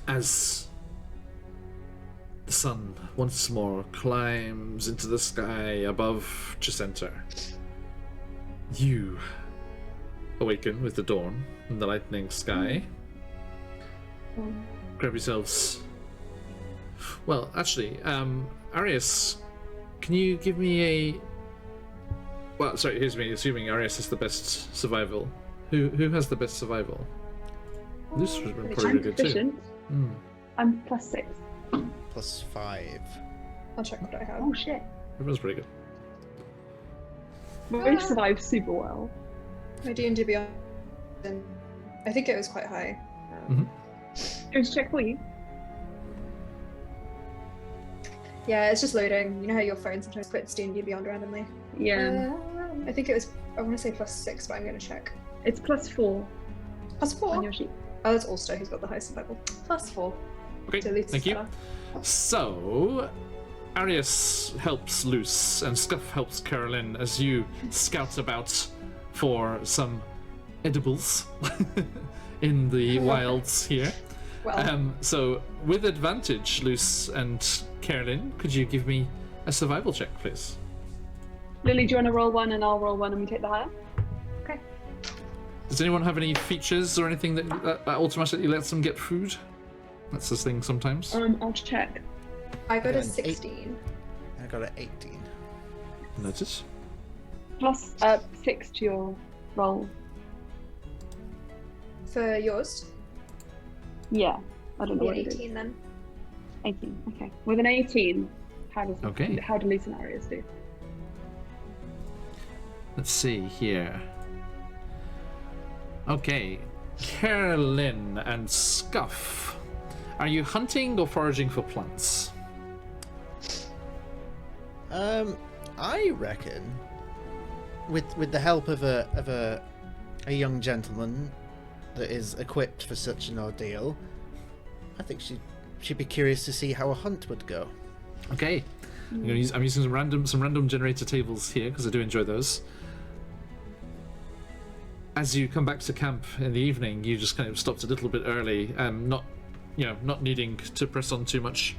as the sun once more climbs into the sky above Chessenta, you awaken with the dawn and the lightening sky. Grab yourselves. Well, actually, Arius, can you give me a... Well, sorry, here's me assuming Arius has the best survival. Who has the best survival? This would be probably good too. I'm +6. +5. I'll check what I have. Oh shit. Everyone's pretty good. We survived super well. My D&D Beyond, I think it was quite high. Just check for you. Yeah, it's just loading. You know how your phone sometimes puts D&D Beyond randomly? Yeah. I think it was, I want to say +6, but I'm going to check. It's +4 +4? on your sheet. Oh, that's Ulster who's got the highest survival. +4. Okay, So Luke's thank you. better. So, Arius helps Luce and Scuff helps Carolyn as you scout about for some edibles in the wilds here. Well, So, with advantage, Luce and Carolyn, could you give me a survival check, please? Lily, do you want to roll one and I'll roll one and we take the higher? okay. Does anyone have any features or anything that automatically lets them get food? That's the thing sometimes. I'll check. I got a an 16. I got an 18. Notice. Plus 6 to your roll. For yours? Yeah. I don't know Be what an it is. 18 then. 18. Okay. With an 18, how do Luce and Arius do? Let's see here. Okay, Carolyn and Scuff. Are you hunting or foraging for plants? I reckon, with the help of a young gentleman that is equipped for such an ordeal, I think she'd be curious to see how a hunt would go. Okay, I'm using some random generator tables here because I do enjoy those. As you come back to camp in the evening, you just kind of stopped a little bit early, not needing to press on too much.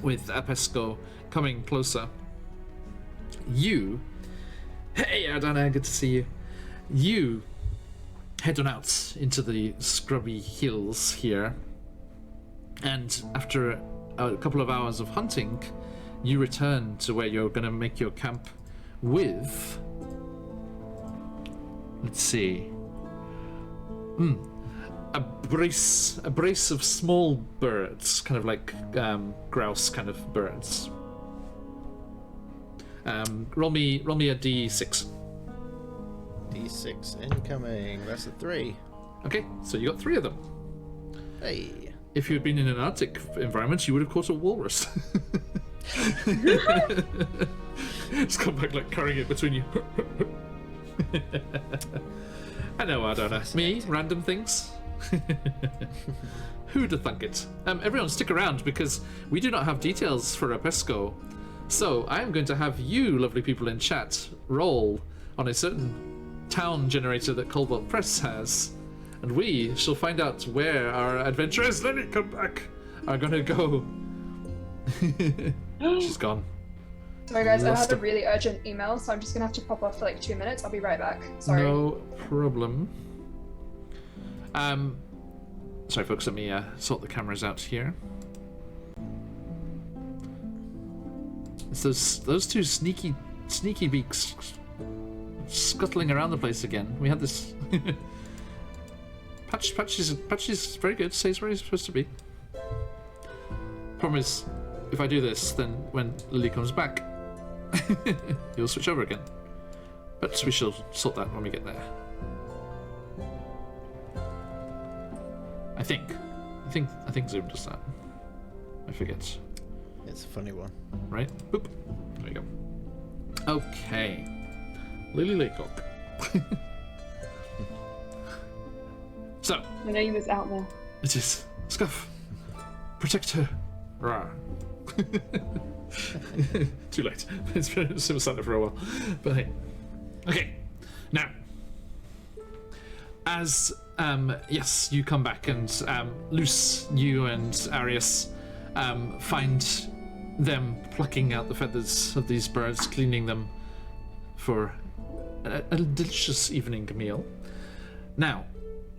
With Apesco coming closer, hey Ardana, good to see you. You head on out into the scrubby hills here, and after a couple of hours of hunting, you return to where you're going to make your camp with. Let's see. A brace of small birds, kind of like grouse kind of birds. Roll me a d6. D6 incoming. That's a 3. Okay, so you got 3 of them. Hey. If you had been in an Arctic environment, you would have caught a walrus. Just come back like carrying it between you. I know, Ardana. Me, random things. Who'd have thunk it? Everyone stick around because we do not have details for Apesco. So I am going to have you, lovely people in chat, roll on a certain town generator that Cobalt Press has, and we shall find out where our adventurers, let it come back, are going to go. She's gone. Sorry guys, I Lost had a it. really urgent email, so I'm just gonna have to pop off for like 2 minutes. I'll be right back. Sorry. No problem. Sorry folks, let me sort the cameras out here. It's those two sneaky beaks scuttling around the place again. We had this Patch is very good, stays where he's supposed to be. Problem is, if I do this, then when Lily comes back, he'll switch over again. But we shall sort that when we get there. I think Zoom does that. I forget. It's a funny one. Right? Boop. There we go. Okay. Lily Laycock. So. My name is out there. It is. Scuff. Protect her. Rawr. Too late. It's been silent for a while. But hey. Okay. Now. As yes, you come back and Luce, you and Arius find them plucking out the feathers of these birds, cleaning them for a delicious evening meal. Now,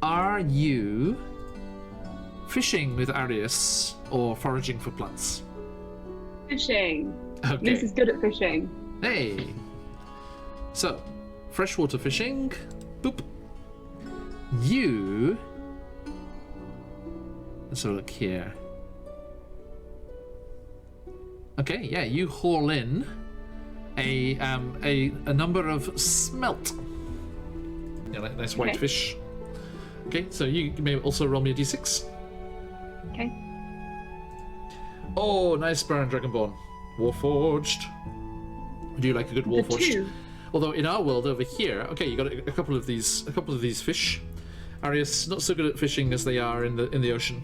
are you fishing with Arius or foraging for plants? Fishing. Okay. Luce is good at fishing. Hey. So, freshwater fishing. Boop. You. Let's have a look here. Okay, yeah, you haul in a number of smelt. Yeah, like nice white fish. Okay, so you may also roll me a d6. Okay. Oh, nice Baron Dragonborn. Warforged. Do you like a good Warforged? 2. Although in our world over here, okay, you got a couple of these fish. Arius, not so good at fishing as they are in the ocean.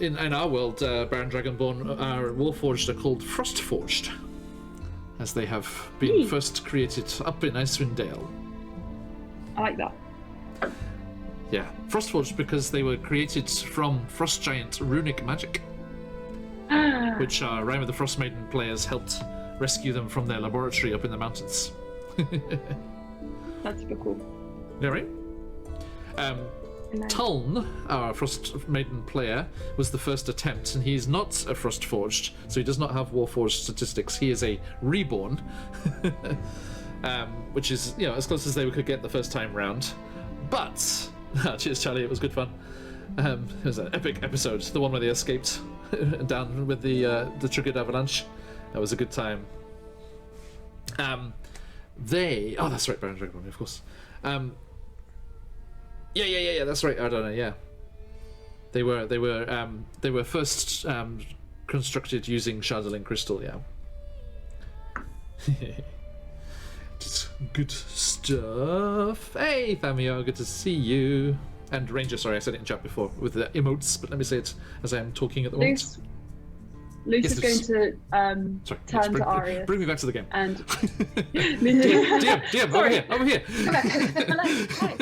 In our world, Baron Dragonborn are Warforged are called Frostforged, as they have been first created up in Icewind Dale. I like that. Yeah, Frostforged because they were created from Frost Giant runic magic, which Rime of the Frost Maiden players helped rescue them from their laboratory up in the mountains. That's super cool. Yeah, right? Tuln, our Frost Maiden player, was the first attempt, and he's not a Frostforged, so he does not have Warforged statistics. He is a Reborn, which is, you know, as close as they could get the first time round. But, cheers Charlie, it was good fun. It was an epic episode, the one where they escaped down with the triggered avalanche. That was a good time. Oh, that's right, Baron Dragonborn, of course. Yeah, that's right, Ardana, yeah. They were first constructed using Shardling Crystal, yeah. Just good stuff. Hey, Thamio, good to see you. And Ranger, sorry, I said it in chat before with the emotes, but let me say it as I am talking at the moment. Luce is going to turn to Arius. Bring me back to the game. And DM, over here. Hello, hi.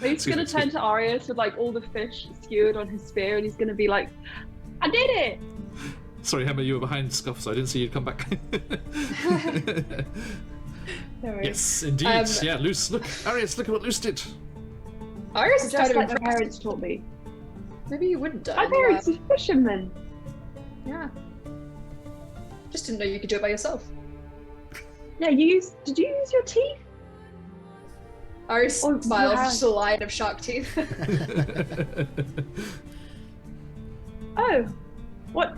Luce is going to turn to Arius with like all the fish skewered on his spear, and he's going to be like, "I did it!" Sorry, Emma, you were behind Scuff, so I didn't see you come back. Yes, indeed. Yeah, Luce. Look, Arius, look at what Luce did. Arius is Just kind of like my parents taught me. Maybe you wouldn't die. My parents are fishermen. Yeah. Just didn't know you could do it by yourself. Yeah, did you use your teeth? Arius smiled, just a line of shark teeth. Oh, what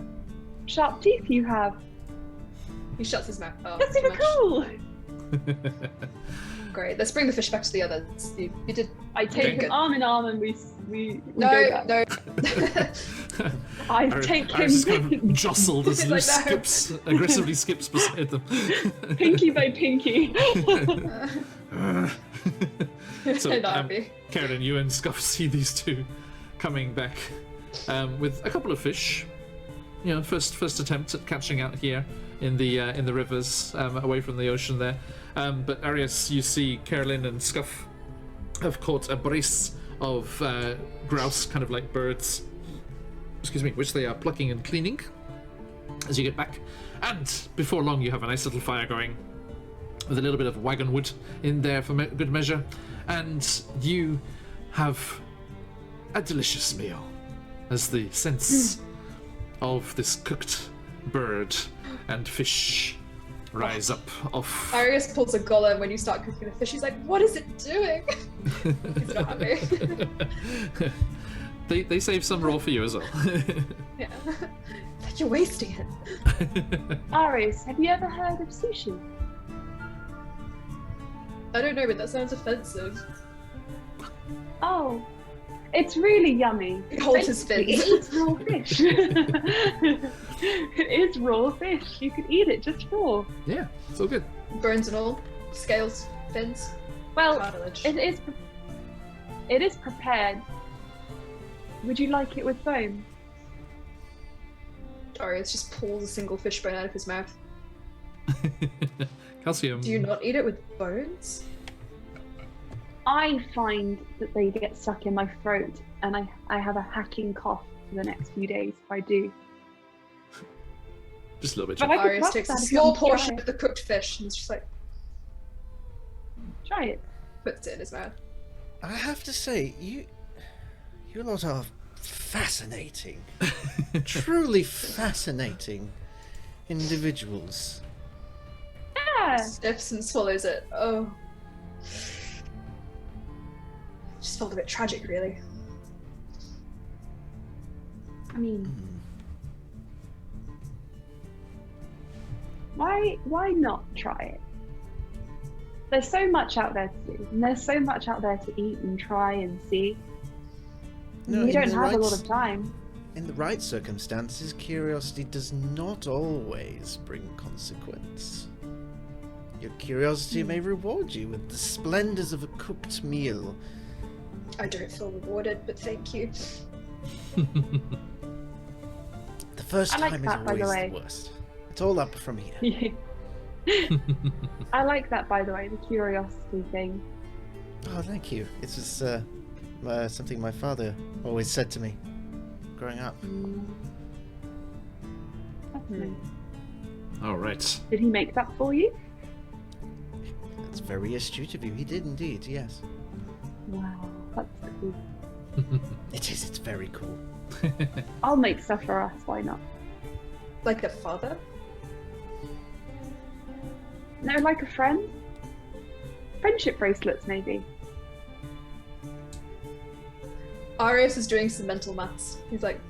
sharp teeth you have. He shuts his mouth. Oh, That's super cool. Great. Let's bring the fish back to the others. You did. I take him arm in arm and we no. I take him. Just kind of jostled as Luce like, aggressively skips beside them. Pinky by pinky. So, Karen, you and Scuff see these two coming back with a couple of fish. You know, first attempt at catching out here in the rivers away from the ocean there. But Arius, you see Carolyn and Scuff have caught a brace of grouse, kind of like birds, excuse me, which they are plucking and cleaning as you get back. And before long, you have a nice little fire going with a little bit of wagon wood in there for good measure. And you have a delicious meal as the sense of this cooked bird and fish rise up off. Arius pulls a golem when you start cooking the fish. He's like, "What is it doing?" He's not happy. They save some raw for you as well. Yeah. Like you're wasting it. Arius, have you ever heard of sushi? I don't know, but that sounds offensive. Oh, it's really yummy. He holds his fins. It is raw fish. It is raw fish. You can eat it just raw. Yeah, it's all good. Bones and all, scales, fins, well, cartilage. It is prepared. Would you like it with bone? Arius just pulls a single fish bone out of his mouth. Calcium. Do you not eat it with bones? I find that they get stuck in my throat, and I have a hacking cough for the next few days if I do. Just a little bit. But Arius takes a small portion of the cooked fish and is just like, try it. puts it in his mouth. I have to say, you lot are fascinating. Truly fascinating individuals. Yeah. Sniffs and swallows it. Oh. Just felt a bit tragic, really. I mean, why not try it? There's so much out there to do, and there's so much out there to eat and try and see. No, We don't have a lot of time. In the right circumstances, curiosity does not always bring consequence. Your curiosity may reward you with the splendors of a cooked meal. I don't feel rewarded, but thank you. The first I like time that, is by the always way. the worst. It's all up from here. I like that, by the way, the curiosity thing. Oh, thank you. It's just something my father always said to me growing up. That's nice. All right. Did he make that for you? That's very astute of you. He did indeed, yes. Wow, that's cool. It is, it's very cool. I'll make stuff for us, why not? Like a father? No, like a friend? Friendship bracelets, maybe. Arius is doing some mental maths. He's like,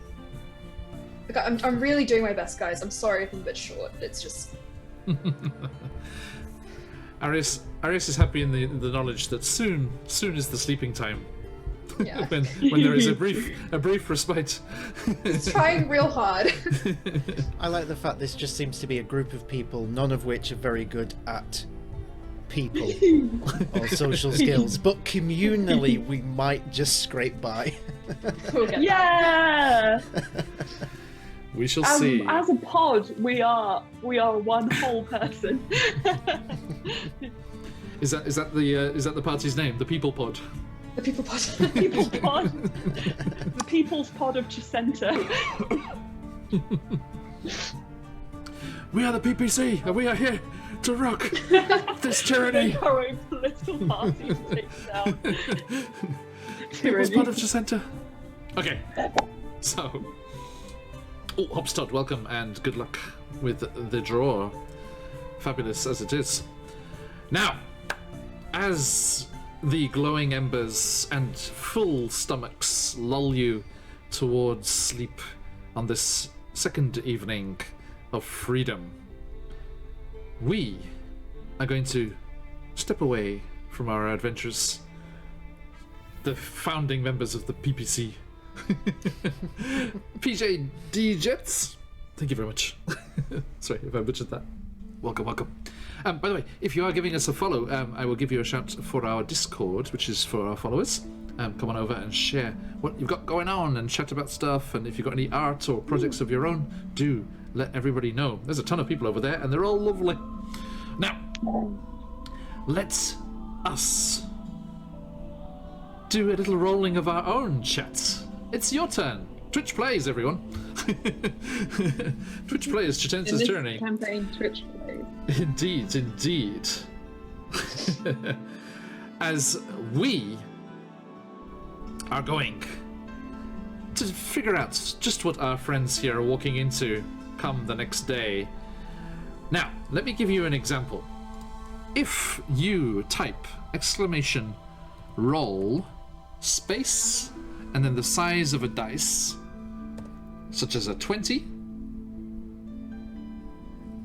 I'm really doing my best, guys. I'm sorry if I'm a bit short. It's just... Arius is happy in the knowledge that soon is the sleeping time. Yeah. when there is a brief respite. He's trying real hard. I like the fact this just seems to be a group of people, none of which are very good at people or social skills, but communally we might just scrape by. We'll get Yeah! We shall see. As a pod, we are one whole person. Is that the party's name? The People Pod. the people pod. People pod. The people's pod of Chessenta. We are the PPC, and we are here to rock this tyranny. Our own political party to take down. People's Pod of Chessenta. Okay, so. Oh, Hopstad, welcome and good luck with the draw. Fabulous as it is. Now, as the glowing embers and full stomachs lull you towards sleep on this second evening of freedom, we are going to step away from our adventures. The founding members of the PPC. PJ D-Jets, thank you very much. Sorry if I butchered that. Welcome. By the way, if you are giving us a follow, I will give you a shout for our Discord, which is for our followers. Come on over and share what you've got going on and chat about stuff, and if you've got any art or projects of your own, do let everybody know. There's a ton of people over there and they're all lovely. Now, let us do a little rolling of our own chats. It's your turn. Twitch plays, everyone. Twitch plays, Chessenta's Tyranny. Campaign Twitch plays. Indeed. As we are going to figure out just what our friends here are walking into come the next day. Now, let me give you an example. If you type !roll space and then the size of a dice, such as a 20,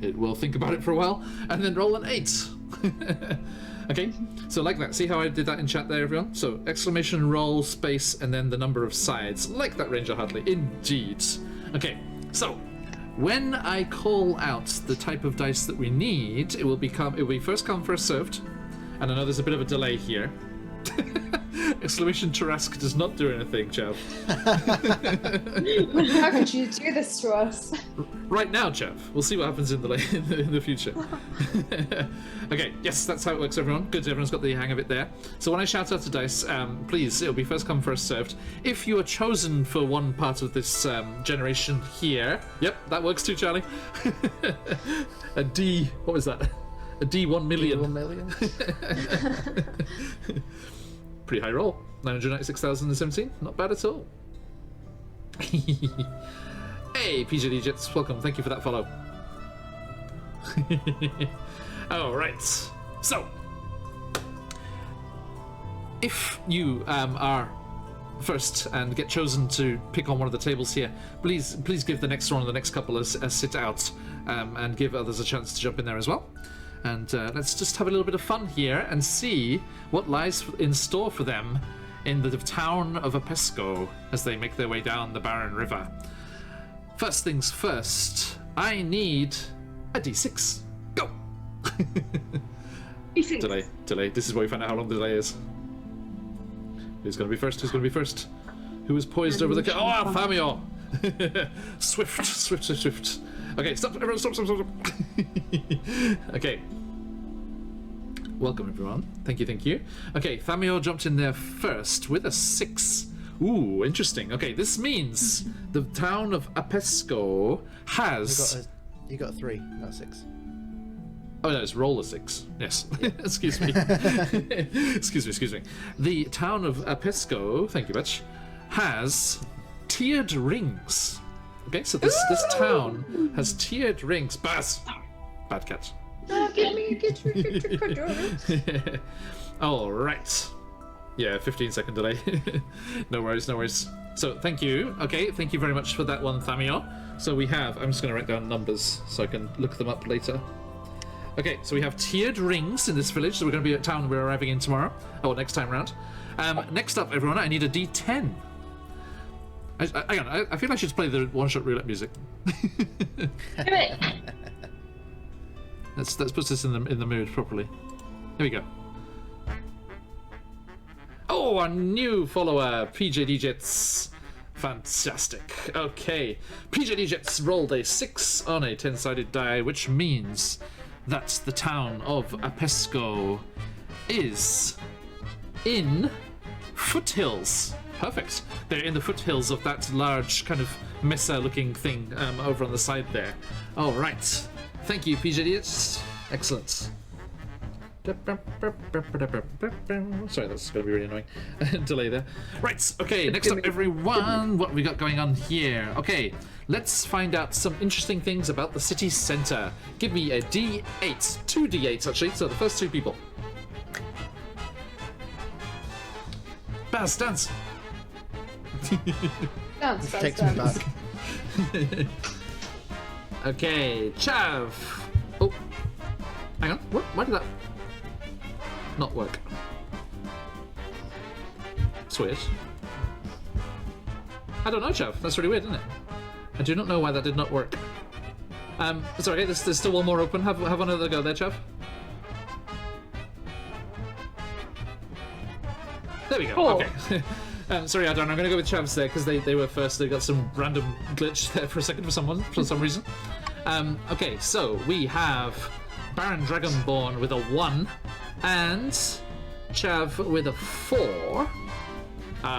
it will think about it for a while, and then roll an 8. Okay, so like that. See how I did that in chat there, everyone? So !roll space and then the number of sides. Like that, Ranger Hartley. Indeed. Okay, so when I call out the type of dice that we need, it will be first come, first served. And I know there's a bit of a delay here. Tarask does not do anything, Chav. How could you do this to us? Right now, Chav. We'll see what happens in the future. Okay, yes, that's how it works, everyone. Good, everyone's got the hang of it there. So when I shout out a dice, please, it'll be first come, first served. If you are chosen for one part of this generation here, yep, that works too, Charlie. A D, what was that? A D1 million. D1 million? Pretty high roll. 996,017. Not bad at all. Hey, PJD Jets, welcome. Thank you for that follow. Alright. So, if you are first and get chosen to pick on one of the tables here, please give the next one or the next couple a sit out. and give others a chance to jump in there as well. And let's just have a little bit of fun here and see what lies in store for them in the town of Apesco as they make their way down the Barren River. First things first, I need a D6. Go! D6. Delay. This is where we find out how long the delay is. Who's going to be first? Who is poised over the... Oh, Famio! Swift. Okay, stop, everyone, stop. Okay. Welcome, everyone. Thank you. Okay, Famio jumped in there first with a 6. Ooh, interesting. Okay, this means the town of Apesco has... You got a 3, not 6. Oh no, it's roll a 6. Yes. Excuse me. Excuse me. The town of Apesco, thank you much, has tiered rings. Okay, so this town has tiered rings. Buzz! Bad cat. Oh, give me a controller. All right. Yeah, 15-second delay. No worries. So, thank you. Okay, thank you very much for that one, Thamio. So we have... I'm just going to write down numbers so I can look them up later. Okay, so we have tiered rings in this village. So we're going to be at town we're arriving in tomorrow. Oh, next time round. Next up, everyone, I need a D10. Hang on, I feel I should play the one-shot roulette music. Do it. Let's put this in the mood properly. Here we go. Oh, our new follower, PJ Digits. Fantastic. Okay, PJ Digits rolled a 6 on a 10-sided die, which means that the town of Apesco is in foothills. Perfect. They're in the foothills of that large kind of mesa-looking thing over on the side there. All right. Thank you, PJ Digits. Excellent. Sorry, that's going to be really annoying. Delay there. Right, okay, next up, everyone. What have we got going on here? Okay, let's find out some interesting things about the city centre. Give me a D8. 2 D8s, actually. So the first 2 people. Baz, dance. Dance. Takes me back. Okay, Chav. Oh, hang on. What? Why did that not work? It's weird. I don't know, Chav. That's really weird, isn't it? I do not know why that did not work. It's okay. There's still one more open. Have another go there, Chav. There we go. Cool. Okay. Sorry, Adon, I'm going to go with Chavs there because they were first. They got some random glitch there for a second for some reason. Okay, so we have Baron Dragonborn with a 1 and Chav with a 4.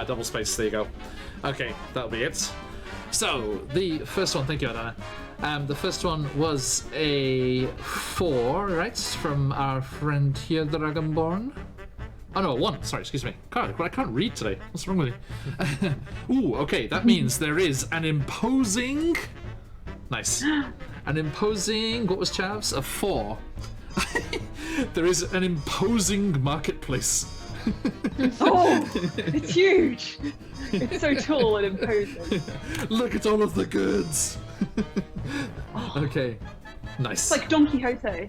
Double space, there you go. Okay, that'll be it. So, the first one, thank you, Adana. The first one was a 4, right, from our friend here, Dragonborn. Oh no, 1. Sorry, excuse me. God, I can't read today. What's wrong with me? Ooh, okay, that means there is an imposing... Nice. An imposing... What was Chav's? A 4. There is an imposing marketplace. Oh, it's huge. It's so tall and imposing. Look at all of the goods. Okay, nice. It's like Don Quixote.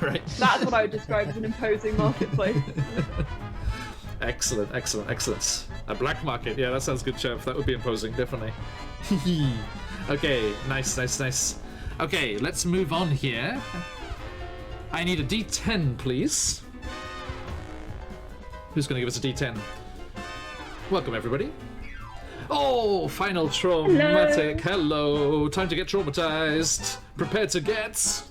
Right. That's what I would describe as an imposing marketplace. Excellent. A black market. Yeah, that sounds good, Chef. That would be imposing, definitely. Okay, nice. Okay, let's move on here. I need a D10, please. Who's going to give us a D10? Welcome, everybody. Oh, final traumatic. Hello. Time to get traumatized. Prepare to get...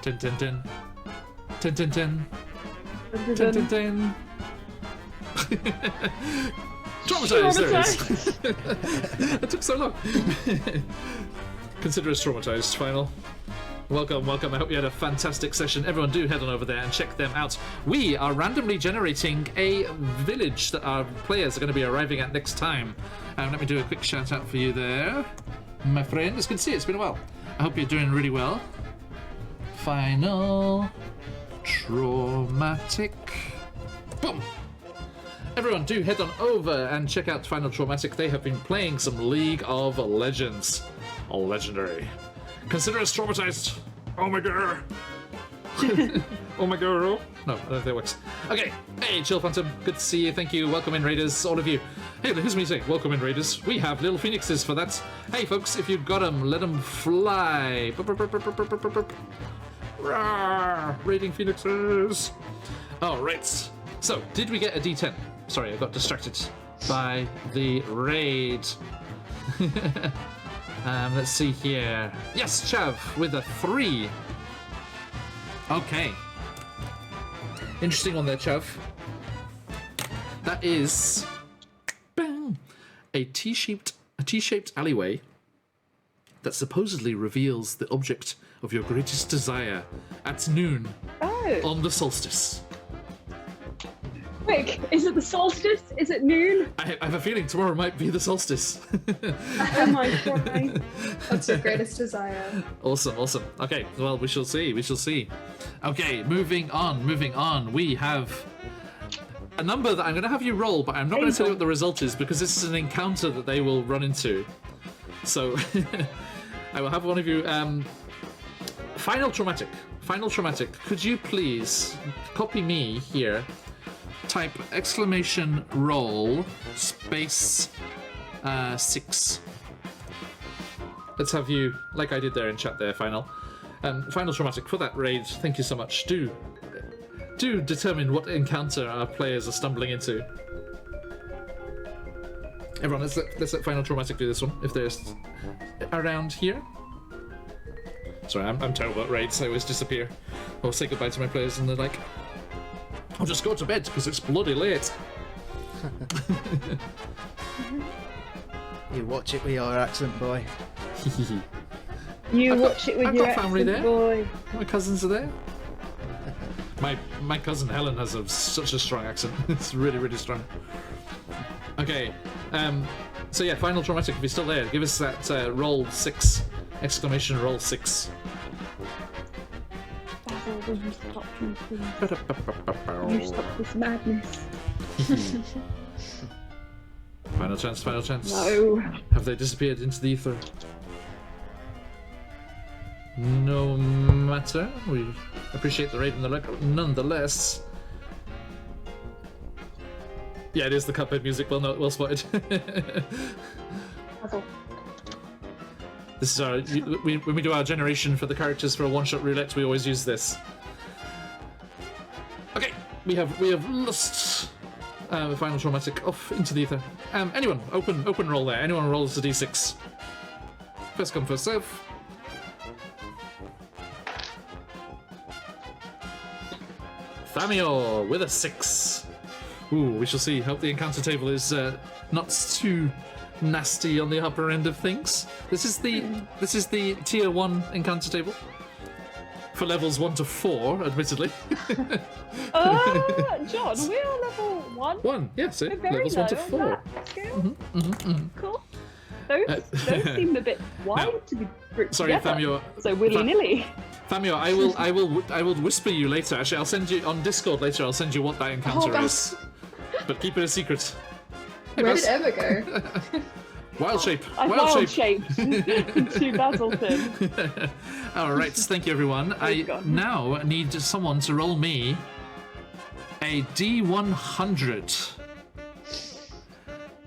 10. 10. Traumatized, there it is. That took so long. Consider us traumatized, final. Welcome. I hope you had a fantastic session. Everyone do head on over there and check them out. We are randomly generating a village that our players are going to be arriving at next time. Let me do a quick shout out for you there, my friend. It's good to see you. It's been a while. I hope you're doing really well. Final Traumatic. Boom! Everyone do head on over and check out Final Traumatic. They have been playing some League of Legends. Legendary. Consider us traumatized. Oh my god. Oh my god. No, I don't think that works. Okay. Hey, Chill Phantom. Good to see you. Thank you. Welcome in, Raiders. All of you. Hey, here's me saying, welcome in, Raiders. We have little phoenixes for that. Hey, folks, if you've got them, let them fly. Rawr, raiding phoenixes. All right. So, did we get a D10? Sorry, I got distracted by the raid. Let's see here. Yes, Chav with a 3. Okay. Interesting one there, Chav. That is bang, a T-shaped alleyway that supposedly reveals the object of your greatest desire at noon on the solstice. Quick, is it the solstice? Is it noon? I have a feeling tomorrow might be the solstice. Oh my god. That's your greatest desire. Awesome, awesome. Okay, well, we shall see, we shall see. Okay, moving on. We have a number that I'm going to have you roll, but I'm not going to tell you what the result is because this is an encounter that they will run into. So, I will have one of you... Final Traumatic. Could you please copy me here? Type !roll space 6. Let's have you, like I did there in chat there, Final. Final Traumatic, for that raid, thank you so much. Do determine what encounter our players are stumbling into. Everyone, let's let Final Traumatic do this one, if they're around here. Sorry, I'm terrible at raids, I always disappear. Or say goodbye to my players and they're like, I'll just go to bed because it's bloody late. You watch it with your accent, boy. Watch it with I've your got family accent, there. boy. My cousins are there. My cousin Helen has such a strong accent. It's really, really strong. Okay. So yeah, Final Traumatic, if you're still there, give us that roll 6. Roll 6. Basil, will you stop these things? You stop this madness. Final chance. No. Have they disappeared into the ether? No matter. We appreciate the raid and the record nonetheless. Yeah, it is the Cuphead music. Well spotted. Basil. This is our... when we do our generation for the characters for a one-shot roulette, we always use this. Okay, we have lost the Final Traumatic off into the ether. Anyone, open roll there. Anyone rolls a d6. First come, first serve. Thamior with a 6. Ooh, we shall see. Hope the encounter table is not too nasty on the upper end of things. This is the tier 1 encounter table for levels 1 to 4, admittedly. John, we're level 1. 1, yes, We're very levels low 1 to 4. on that scale. Cool. Those seem a bit wide to be grouped Sorry, together. Famio. So willy-nilly. Famio, I will whisper you later. Actually, I'll send you on Discord later. I'll send you what that encounter is, but keep it a secret. Hey, Where Baz. did Emma go? Wild shape. I wild shaped into Basilton. All right, thank you, everyone. I gone. now need someone to roll me a D100.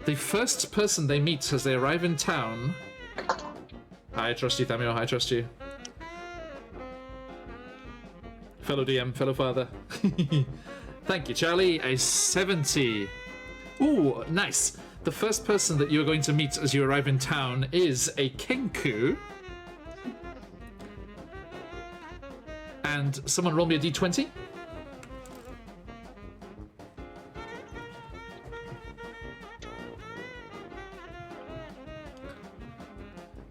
The first person they meet as they arrive in town. I trust you, Thamio. I trust you. Fellow DM, fellow father. Thank you, Charlie. A 70. Ooh, nice. The first person that you're going to meet as you arrive in town is a Kenku. And someone roll me a d20.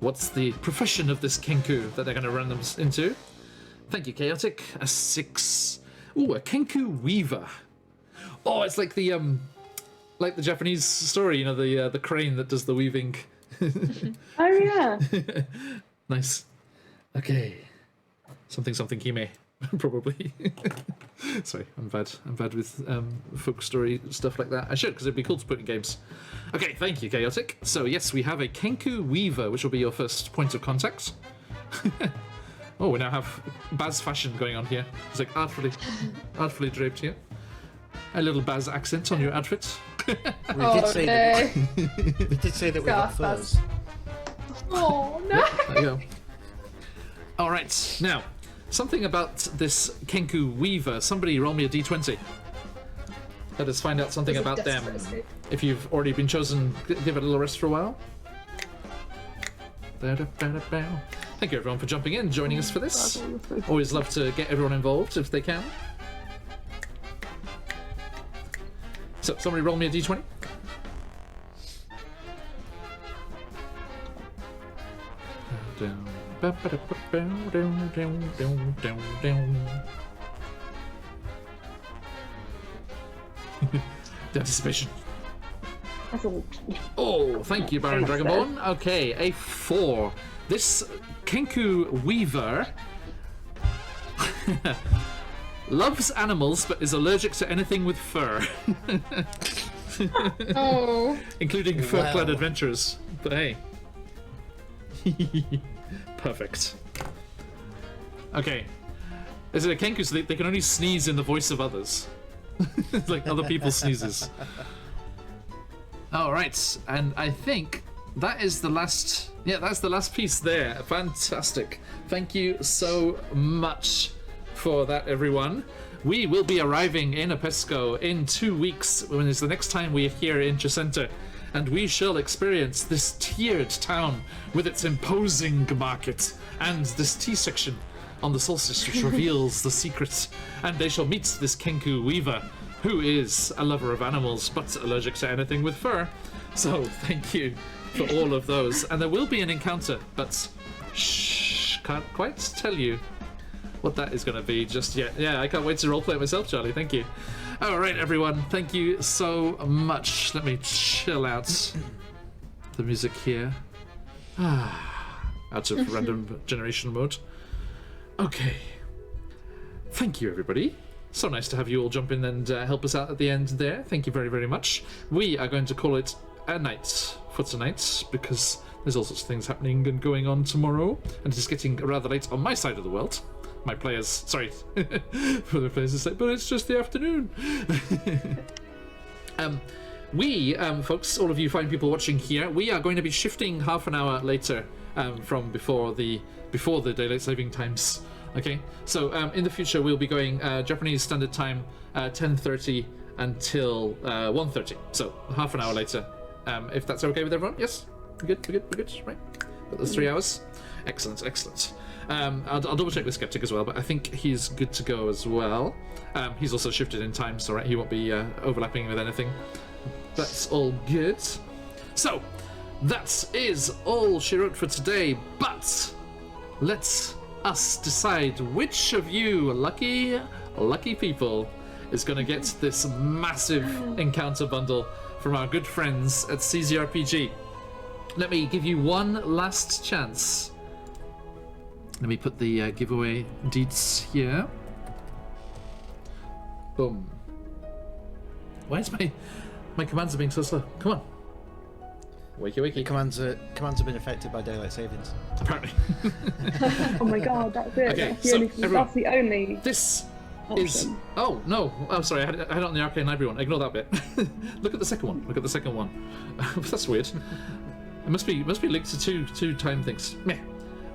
What's the profession of this Kenku that they're going to run them into? Thank you, Chaotic. A 6. Ooh, a Kenku Weaver. Oh, it's like the Japanese story, you know, the crane that does the weaving. Oh yeah. Nice. Okay. Something Hime, probably. Sorry, I'm bad with folk story stuff like that. I should, because it'd be cool to put in games. Okay, thank you, Chaotic. So yes, we have a Kenku Weaver, which will be your first point of contact. Oh, we now have Baz fashion going on here. It's like artfully draped here. A little Baz accent on your outfit. We did say that we got furs. Oh no! There you go. All right, now something about this Kenku Weaver. Somebody roll me a d20. Let us find out something about them. If you've already been chosen, give it a little rest for a while. Thank you everyone for jumping in, joining us for this. Always love to get everyone involved if they can. So, somebody roll me a d20. The anticipation. Oh, thank you, Baron Dragonborn. Okay, a 4. This Kenku Weaver loves animals but is allergic to anything with fur. Oh. Including fur-clad adventurers. But hey. Perfect. Okay. Is it a Kenku so they can only sneeze in the voice of others? Like other people's sneezes. Alright, and I think that is the last... Yeah, that's the last piece there. Fantastic. Thank you so much for that, everyone. We will be arriving in Apesco in 2 weeks, when it's the next time we are here in Chessenta, and we shall experience this tiered town with its imposing market and this tea section on the solstice which reveals the secret, and they shall meet this Kenku Weaver, who is a lover of animals but allergic to anything with fur. So thank you for all of those, and there will be an encounter, but shh, can't quite tell you what that is going to be just yet. Yeah, I can't wait to roleplay it myself, Charlie. Thank you. All right, everyone. Thank you so much. Let me chill out the music here. Out of random generation mode. Okay. Thank you, everybody. So nice to have you all jump in and help us out at the end there. Thank you very, very much. We are going to call it a night for tonight because there's all sorts of things happening and going on tomorrow, and it is getting rather late on my side of the world. My players, sorry, for the players to say, but it's just the afternoon. Folks, all of you fine people watching here, we are going to be shifting half an hour later from before the daylight saving times. Okay, so in the future we'll be going Japanese Standard Time 10:30 until 1:30. So half an hour later, if that's okay with everyone. Yes, we're good, right? Got those 3 hours. Excellent, excellent. I'll double check with Sceptic as well, but I think he's good to go as well. He's also shifted in time, so right, he won't be overlapping with anything. That's all good. So, that is all she wrote for today, but let's us decide which of you lucky people is going to get this massive encounter bundle from our good friends at CZRPG. Let me give you one last chance. Let me put the giveaway deets here. Boom. Why is my commands are being so slow? Come on. Wakey. Commands have been affected by daylight savings. Apparently. Oh my god, that's it. Okay, that's the only This option. is... Oh, no. I'm sorry. I had it on the Arcane Library one. Ignore that bit. Look at the second one. That's weird. It must be linked to two time things. Meh.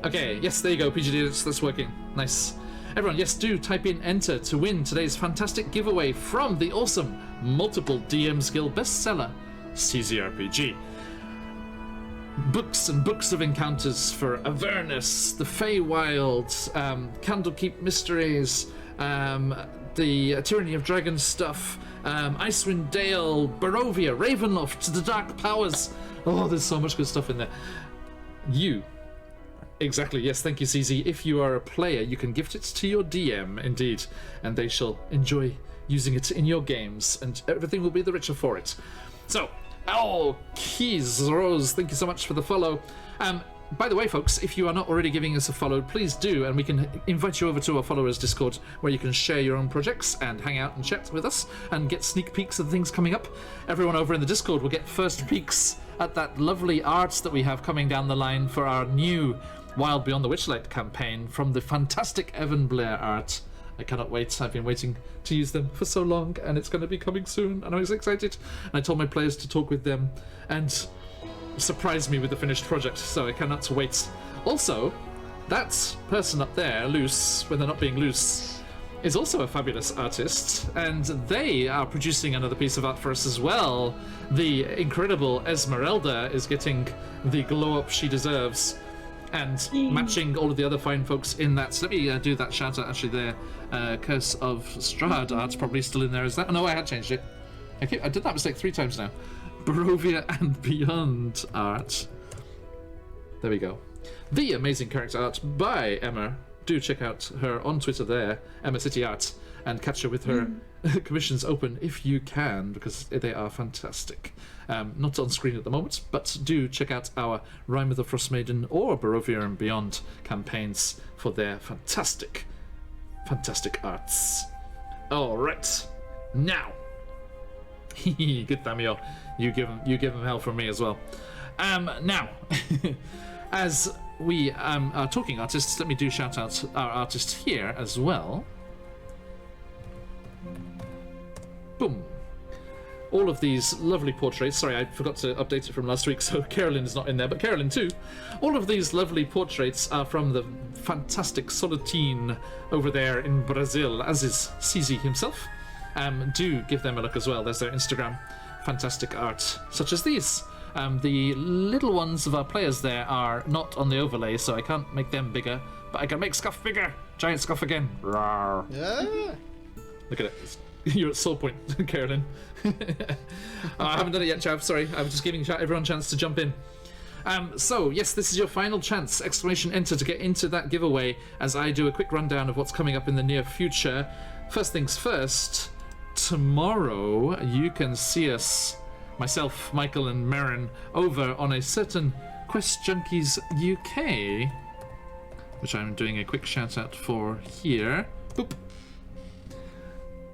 Okay, yes, there you go, PGD, that's working. Nice. Everyone, yes, do type in enter to win today's fantastic giveaway from the awesome multiple DMs Guild bestseller, CZRPG. Books and books of encounters for Avernus, the Feywild, Candlekeep Mysteries, the Tyranny of Dragons stuff, Icewind Dale, Barovia, Ravenloft, the Dark Powers. Oh, there's so much good stuff in there. Exactly, yes, thank you, CZ. If you are a player, you can gift it to your DM, indeed, and they shall enjoy using it in your games, and everything will be the richer for it. So, Keys Rose, thank you so much for the follow. By the way, folks, if you are not already giving us a follow, please do, and we can invite you over to our followers Discord, where you can share your own projects and hang out and chat with us, and get sneak peeks of things coming up. Everyone over in the Discord will get first peeks at that lovely art that we have coming down the line for our new Wild Beyond the Witchlight campaign from the fantastic Evan Blair art. I cannot wait. I've been waiting to use them for so long, and it's going to be coming soon, and I was excited. And I told my players to talk with them and surprise me with the finished project, so I cannot wait. Also, that person up there, Loose, when they're not being loose, is also a fabulous artist, and they are producing another piece of art for us as well. The incredible Esmeralda is getting the glow-up she deserves, and matching all of the other fine folks in that. So let me do that shout out actually there. Curse of Strahd art's probably still in there, is that? Oh no, I had changed it. I did that mistake 3 times now. Barovia and Beyond art. There we go. The amazing character art by Emma. Do check out her on Twitter there, EmmacityArt, and catch her with her commissions open if you can, because they are fantastic. Not on screen at the moment, but do check out our Rime of the Frost Maiden or Barovia and Beyond campaigns for their fantastic arts. Alright, now. Good Thamio. You give him hell from me as well. Now, as we are talking artists, let me do shout out our artist here as well. Boom. All of these lovely portraits. Sorry, I forgot to update it from last week, so Carolyn is not in there, but Carolyn too. All of these lovely portraits are from the fantastic Soletine over there in Brazil, as is CZ himself. Do give them a look as well. There's their Instagram. Fantastic art, such as these. The little ones of our players there are not on the overlay, so I can't make them bigger, but I can make Scuff bigger. Giant Scuff again. Rawr. Yeah. Look at it. You're at soul point, Carolyn. I haven't done it yet, Chav. Sorry, I was just giving everyone a chance to jump in. So, yes, this is your final chance, !enter, to get into that giveaway as I do a quick rundown of what's coming up in the near future. First things first, tomorrow you can see us, myself, Michael and Marin, over on a certain QuestJunkiesUK, which I'm doing a quick shout out for here. Boop.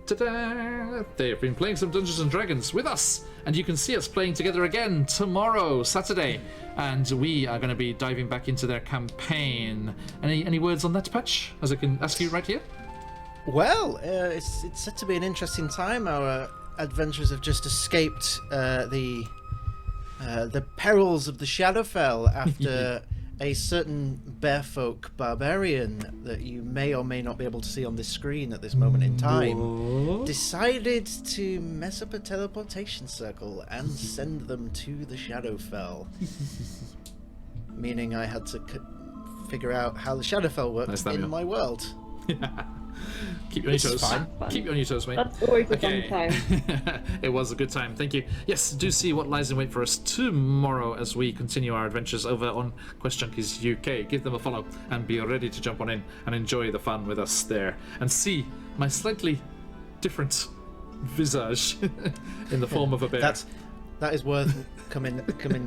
Ta-da! They've been playing some Dungeons and Dragons with us, and you can see us playing together again tomorrow, Saturday, and we are going to be diving back into their campaign. Any words on that, Patch, as I can ask you right here? Well, it's set to be an interesting time. Our adventurers have just escaped the perils of the Shadowfell after a certain bearfolk barbarian that you may or may not be able to see on this screen at this moment in time decided to mess up a teleportation circle and send them to the Shadowfell. Meaning I had to figure out how the Shadowfell works in my world. Keep you on your toes. Keep you on your toes, mate. That's always a fun time. It was a good time, thank you. Yes, do see what lies in wait for us tomorrow as we continue our adventures over on QuestJunkiesUK. Give them a follow and be ready to jump on in and enjoy the fun with us there. And see my slightly different visage in the form of a bear. That is worth coming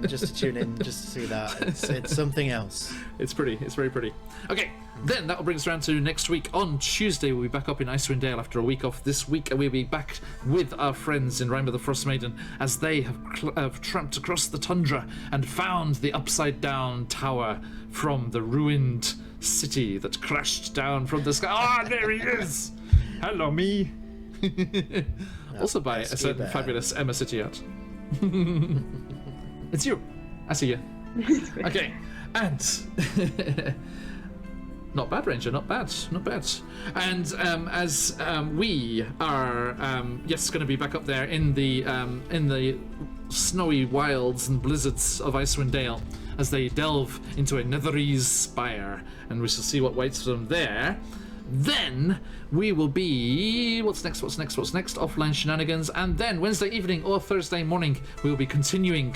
just to tune in just to see that. It's something else. It's pretty. It's very pretty. Okay, then that will bring us around to next week. On Tuesday, we'll be back up in Icewind Dale after a week off. This week, we'll be back with our friends in Rime of the Frost Maiden as they have tramped across the tundra and found the upside-down tower from the ruined city that crashed down from the sky. Ah, there he is! Hello, me! Also by a certain fabulous EmmacityArt. It's you. I see you. Okay, and not bad, Ranger. Not bad. Not bad. And as we are, yes, going to be back up there in the snowy wilds and blizzards of Icewind Dale as they delve into a Netherese spire, and we shall see what waits for them there. Then we will be what's next offline shenanigans, and then Wednesday evening or Thursday morning we will be continuing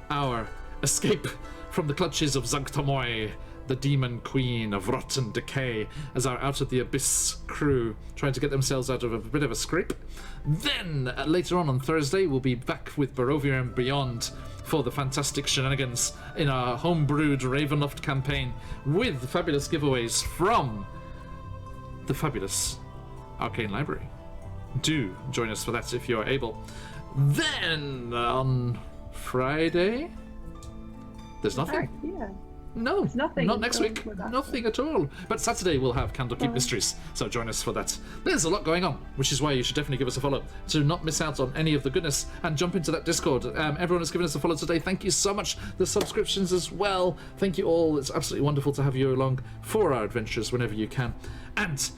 our escape from the clutches of Zugtamoy, the demon queen of rot and decay, as our Out of the Abyss crew trying to get themselves out of a bit of a scrape. Then later on Thursday we'll be back with Barovia and Beyond for the fantastic shenanigans in our homebrewed Ravenloft campaign with fabulous giveaways from the fabulous Arcane Library. Do join us for that if you are able. Then on Friday, there's nothing. No, It's nothing. not next week. With that. Nothing at all. But Saturday we'll have Candlekeep Mysteries, so join us for that. There's a lot going on, which is why you should definitely give us a follow to not miss out on any of the goodness and jump into that Discord. Everyone has given us a follow today. Thank you so much. The subscriptions as well. Thank you all. It's absolutely wonderful to have you along for our adventures whenever you can. And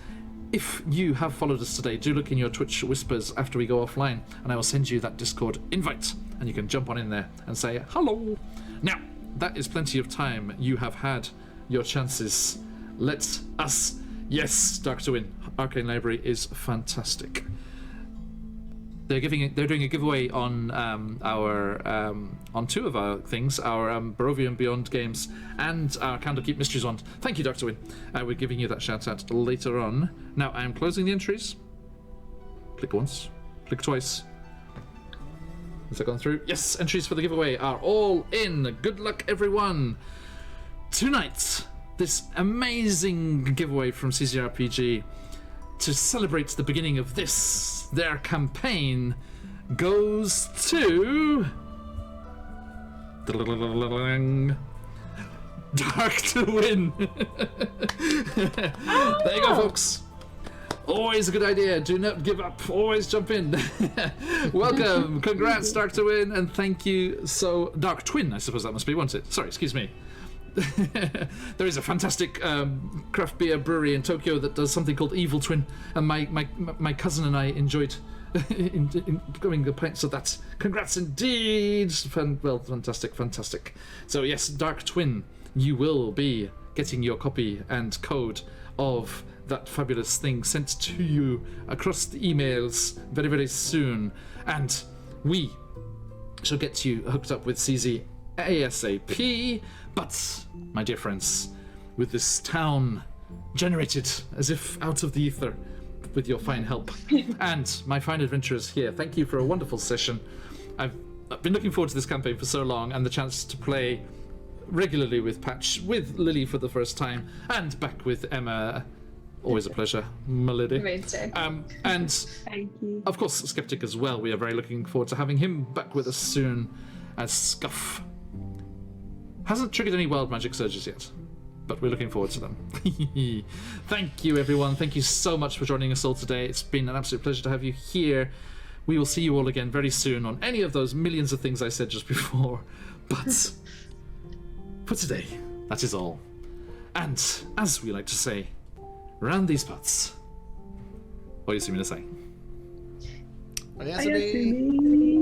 if you have followed us today, do look in your Twitch whispers after we go offline, and I will send you that Discord invite, and you can jump on in there and say hello. Now, that is plenty of time. You have had your chances. Let us... Yes, Dark to Win. Arcane Library is fantastic. They're doing a giveaway on on two of our things, our Barovia Beyond games and our Candlekeep Mysteries one. Thank you, Dr. Win. We're giving you that shout out later on. Now I am closing the entries. Click once, click twice. Has that gone through? Yes, entries for the giveaway are all in. Good luck, everyone. Tonight, this amazing giveaway from CZRPG to celebrate the beginning of their campaign goes to Dark to Win. There you go, folks. Always a good idea. Do not give up. Always jump in. Welcome. Congrats, Dark to Win, and thank you. So, Dark Twin, I suppose that must be, won't it? Sorry, excuse me. There is a fantastic craft beer brewery in Tokyo that does something called Evil Twin, and my cousin and I enjoyed going the pints of that. Congrats indeed. Fantastic. So yes, Dark Twin, you will be getting your copy and code of that fabulous thing sent to you across the emails very, very soon, and we shall get you hooked up with CZ ASAP. But, my dear friends, with this town generated as if out of the ether with your fine help and my fine adventurers here, thank you for a wonderful session. I've been looking forward to this campaign for so long, and the chance to play regularly with Patch, with Lily for the first time, and back with Emma. Always a pleasure, my lady. And Thank you. Of course, Sceptic as well. We are very looking forward to having him back with us soon as Scuff. Hasn't triggered any wild magic surges yet, but we're looking forward to them. Thank you, everyone. Thank you so much for joining us all today. It's been an absolute pleasure to have you here. We will see you all again very soon on any of those millions of things I said just before. But for today, that is all. And as we like to say, round these parts, what do you see me to say? Oyasumi.